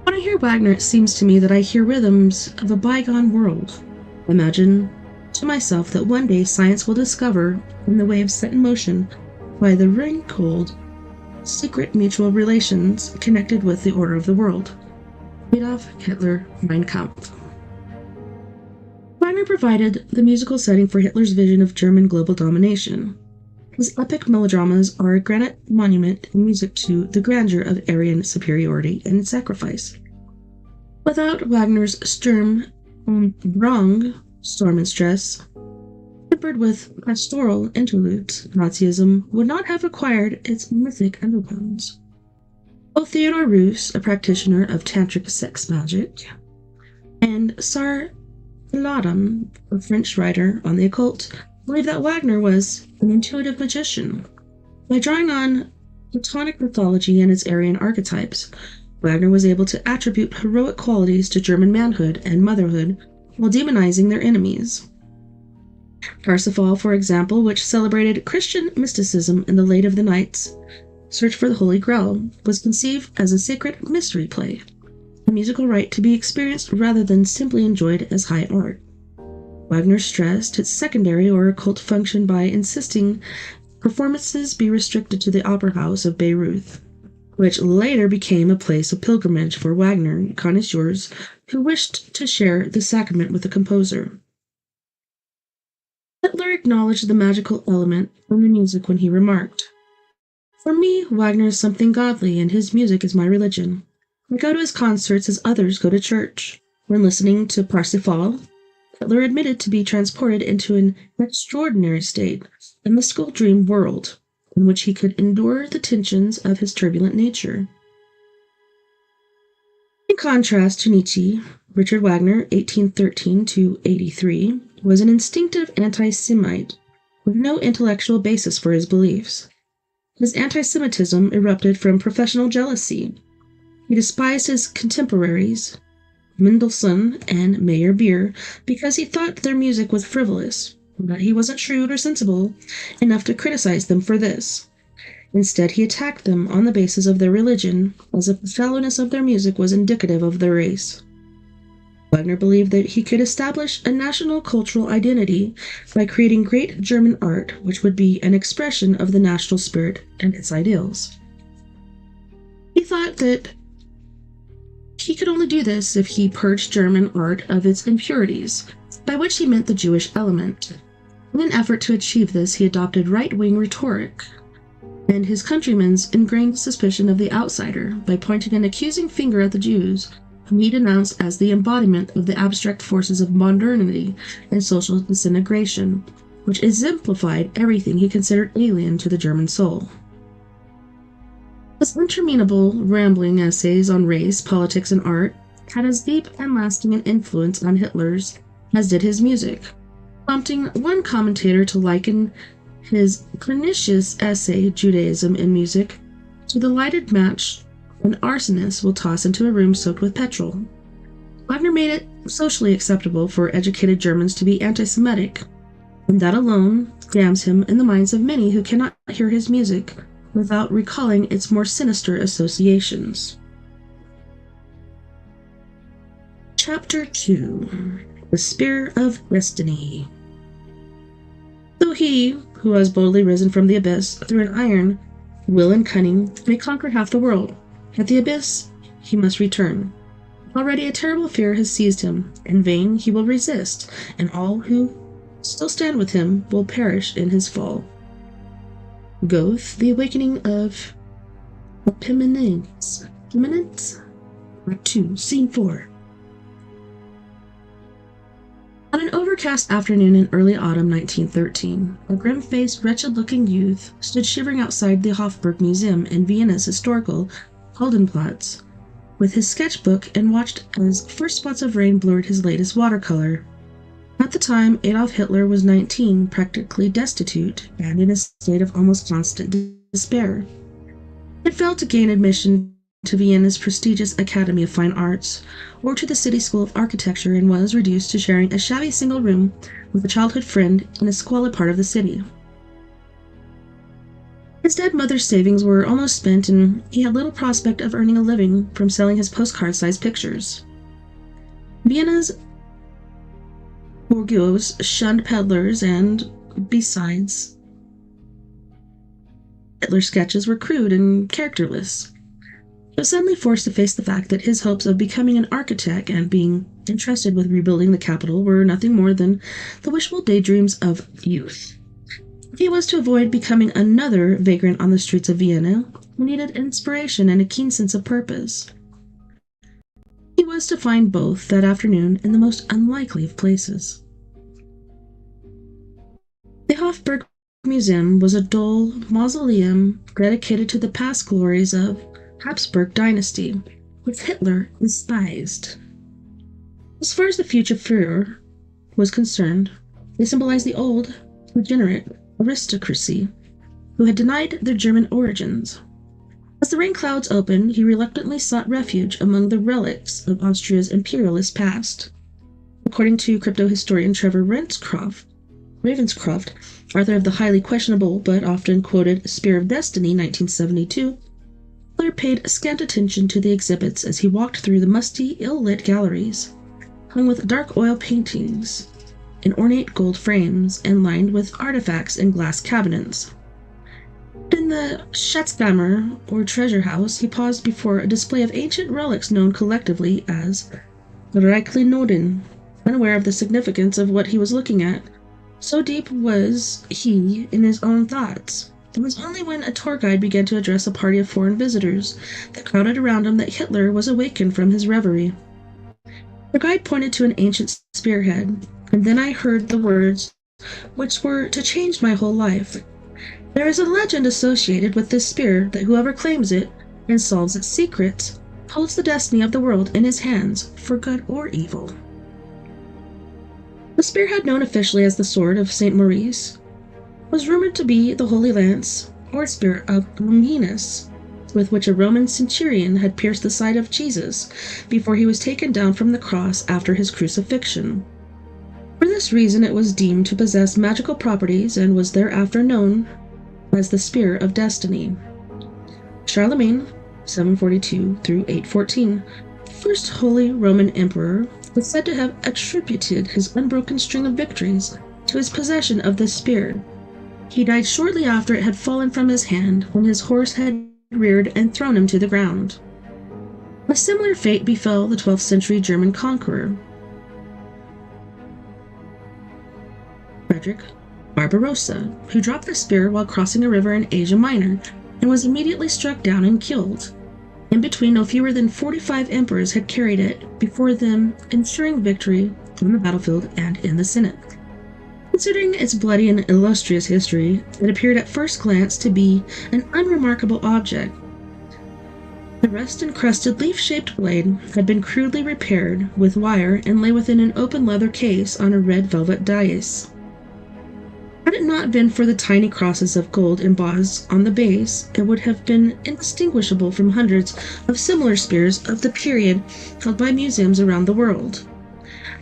When I hear Wagner, it seems to me that I hear rhythms of a bygone world. Imagine to myself that one day science will discover, in the waves set in motion by the ring-cold, secret mutual relations connected with the order of the world. Adolf Hitler, Mein Kampf. Wagner provided the musical setting for Hitler's vision of German global domination. His epic melodramas are a granite monument in music to the grandeur of Aryan superiority and sacrifice. Without Wagner's Sturm und Drang, Storm and Stress, tempered with pastoral interludes, Nazism would not have acquired its mythic undertones. Both Theodore Roos, a practitioner of tantric sex magic, and Sar Laudon, a French writer on the occult, believed that Wagner was an intuitive magician. By drawing on Platonic mythology and its Aryan archetypes, Wagner was able to attribute heroic qualities to German manhood and motherhood while demonizing their enemies. Parsifal, for example, which celebrated Christian mysticism in the Late of the Night's Search for the Holy Grail, was conceived as a sacred mystery play, a musical rite to be experienced rather than simply enjoyed as high art. Wagner stressed its secondary or occult function by insisting performances be restricted to the Opera House of Bayreuth, which later became a place of pilgrimage for Wagner connoisseurs who wished to share the sacrament with the composer. Hitler acknowledged the magical element in the music when he remarked, "For me, Wagner is something godly, and his music is my religion. I go to his concerts as others go to church." When listening to Parsifal, Hitler admitted to be transported into an extraordinary state, a mystical dream world, in which he could endure the tensions of his turbulent nature. In contrast to Nietzsche, Richard Wagner, 1813 to 83, was an instinctive anti-Semite with no intellectual basis for his beliefs. His anti-Semitism erupted from professional jealousy. He despised his contemporaries, Mendelssohn and Meyerbeer, because he thought their music was frivolous, but he wasn't shrewd or sensible enough to criticize them for this. Instead, he attacked them on the basis of their religion, as if the shallowness of their music was indicative of their race. Wagner believed that he could establish a national cultural identity by creating great German art, which would be an expression of the national spirit and its ideals. He thought that he could only do this if he purged German art of its impurities, by which he meant the Jewish element. In an effort to achieve this, he adopted right-wing rhetoric and his countrymen's ingrained suspicion of the outsider by pointing an accusing finger at the Jews, whom he denounced as the embodiment of the abstract forces of modernity and social disintegration, which exemplified everything he considered alien to the German soul. His interminable, rambling essays on race, politics, and art had as deep and lasting an influence on Hitler's as did his music, prompting one commentator to liken his pernicious essay, Judaism in Music, to the lighted match an arsonist will toss into a room soaked with petrol. Wagner made it socially acceptable for educated Germans to be anti-Semitic, and that alone damns him in the minds of many who cannot hear his music without recalling its more sinister associations. Chapter 2: The Spear of Destiny. Though he, who has boldly risen from the abyss through an iron will and cunning, may conquer half the world, at the abyss he must return. Already a terrible fear has seized him. In vain he will resist, and all who still stand with him will perish in his fall. Goethe, The Awakening of Epimenes. Act 2, Scene 4. On an overcast afternoon in early autumn 1913, a grim-faced, wretched-looking youth stood shivering outside the Hofburg Museum in Vienna's historical Heldenplatz, with his sketchbook, and watched as first spots of rain blurred his latest watercolor. At the time, Adolf Hitler was 19, practically destitute, and in a state of almost constant despair. He had failed to gain admission to Vienna's prestigious Academy of Fine Arts, or to the City School of Architecture, and was reduced to sharing a shabby single room with a childhood friend in a squalid part of the city. His dead mother's savings were almost spent, and he had little prospect of earning a living from selling his postcard-sized pictures. Vienna's bourgeois shunned peddlers, and, besides, Hitler's sketches were crude and characterless. He was suddenly forced to face the fact that his hopes of becoming an architect and being entrusted with rebuilding the capital were nothing more than the wishful daydreams of youth. If he was to avoid becoming another vagrant on the streets of Vienna, he needed inspiration and a keen sense of purpose. He was to find both that afternoon in the most unlikely of places. The Hofburg Museum was a dull mausoleum dedicated to the past glories of Habsburg dynasty, which Hitler despised. As far as the future Führer was concerned, they symbolized the old, degenerate aristocracy who had denied their German origins. As the rain clouds opened, he reluctantly sought refuge among the relics of Austria's imperialist past. According to crypto historian Trevor Ravenscroft, author of the highly questionable but often quoted Spear of Destiny 1972, Hitler paid scant attention to the exhibits as he walked through the musty, ill-lit galleries, hung with dark oil paintings in ornate gold frames and lined with artifacts in glass cabinets. In the Schatzkammer, or treasure house, he paused before a display of ancient relics known collectively as Reichlenoden, unaware of the significance of what he was looking at. So deep was he in his own thoughts. It was only when a tour guide began to address a party of foreign visitors that crowded around him that Hitler was awakened from his reverie. The guide pointed to an ancient spearhead, and then I heard the words which were to change my whole life. There is a legend associated with this spear that whoever claims it and solves its secrets holds the destiny of the world in his hands, for good or evil. The spearhead, known officially as the Sword of St. Maurice, was rumored to be the Holy Lance, or spear of Longinus, with which a Roman centurion had pierced the side of Jesus before he was taken down from the cross after his crucifixion. For this reason it was deemed to possess magical properties and was thereafter known as the Spear of Destiny. Charlemagne, 742 through 814, the first Holy Roman Emperor, was said to have attributed his unbroken string of victories to his possession of this spear. He died shortly after it had fallen from his hand, when his horse had reared and thrown him to the ground. A similar fate befell the 12th century German conqueror, Frederick Barbarossa, who dropped the spear while crossing a river in Asia Minor and was immediately struck down and killed. In between, no fewer than 45 emperors had carried it before them, ensuring victory on the battlefield and in the Senate. Considering its bloody and illustrious history, it appeared at first glance to be an unremarkable object. The rust-encrusted leaf-shaped blade had been crudely repaired with wire and lay within an open leather case on a red velvet dais. Had it not been for the tiny crosses of gold embossed on the base, it would have been indistinguishable from hundreds of similar spears of the period held by museums around the world.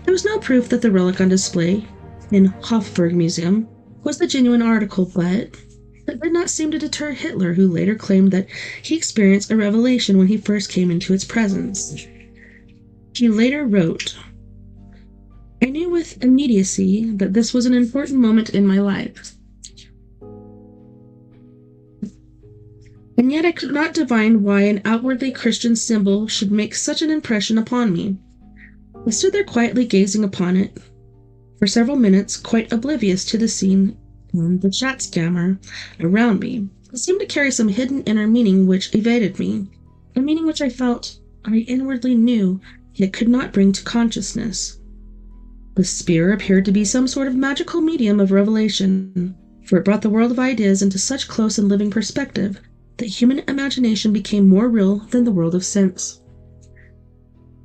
There was no proof that the relic on display in Hofburg Museum was the genuine article, but that did not seem to deter Hitler, who later claimed that he experienced a revelation when he first came into its presence. He later wrote, "I knew with immediacy that this was an important moment in my life. And yet I could not divine why an outwardly Christian symbol should make such an impression upon me. I stood there quietly gazing upon it for several minutes, quite oblivious to the scene and the Schatzkammer around me. It seemed to carry some hidden inner meaning which evaded me, a meaning which I felt I inwardly knew, yet could not bring to consciousness. The spear appeared to be some sort of magical medium of revelation, for it brought the world of ideas into such close and living perspective that human imagination became more real than the world of sense.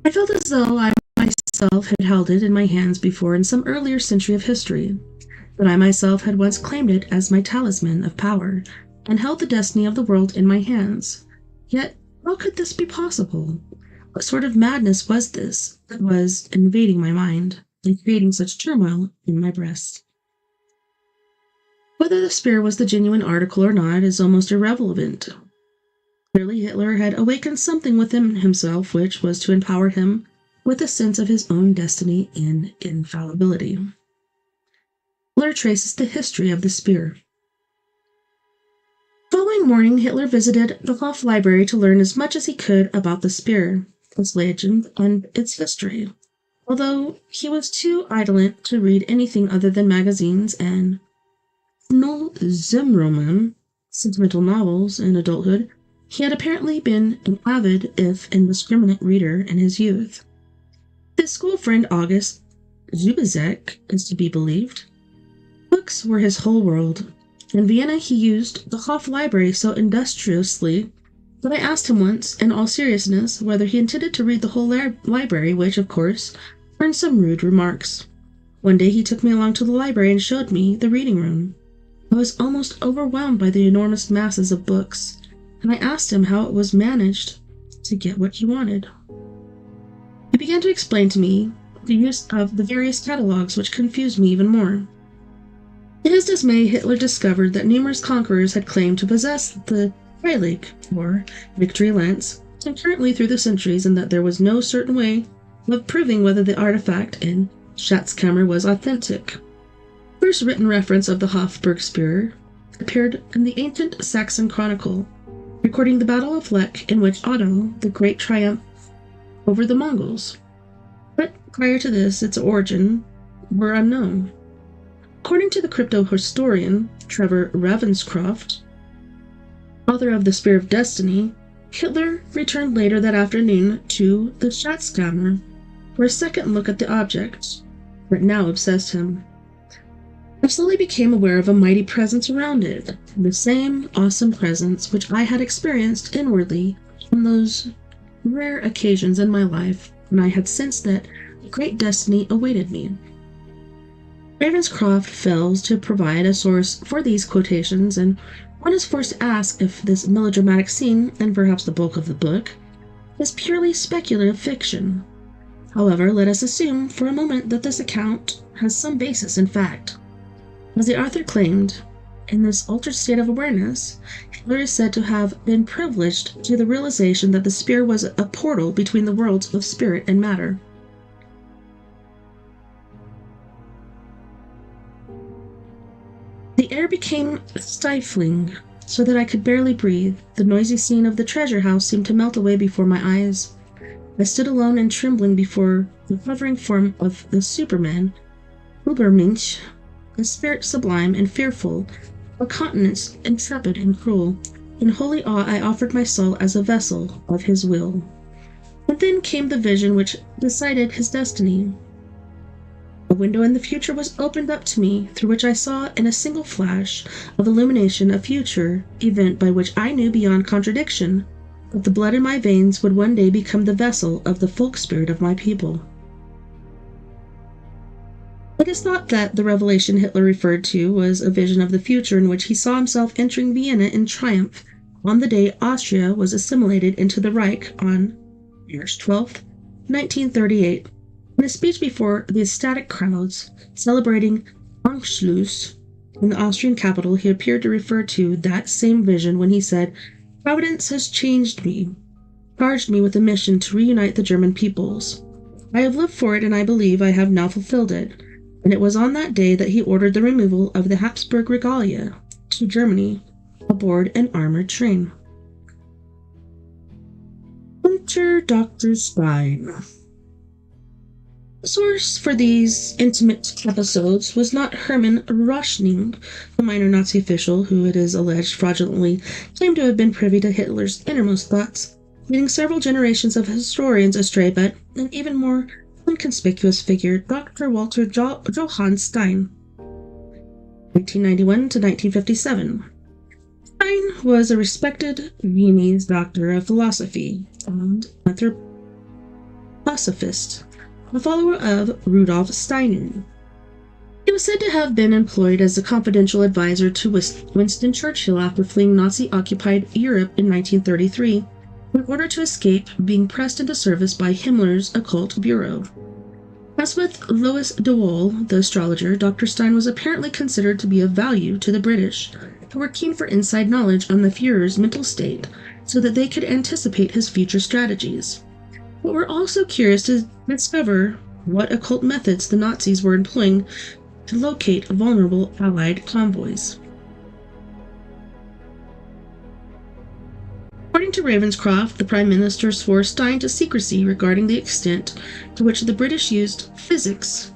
I felt as though I myself had held it in my hands before in some earlier century of history, that I myself had once claimed it as my talisman of power, and held the destiny of the world in my hands. Yet, how could this be possible? What sort of madness was this that was invading my mind and creating such turmoil in my breast? Whether the spear was the genuine article or not is almost irrelevant. Clearly Hitler had awakened something within himself which was to empower him with a sense of his own destiny and infallibility. Hitler traces the history of the spear. The following morning, Hitler visited the Hof Library to learn as much as he could about the spear, its legend, and its history, although he was too indolent to read anything other than magazines and Nullzimroman, sentimental novels, in adulthood. He had apparently been an avid, if indiscriminate, reader in his youth. His school friend August Zubizek is to be believed. Books were his whole world. In Vienna he used the Hof Library so industriously that I asked him once, in all seriousness, whether he intended to read the whole library, which, of course, earned some rude remarks. One day he took me along to the library and showed me the reading room. I was almost overwhelmed by the enormous masses of books, and I asked him how it was managed to get what he wanted. He began to explain to me the use of the various catalogs, which confused me even more. To his dismay, Hitler discovered that numerous conquerors had claimed to possess the Heilig, or Victory Lance, concurrently through the centuries, and that there was no certain way of proving whether the artifact in Schatzkammer was authentic. The first written reference of the Hofburg spear appeared in the ancient Saxon Chronicle, recording the Battle of Lech, in which Otto the Great triumphed over the Mongols. But prior to this, its origin were unknown. According to the crypto-historian Trevor Ravenscroft, author of The Spear of Destiny, Hitler returned later that afternoon to the Schatzkammer for a second look at the object, for it now obsessed him. I slowly became aware of a mighty presence around it, the same awesome presence which I had experienced inwardly on those rare occasions in my life when I had sensed that a great destiny awaited me. Ravenscroft fails to provide a source for these quotations, and one is forced to ask if this melodramatic scene, and perhaps the bulk of the book, is purely speculative fiction. However, let us assume for a moment that this account has some basis in fact. As the author claimed, in this altered state of awareness, Hitler is said to have been privileged to the realization that the spear was a portal between the worlds of spirit and matter. The air became stifling, so that I could barely breathe. The noisy scene of the treasure house seemed to melt away before my eyes. I stood alone and trembling before the hovering form of the Superman, Übermensch, a spirit sublime and fearful, a countenance intrepid and cruel. In holy awe I offered my soul as a vessel of his will. And then came the vision which decided his destiny. A window in the future was opened up to me, through which I saw in a single flash of illumination a future event by which I knew beyond contradiction that the blood in my veins would one day become the vessel of the folk spirit of my people. It is thought that the revelation Hitler referred to was a vision of the future in which he saw himself entering Vienna in triumph on the day Austria was assimilated into the Reich on March 12, 1938. In a speech before the ecstatic crowds celebrating Anschluss in the Austrian capital, he appeared to refer to that same vision when he said, "Providence has charged me with a mission to reunite the German peoples. I have lived for it, and I believe I have now fulfilled it." And it was on that day that he ordered the removal of the Habsburg regalia to Germany aboard an armored train. Enter Dr. Stein. The source for these intimate episodes was not Hermann Röschning, the minor Nazi official who it is alleged fraudulently claimed to have been privy to Hitler's innermost thoughts, leading several generations of historians astray, but an even more inconspicuous figure, Dr. Walter Johann Stein, 1991 to 1957. Stein was a respected Viennese doctor of philosophy and anthroposophist, a follower of Rudolf Steiner. He was said to have been employed as a confidential advisor to Winston Churchill after fleeing Nazi-occupied Europe in 1933 in order to escape being pressed into service by Himmler's occult bureau. As with Louis de Wohl, the astrologer, Dr. Stein was apparently considered to be of value to the British, who were keen for inside knowledge on the Führer's mental state so that they could anticipate his future strategies, but were also curious to discover what occult methods the Nazis were employing to locate vulnerable Allied convoys. According to Ravenscroft, the Prime Minister swore Stein to secrecy regarding the extent to which the British used physics,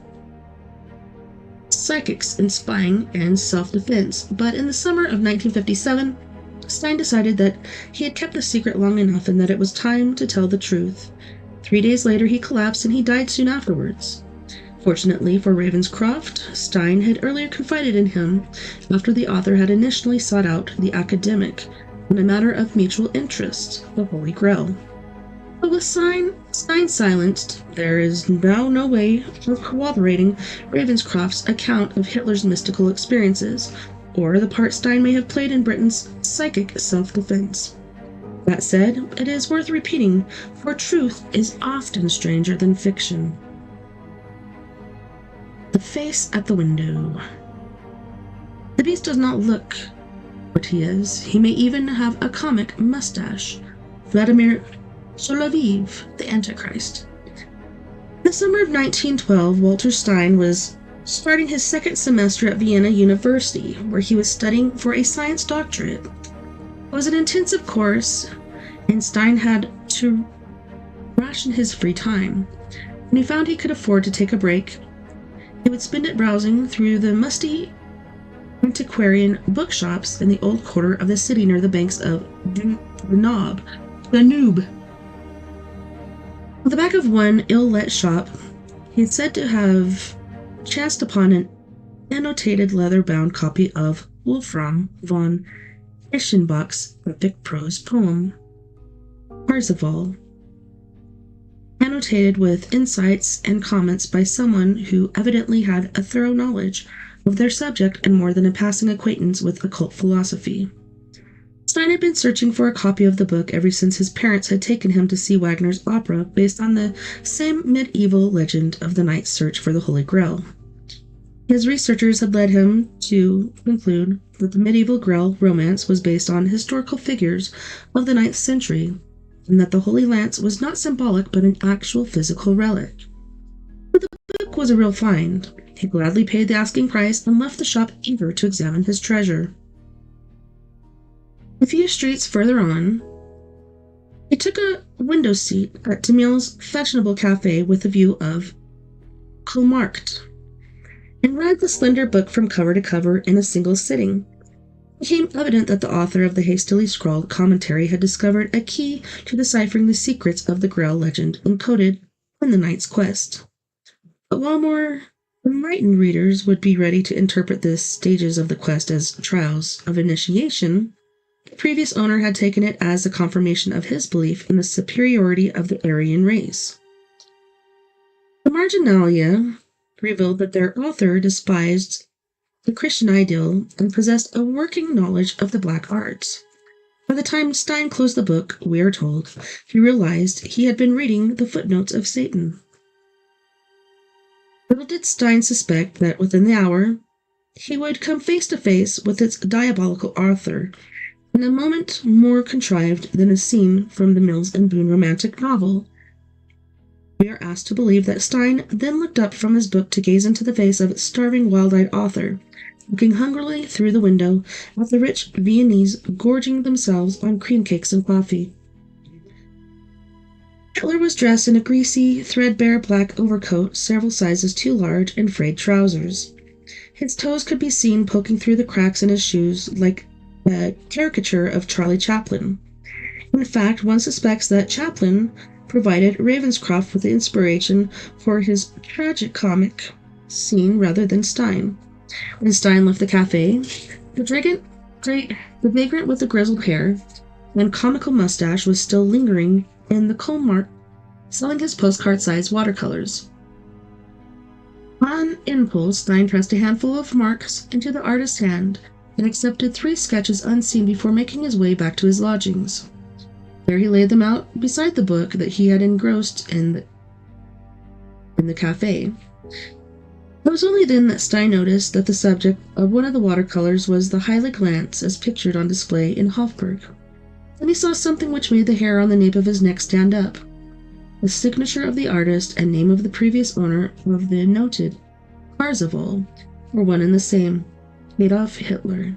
psychics in spying and self-defense, but in the summer of 1957, Stein decided that he had kept the secret long enough and that it was time to tell the truth. 3 days later, he collapsed and he died soon afterwards. Fortunately for Ravenscroft, Stein had earlier confided in him after the author had initially sought out the academic on a matter of mutual interest, the Holy Grail. But with Stein silenced, there is now no way of corroborating Ravenscroft's account of Hitler's mystical experiences, or the part Stein may have played in Britain's psychic self-defense. That said, it is worth repeating, for truth is often stranger than fiction. The face at the window. The beast does not look what he is. He may even have a comic mustache. Vladimir Solovyov, the Antichrist. In the summer of 1912, Walter Stein was starting his second semester at Vienna University, where he was studying for a science doctorate. It was an intensive course, and Stein had to ration his free time. When he found he could afford to take a break, he would spend it browsing through the musty antiquarian bookshops in the old quarter of the city near the banks of Danube. At the back of one ill-let shop, he is said to have chanced upon an annotated leather-bound copy of Wolfram von Eschenbach's epic prose poem, Parzival, annotated with insights and comments by someone who evidently had a thorough knowledge of their subject and more than a passing acquaintance with occult philosophy. Stein had been searching for a copy of the book ever since his parents had taken him to see Wagner's opera based on the same medieval legend of the knight's search for the Holy Grail. His researchers had led him to conclude that the medieval Grail romance was based on historical figures of the 9th century, and that the Holy Lance was not symbolic but an actual physical relic. But the book was a real find. He gladly paid the asking price and left the shop eager to examine his treasure. A few streets further on, he took a window seat at Demille's fashionable cafe with a view of Kohlmarkt, and read the slender book from cover to cover in a single sitting. It became evident that the author of the hastily scrawled commentary had discovered a key to deciphering the secrets of the Grail legend encoded in the Knight's Quest. But while more enlightened readers would be ready to interpret the stages of the quest as trials of initiation, the previous owner had taken it as a confirmation of his belief in the superiority of the Aryan race. The marginalia revealed that their author despised the Christian ideal and possessed a working knowledge of the black arts. By the time Stein closed the book, we are told, he realized he had been reading the footnotes of Satan. Little did Stein suspect that within the hour, he would come face to face with its diabolical author in a moment more contrived than a scene from the Mills and Boon romantic novel. We are asked to believe that Stein then looked up from his book to gaze into the face of its starving, wild-eyed author, looking hungrily through the window at the rich Viennese gorging themselves on cream cakes and coffee. Hitler was dressed in a greasy, threadbare black overcoat several sizes too large and frayed trousers. His toes could be seen poking through the cracks in his shoes like a caricature of Charlie Chaplin. In fact, one suspects that Chaplin provided Ravenscroft with the inspiration for his tragicomic scene rather than Stein. When Stein left the cafe, the vagrant with the grizzled hair and comical mustache was still lingering in the coal mart, selling his postcard-sized watercolors. On impulse, Stein pressed a handful of marks into the artist's hand and accepted 3 sketches unseen before making his way back to his lodgings. There he laid them out beside the book that he had engrossed in the cafe. It was only then that Stein noticed that the subject of one of the watercolors was the Heilig Lance as pictured on display in Hofburg. Then he saw something which made the hair on the nape of his neck stand up. The signature of the artist and name of the previous owner of the noted Parzival were one and the same, Adolf Hitler.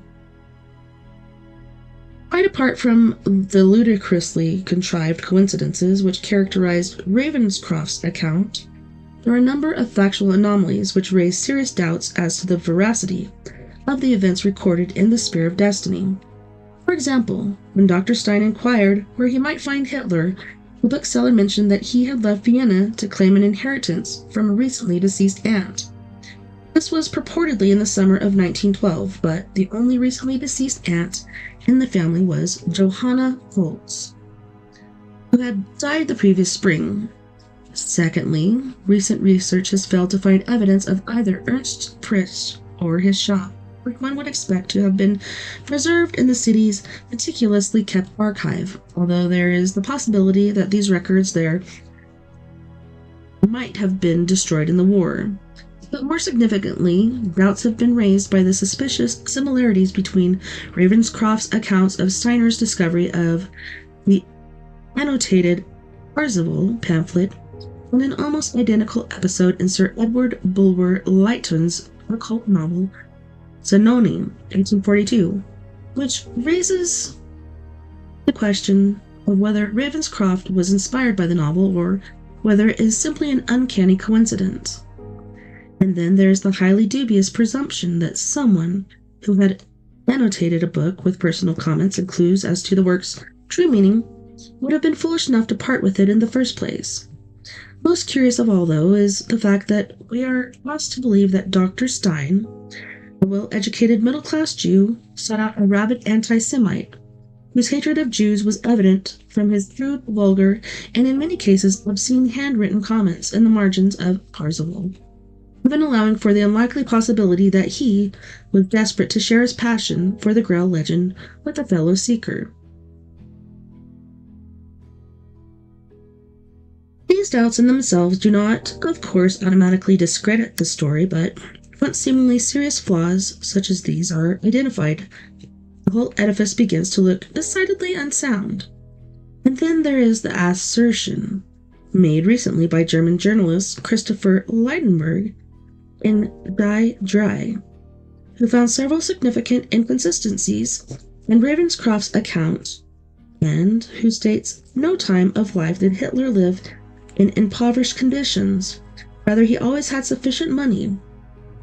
Quite apart from the ludicrously contrived coincidences which characterized Ravenscroft's account, there are a number of factual anomalies which raise serious doubts as to the veracity of the events recorded in the Spear of Destiny. For example, when Dr. Stein inquired where he might find Hitler, the bookseller mentioned that he had left Vienna to claim an inheritance from a recently deceased aunt. This was purportedly in the summer of 1912, but the only recently deceased aunt in the family was Johanna Holtz, who had died the previous spring. Secondly, recent research has failed to find evidence of either Ernst Pritsch or his shop, which one would expect to have been preserved in the city's meticulously kept archive, although there is the possibility that these records there might have been destroyed in the war. But more significantly, doubts have been raised by the suspicious similarities between Ravenscroft's accounts of Steiner's discovery of the annotated Parzival pamphlet and an almost identical episode in Sir Edward Bulwer Lytton's occult novel Zanoni, 1842, which raises the question of whether Ravenscroft was inspired by the novel or whether it is simply an uncanny coincidence. And then there's the highly dubious presumption that someone who had annotated a book with personal comments and clues as to the work's true meaning would have been foolish enough to part with it in the first place. Most curious of all, though, is the fact that we are asked to believe that Dr. Stein, a well-educated middle-class Jew, sought out a rabid anti-Semite, whose hatred of Jews was evident from his crude, vulgar, and in many cases obscene handwritten comments in the margins of Parzival, even allowing for the unlikely possibility that he was desperate to share his passion for the Grail legend with a fellow seeker. These doubts in themselves do not, of course, automatically discredit the story, but once seemingly serious flaws such as these are identified, the whole edifice begins to look decidedly unsound. And then there is the assertion, made recently by German journalist Christopher Leidenberg in Die Drei, who found several significant inconsistencies in Ravenscroft's account, and who states no time of life did Hitler live in impoverished conditions. Rather, he always had sufficient money.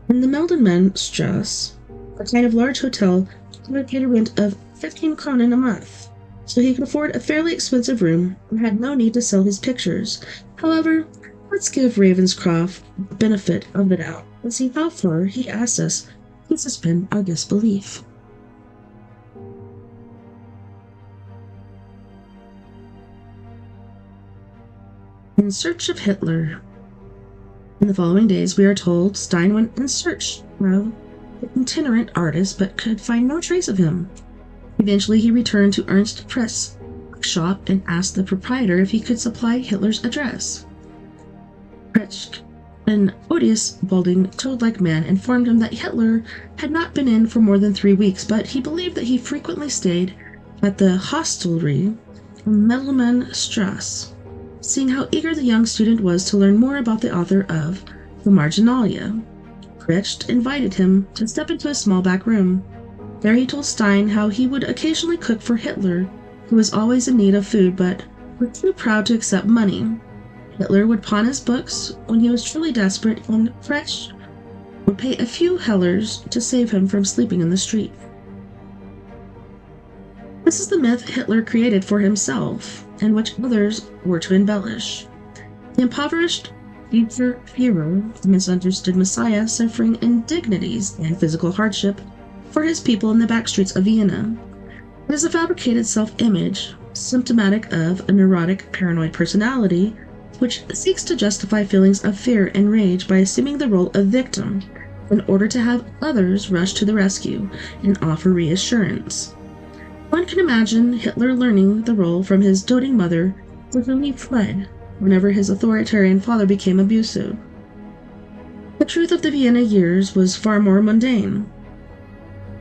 In the Meldenmannstrasse, a kind of large hotel, he paid a rent of 15 kronen a month, so he could afford a fairly expensive room and had no need to sell his pictures. However, let's give Ravenscroft the benefit of the doubt and see how far he asks us to suspend our disbelief. In Search of Hitler. In the following days, we are told Stein went in search of the itinerant artist but could find no trace of him. Eventually, he returned to Ernst Press shop and asked the proprietor if he could supply Hitler's address. Pretzsch, an odious, balding, toad-like man, informed him that Hitler had not been in for more than 3 weeks, but he believed that he frequently stayed at the hostelry in Medelman Strasse. Seeing how eager the young student was to learn more about the author of The Marginalia, Pretzsch invited him to step into a small back room. There he told Stein how he would occasionally cook for Hitler, who was always in need of food but was too proud to accept money. Hitler would pawn his books when he was truly desperate, and Pretzsch would pay a few hellers to save him from sleeping in the street. This is the myth Hitler created for himself, and which others were to embellish. The impoverished future hero, the misunderstood messiah suffering indignities and physical hardship for his people in the back streets of Vienna. It is a fabricated self-image, symptomatic of a neurotic, paranoid personality, which seeks to justify feelings of fear and rage by assuming the role of victim in order to have others rush to the rescue and offer reassurance. One can imagine Hitler learning the role from his doting mother, with whom he fled whenever his authoritarian father became abusive. The truth of the Vienna years was far more mundane.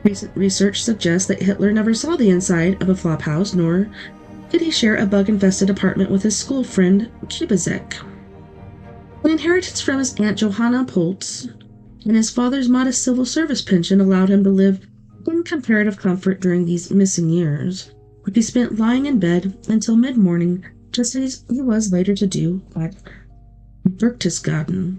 Recent research suggests that Hitler never saw the inside of a flophouse, nor did he share a bug-infested apartment with his school friend Kubizek. An inheritance from his aunt Johanna Poltz and his father's modest civil service pension allowed him to live in comparative comfort during these missing years, which he spent lying in bed until mid-morning, just as he was later to do at Berchtesgaden,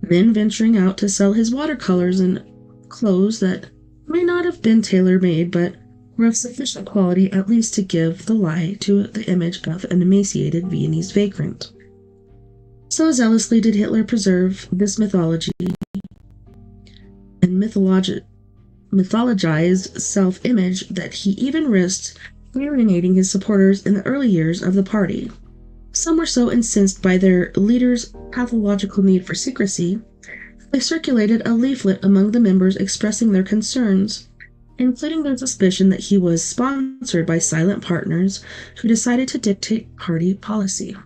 then venturing out to sell his watercolors and clothes that may not have been tailor-made, but were of sufficient quality at least to give the lie to the image of an emaciated Viennese vagrant. So zealously did Hitler preserve this mythology and mythologized self-image that he even risked alienating his supporters in the early years of the party. Some were so incensed by their leader's pathological need for secrecy, they circulated a leaflet among the members expressing their concerns, including their suspicion that he was sponsored by silent partners who decided to dictate party policy.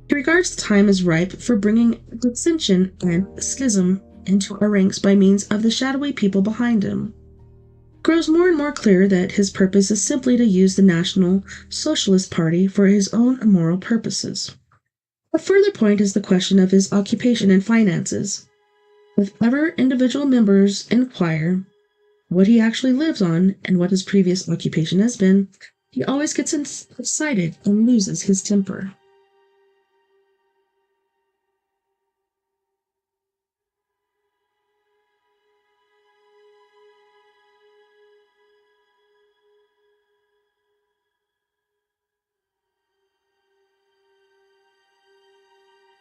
He regards the time as ripe for bringing dissension and schism into our ranks by means of the shadowy people behind him. It grows more and more clear that his purpose is simply to use the National Socialist Party for his own immoral purposes. A further point is the question of his occupation and finances. If ever individual members inquire what he actually lives on and what his previous occupation has been, he always gets excited and loses his temper.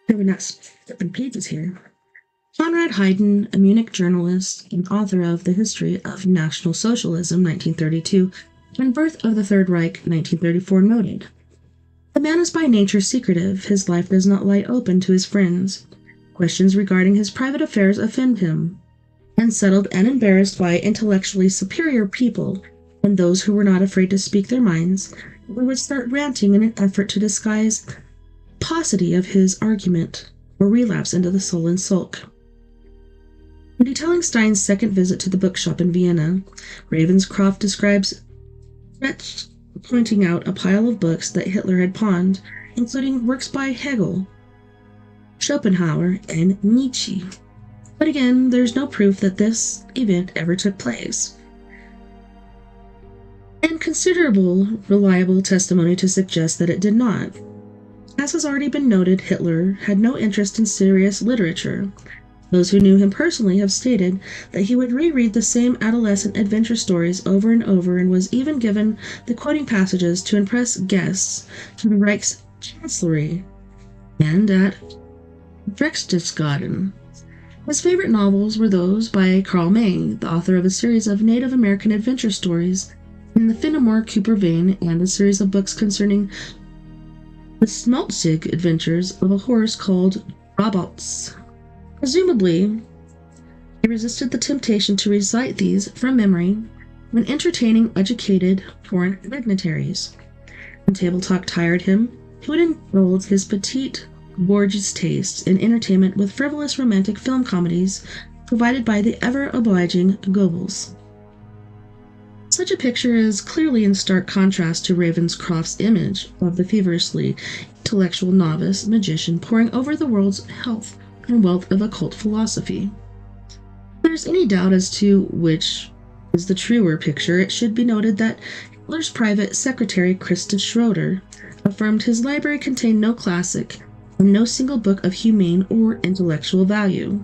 We're not skipping pages here. Conrad Hayden, a Munich journalist and author of The History of National Socialism, 1932, and Birth of the Third Reich, 1934, noted, "The man is by nature secretive. His life does not lie open to his friends. Questions regarding his private affairs offend him. Unsettled and embarrassed by intellectually superior people and those who were not afraid to speak their minds, we would start ranting in an effort to disguise paucity of his argument, or relapse into the sullen sulk." In detailing Stein's second visit to the bookshop in Vienna, Ravenscroft describes Pretzsch pointing out a pile of books that Hitler had pawned, including works by Hegel, Schopenhauer, and Nietzsche. But again, there's no proof that this event ever took place, and considerable reliable testimony to suggest that it did not. As has already been noted, Hitler had no interest in serious literature. Those who knew him personally have stated that he would reread the same adolescent adventure stories over and over, and was even given the quoting passages to impress guests to the Reich's chancellery and at Berchtesgaden. His favorite novels were those by Karl May, the author of a series of Native American adventure stories in the Fenimore Cooper vein, and a series of books concerning the Smalzig adventures of a horse called Robots. Presumably, he resisted the temptation to recite these from memory when entertaining educated foreign dignitaries. When table talk tired him, he would indulge his petite bourgeois taste in entertainment with frivolous romantic film comedies provided by the ever-obliging Goebbels. Such a picture is clearly in stark contrast to Ravenscroft's image of the feverishly intellectual novice magician poring over the world's health and wealth of occult philosophy. If there's any doubt as to which is the truer picture, it should be noted that Hitler's private secretary, Christa Schroeder, affirmed his library contained no classic and no single book of humane or intellectual value.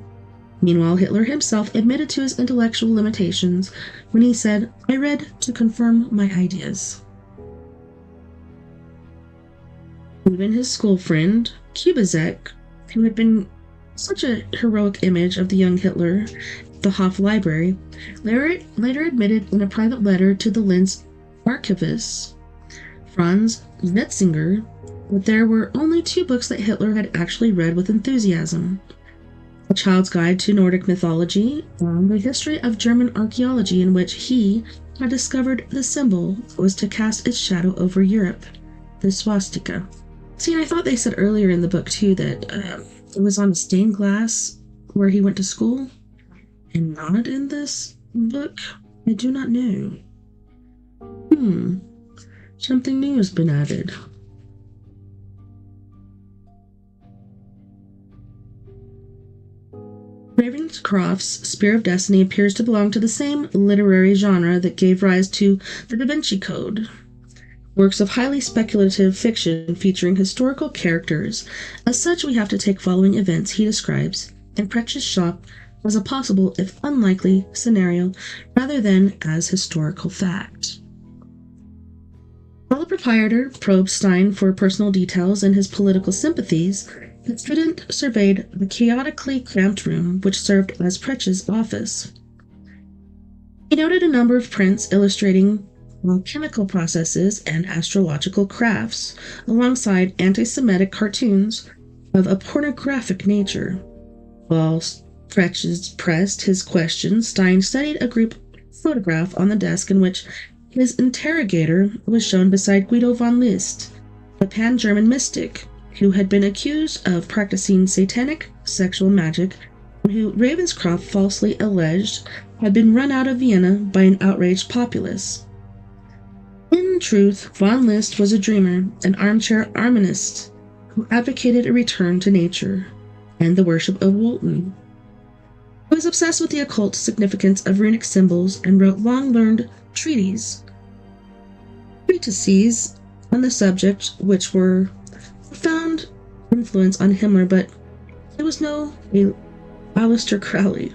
Meanwhile, Hitler himself admitted to his intellectual limitations when he said, "I read to confirm my ideas." Even his school friend, Kubizek, who had been such a heroic image of the young Hitler at the Hof Library, later admitted in a private letter to the Linz archivist, Franz Metzinger, that there were only 2 books that Hitler had actually read with enthusiasm: A Child's Guide to Nordic Mythology and The History of German Archaeology, in which he had discovered the symbol that was to cast its shadow over Europe, the swastika. See, I thought they said earlier in the book, too, that it was on stained glass where he went to school, and not in this book. I do not know. Something new has been added. Ravenscroft's Spear of Destiny appears to belong to the same literary genre that gave rise to the Da Vinci Code. Works of highly speculative fiction featuring historical characters. As such, we have to take following events he describes in Pretsch's shop as a possible, if unlikely, scenario rather than as historical fact. While the proprietor probed Stein for personal details and his political sympathies, the student surveyed the chaotically cramped room which served as Pretsch's office. He noted a number of prints illustrating chemical processes and astrological crafts, alongside anti-Semitic cartoons of a pornographic nature. While Pretsch pressed his questions, Stein studied a group photograph on the desk in which his interrogator was shown beside Guido von List, a pan-German mystic who had been accused of practicing satanic sexual magic and who Ravenscroft falsely alleged had been run out of Vienna by an outraged populace. In truth, von List was a dreamer, an armchair Arminist, who advocated a return to nature and the worship of Wotan. He was obsessed with the occult significance of runic symbols and wrote long-learned treatises on the subject, which were profound influence on Himmler, but it was no Aleister Crowley.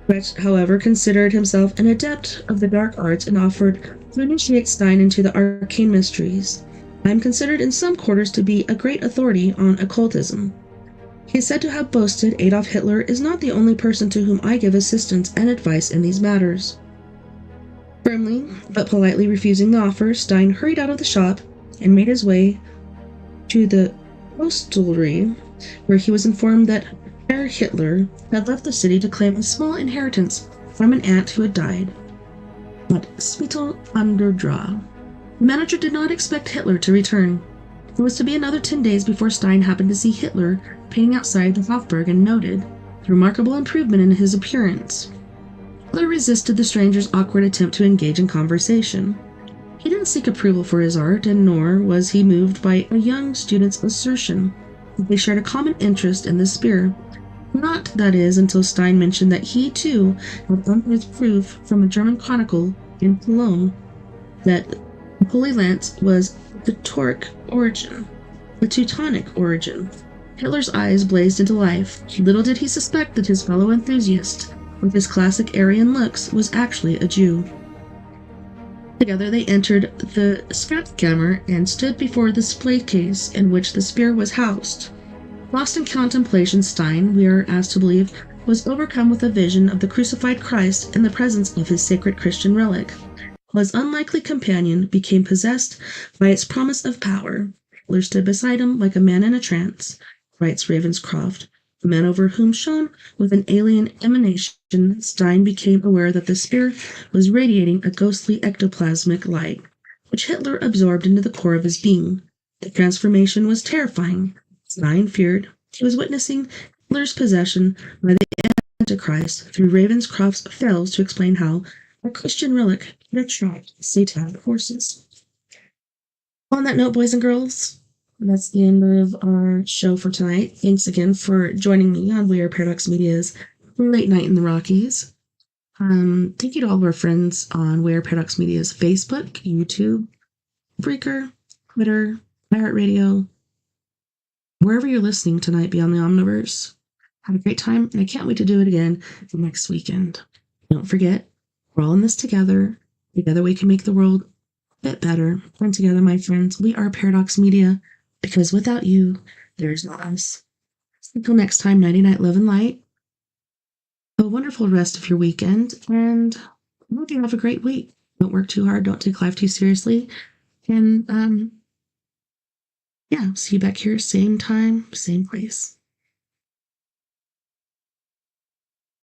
Pretsch, however, considered himself an adept of the dark arts and offered to initiate Stein into the arcane mysteries. I am considered in some quarters to be a great authority on occultism. He is said to have boasted Adolf Hitler is not the only person to whom I give assistance and advice in these matters. Firmly, but politely refusing the offer, Stein hurried out of the shop and made his way to the hostelry, where he was informed that Herr Hitler had left the city to claim a small inheritance from an aunt who had died at Spittal an der Drah. The manager did not expect Hitler to return. It was to be another 10 days before Stein happened to see Hitler painting outside the Hofburg and noted the remarkable improvement in his appearance. Hitler resisted the stranger's awkward attempt to engage in conversation. He didn't seek approval for his art, and nor was he moved by a young student's assertion that they shared a common interest in the spear. Not, that is, until Stein mentioned that he, too, had unearthed proof from a German chronicle in Cologne that the Holy Lance was the Teutonic origin. Hitler's eyes blazed into life. Little did he suspect that his fellow enthusiast, with his classic Aryan looks, was actually a Jew. Together they entered the Schatzkammer and stood before the display case in which the spear was housed. Lost in contemplation, Stein, we are asked to believe, was overcome with a vision of the crucified Christ in the presence of his sacred Christian relic, while his unlikely companion became possessed by its promise of power. Hitler stood beside him like a man in a trance. writes Ravenscroft. The man over whom shone with an alien emanation, Stein became aware that the spirit was radiating a ghostly ectoplasmic light, which Hitler absorbed into the core of his being. The transformation was terrifying. Stein feared he was witnessing Hitler's possession by the Antichrist through Ravenscroft's fails to explain how a Christian relic could attract satanic forces. On that note, boys and girls, that's the end of our show for tonight. Thanks again for joining me on We Are Paradox Media's Late Night in the Rockies. Thank you to all of our friends on We Are Paradox Media's Facebook, YouTube, Breaker, Twitter, iHeartRadio, wherever you're listening tonight beyond the Omniverse. Have a great time, and I can't wait to do it again the next weekend. Don't forget, we're all in this together. Together we can make the world a bit better. And together, my friends, we are Paradox Media, because without you, there's no us. Until next time, nighty night, love and light. Have a wonderful rest of your weekend, and I hope you have a great week. Don't work too hard. Don't take life too seriously. And, see you back here, same time, same place.